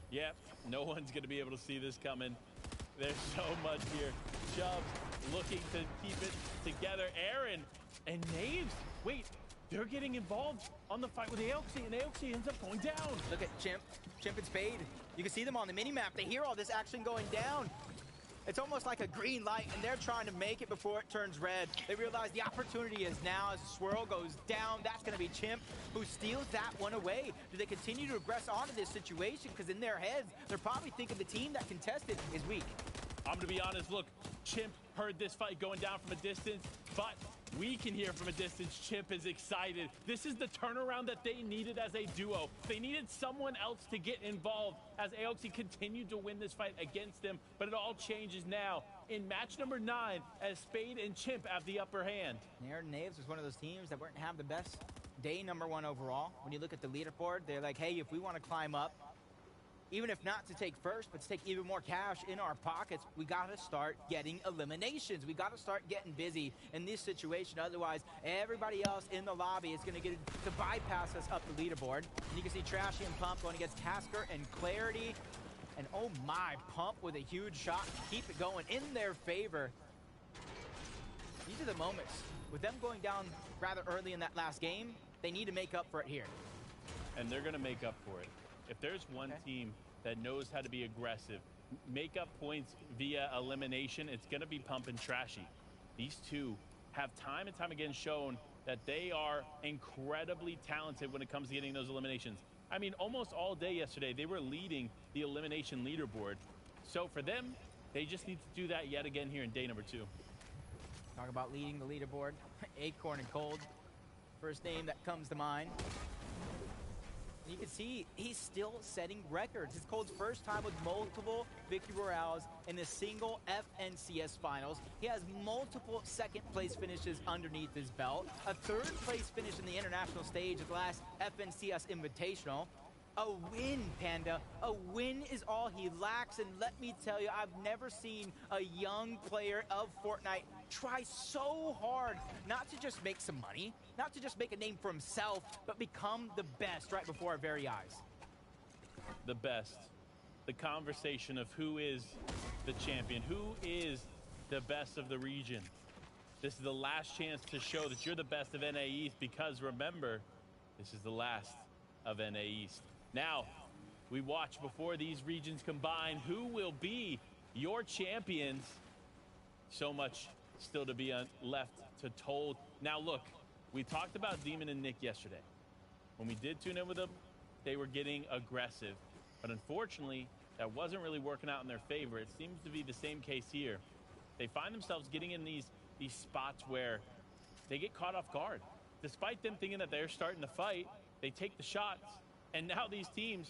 Yeah, no one's going to be able to see this coming. There's so much here. Chubbs looking to keep it together. Aaron and Naves. Wait, they're getting involved on the fight with Aoxy, and Aoxy ends up going down. Look at Chimp and Spade. You can see them on the mini-map. They hear all this action going down. It's almost like a green light, and they're trying to make it before it turns red. They realize the opportunity is now as the swirl goes down. That's going to be Chimp who steals that one away. Do they continue to aggress onto this situation? Because in their heads, they're probably thinking the team that contested is weak. I'm going to be honest. Look, Chimp heard this fight going down from a distance, but we can hear from a distance Chimp is excited. This is the turnaround that they needed as a duo. They needed someone else to get involved as Aoxy continued to win this fight against them, but it all changes now in match number 9 as Spade and Chimp have the upper hand. Nair Naves was one of those teams that weren't have the best day number 1 overall. When you look at the leaderboard, they're like, hey, if we want to climb up, even if not to take first, but to take even more cash in our pockets, we got to start getting eliminations. We got to start getting busy in this situation. Otherwise, everybody else in the lobby is going to get to bypass us up the leaderboard. And you can see Trashy and Pump going against Tasker and Clarity. And oh my, Pump with a huge shot to keep it going in their favor. These are the moments. With them going down rather early in that last game, they need to make up for it here. And they're going to make up for it. If there's one team that knows how to be aggressive, make up points via elimination, it's going to be Pump and Trashy. These two have time and time again shown that they are incredibly talented when it comes to getting those eliminations. I mean, almost all day yesterday, they were leading the elimination leaderboard. So for them, they just need to do that yet again here in day number 2. Talk about leading the leaderboard. Acorn and Cold, first name that comes to mind. You can see he's still setting records. It's Cold's first time with multiple victory royales in a single FNCS finals. He has multiple second place finishes underneath his belt, a third place finish in the international stage at the last FNCS Invitational. A win, Panda. A win is all he lacks, and let me tell you, I've never seen a young player of Fortnite try so hard not to just make some money, not to just make a name for himself, but become the best right before our very eyes. The best. The conversation of who is the champion, who is the best of the region. This is the last chance to show that you're the best of NA East, because remember, this is the last of NA East. Now, we watch before these regions combine who will be your champions. So much still to be left to told. Now, look, we talked about Demon and Nick yesterday. When we did tune in with them, they were getting aggressive. But unfortunately, that wasn't really working out in their favor. It seems to be the same case here. They find themselves getting in these spots where they get caught off guard. Despite them thinking that they're starting to fight, they take the shots. And now these teams,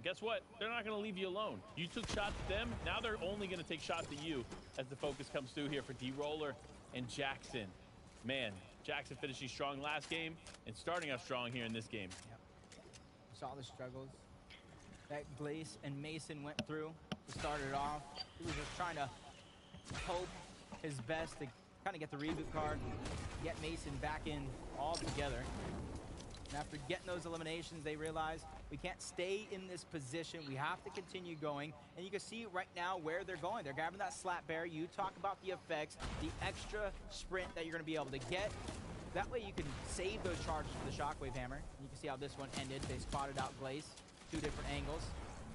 guess what? They're not going to leave you alone. You took shots at them. Now they're only going to take shots at you as the focus comes through here for D-Roller and Jackson. Man, Jackson finishing strong last game and starting out strong here in this game. Yep. Saw the struggles that Glace and Mason went through to start it off. He was just trying to hope his best to kind of get the reboot card, get Mason back in all together. And after getting those eliminations, they realize we can't stay in this position. We have to continue going. And you can see right now where they're going. They're grabbing that slap bear. You talk about the effects, the extra sprint that you're going to be able to get. That way you can save those charges for the shockwave hammer. And you can see how this one ended. They spotted out Glace, 2 different angles.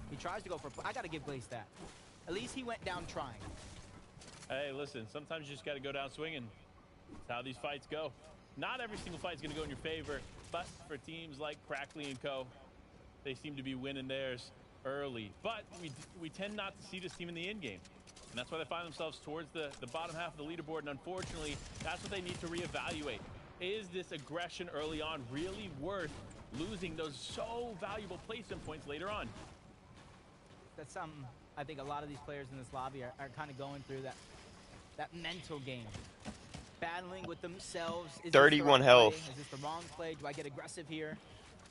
He tries to go for, I got to give Glace that. At least he went down trying. Hey, listen, sometimes you just got to go down swinging. That's how these fights go. Not every single fight is going to go in your favor, but for teams like Crackley and Co., they seem to be winning theirs early. But we tend not to see this team in the end game. And that's why they find themselves towards the bottom half of the leaderboard. And unfortunately, that's what they need to reevaluate. Is this aggression early on really worth losing those so valuable placement points later on? That's something I think a lot of these players in this lobby are kind of going through, that mental game. Battling with themselves. Is 31 this the right health. play? Is this the wrong play? Do I get aggressive here?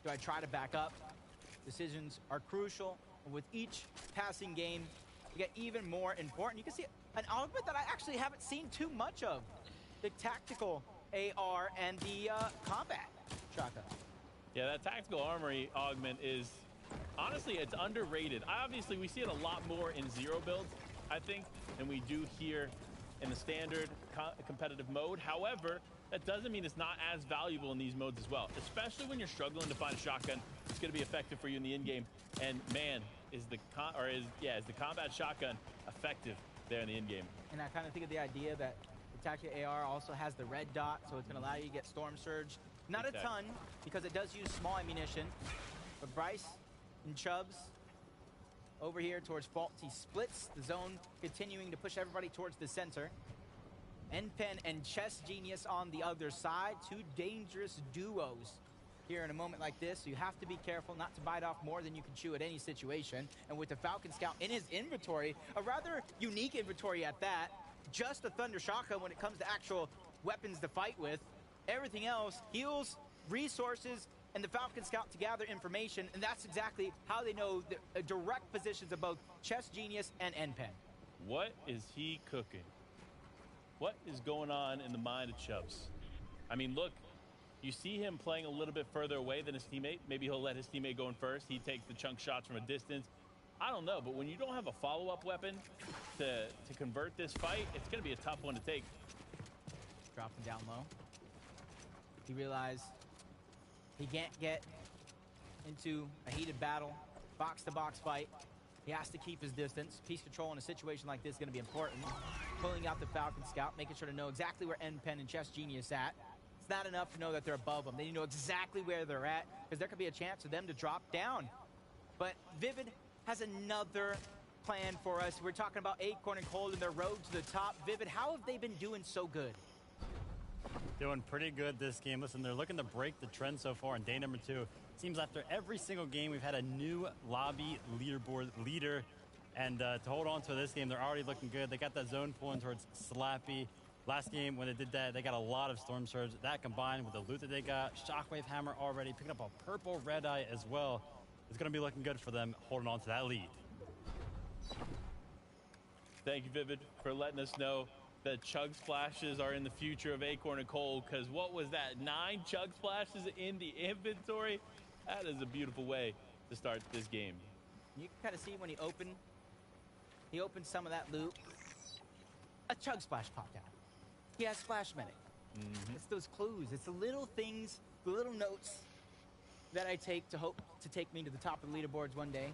Do I try to back up? Decisions are crucial. And with each passing game, you get even more important. You can see an augment that I actually haven't seen too much of. The tactical AR and the combat shotgun. Yeah, that tactical armory augment is, honestly, it's underrated. Obviously, we see it a lot more in zero builds, I think, than we do here in the standard competitive mode. However, that doesn't mean it's not as valuable in these modes as well, especially when you're struggling to find a shotgun. It's going to be effective for you in the end game. And man, is the combat shotgun effective there in the end game? And I kind of think of the idea that the tactical AR also has the red dot, so it's going to allow you to get Storm Surge. Not a ton, because it does use small ammunition. But Bryce and Chubbs over here towards Faulty splits the zone, continuing to push everybody towards the center. NPen and Chess Genius on the other side, two dangerous duos here in a moment like this. So you have to be careful not to bite off more than you can chew at any situation. And with the Falcon Scout in his inventory, a rather unique inventory at that, just a Thunder Shotgun when it comes to actual weapons to fight with. Everything else, heals, resources, and the Falcon Scout to gather information, and that's exactly how they know the direct positions of both Chess Genius and NPen. What is he cooking? What is going on in the mind of Chubbs? I mean, look, you see him playing a little bit further away than his teammate. Maybe he'll let his teammate go in first. He takes the chunk shots from a distance. I don't know, but when you don't have a follow-up weapon to convert this fight, it's going to be a tough one to take. Drops him down low. He realized he can't get into a heated battle, box-to-box fight. He has to keep his distance. Piece control in a situation like this is going to be important. Pulling out the Falcon Scout, making sure to know exactly where NPen and Chess Genius at. It's not enough to know that they're above them. They need to know exactly where they're at, because there could be a chance for them to drop down. But Vivid has another plan for us. We're talking about Acorn and Cold and their road to the top. Vivid, how have they been doing so good? Doing pretty good this game. Listen, they're looking to break the trend so far in day number 2. Seems after every single game, we've had a new lobby leaderboard leader. And to hold on to this game, they're already looking good. They got that zone pulling towards Slappy. Last game, when they did that, they got a lot of Storm Surge. That combined with the loot that they got, Shockwave Hammer already, picking up a purple Red Eye as well. It's going to be looking good for them holding on to that lead. Thank you, Vivid, for letting us know that Chug Splashes are in the future of Acorn and Cold, because what was that, 9 Chug Splashes in the inventory? That is a beautiful way to start this game. You can kind of see when he opened some of that loot, a Chug Splash popped out. He has Splash Medic. It's those clues. It's the little things, the little notes that I take to hope to take me to the top of the leaderboards one day.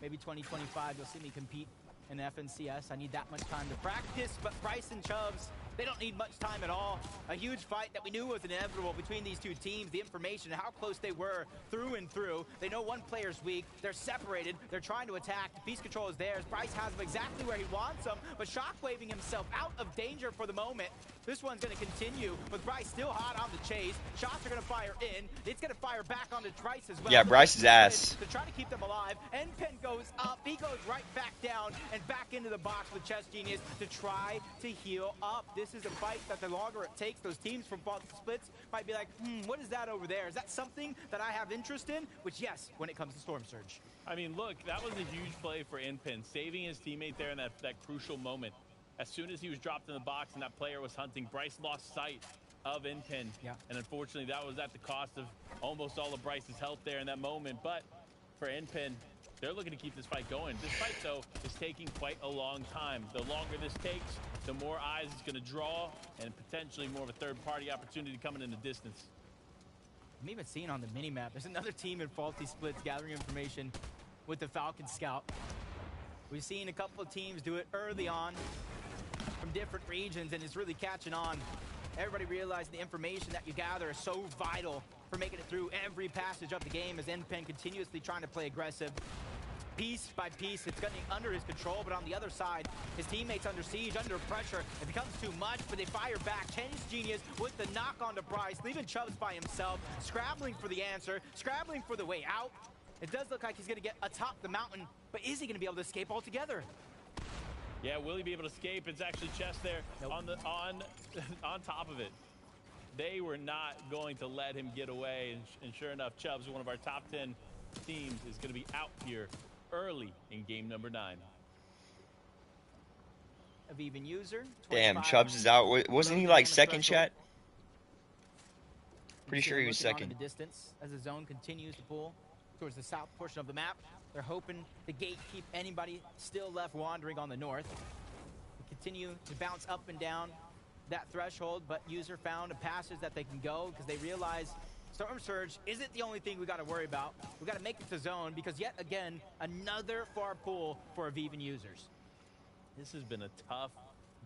Maybe 2025, you'll see me compete in FNCS. I need that much time to practice, but Bryce and Chubbs, they don't need much time at all. A huge fight that we knew was inevitable between these two teams. The information, how close they were through and through. They know one player's weak. They're separated. They're trying to attack. The piece control is theirs. Bryce has him exactly where he wants them, but shockwaving himself out of danger for the moment. This one's going to continue with Bryce still hot on the chase. Shots are going to fire in. It's going to fire back onto Bryce as well. Yeah, Bryce's ass. To try to keep them alive. NPen goes up. He goes right back down and back into the box with Chess Genius to try to heal up. This is a fight that the longer it takes, those teams from both splits might be like, what is that over there? Is that something that I have interest in? Which, yes, when it comes to Storm Surge. I mean, look, that was a huge play for NPen, saving his teammate there in that crucial moment. As soon as he was dropped in the box and that player was hunting, Bryce lost sight of NPen. Yeah. And unfortunately, that was at the cost of almost all of Bryce's health there in that moment. But for NPen, they're looking to keep this fight going. This fight, though, is taking quite a long time. The longer this takes, the more eyes it's going to draw, and potentially more of a third-party opportunity coming in the distance. I'm even seeing on the mini-map, there's another team in Faulty Splits gathering information with the Falcon Scout. We've seen a couple of teams do it early on from different regions, and it's really catching on. Everybody realizing the information that you gather is so vital for making it through every passage of the game, as NPen continuously trying to play aggressive. Piece by piece, it's getting under his control, but on the other side, his teammates under siege, under pressure. It becomes too much, but they fire back. Chen's Genius with the knock onto Bryce, leaving Chubbs by himself, scrabbling for the answer, scrabbling for the way out. It does look like he's going to get atop the mountain, but is he going to be able to escape altogether? Yeah, will he be able to escape? It's actually Chess there on top of it. They were not going to let him get away, and sure enough, Chubbs, one of our top 10 teams, is going to be out here early in game number 9. Of even user. Damn, Chubbs is out. Wasn't he like second, chat? Pretty sure he was second. In the distance as the zone continues to pull towards the south portion of the map. They're hoping to gatekeep anybody still left wandering on the north. We continue to bounce up and down that threshold, but User found passes that they can go because they realize Storm Surge isn't the only thing we got to worry about. We got to make it to zone because yet again, another far pull for Aviv and Users. This has been a tough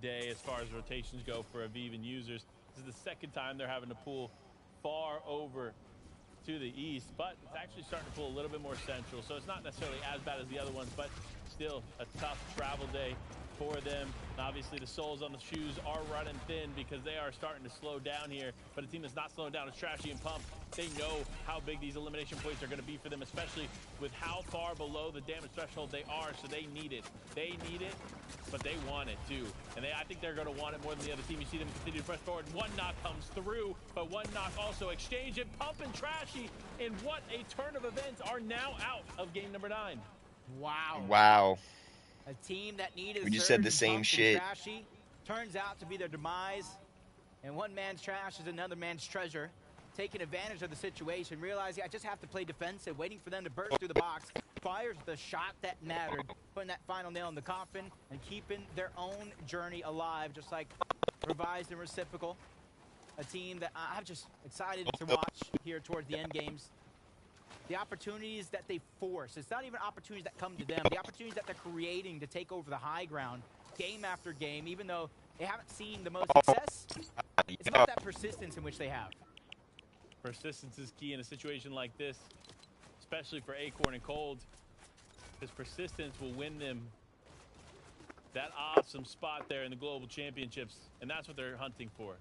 day as far as rotations go for Aviv and Users. This is the second time they're having to pull far over to the east, but it's actually starting to pull a little bit more central, so it's not necessarily as bad as the other ones, but still a tough travel day for them. And obviously the soles on the shoes are running thin because they are starting to slow down here, but a team that's not slowing down is Trashy and Pump. They know how big these elimination points are going to be for them, especially with how far below the damage threshold they are, so they need it. They need it, but they want it too. And I think they're going to want it more than the other team. You see them continue to press forward. One knock comes through, but one knock also exchange, and Pump and Trashy, in what a turn of events, are now out of game number 9. Wow. Wow. A team that needed We just Surge said the and same Pump shit. and Trashy turns out to be their demise. And one man's trash is another man's treasure. Taking advantage of the situation, realizing I just have to play defensive, waiting for them to burst through the box. Fires the shot that mattered, putting that final nail in the coffin and keeping their own journey alive, just like Revised and Reciprocal. A team that I'm just excited to watch here towards the end games. The opportunities that they force, it's not even opportunities that come to them, the opportunities that they're creating to take over the high ground game after game, even though they haven't seen the most success, it's about that persistence in which they have. Persistence is key in a situation like this, especially for Acorn and Cold, because persistence will win them that awesome spot there in the Global Championships, and that's what they're hunting for.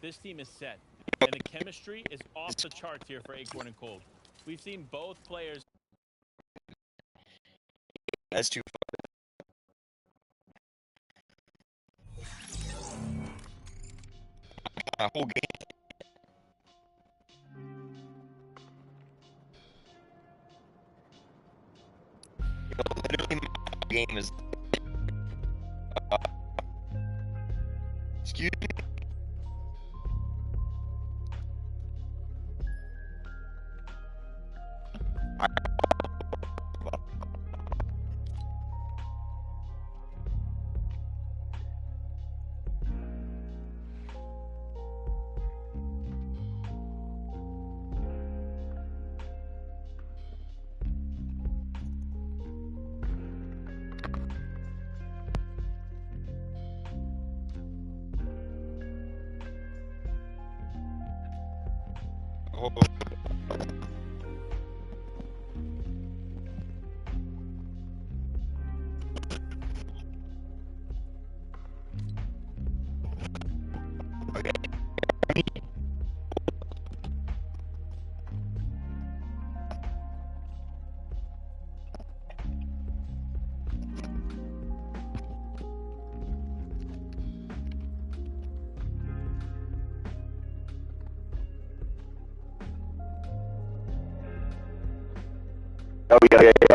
This team is set, and the chemistry is off the charts here for Acorn and Cold. We've seen both players. That's too far. Whole game. Literally, my game is. Excuse me. Oh, yeah.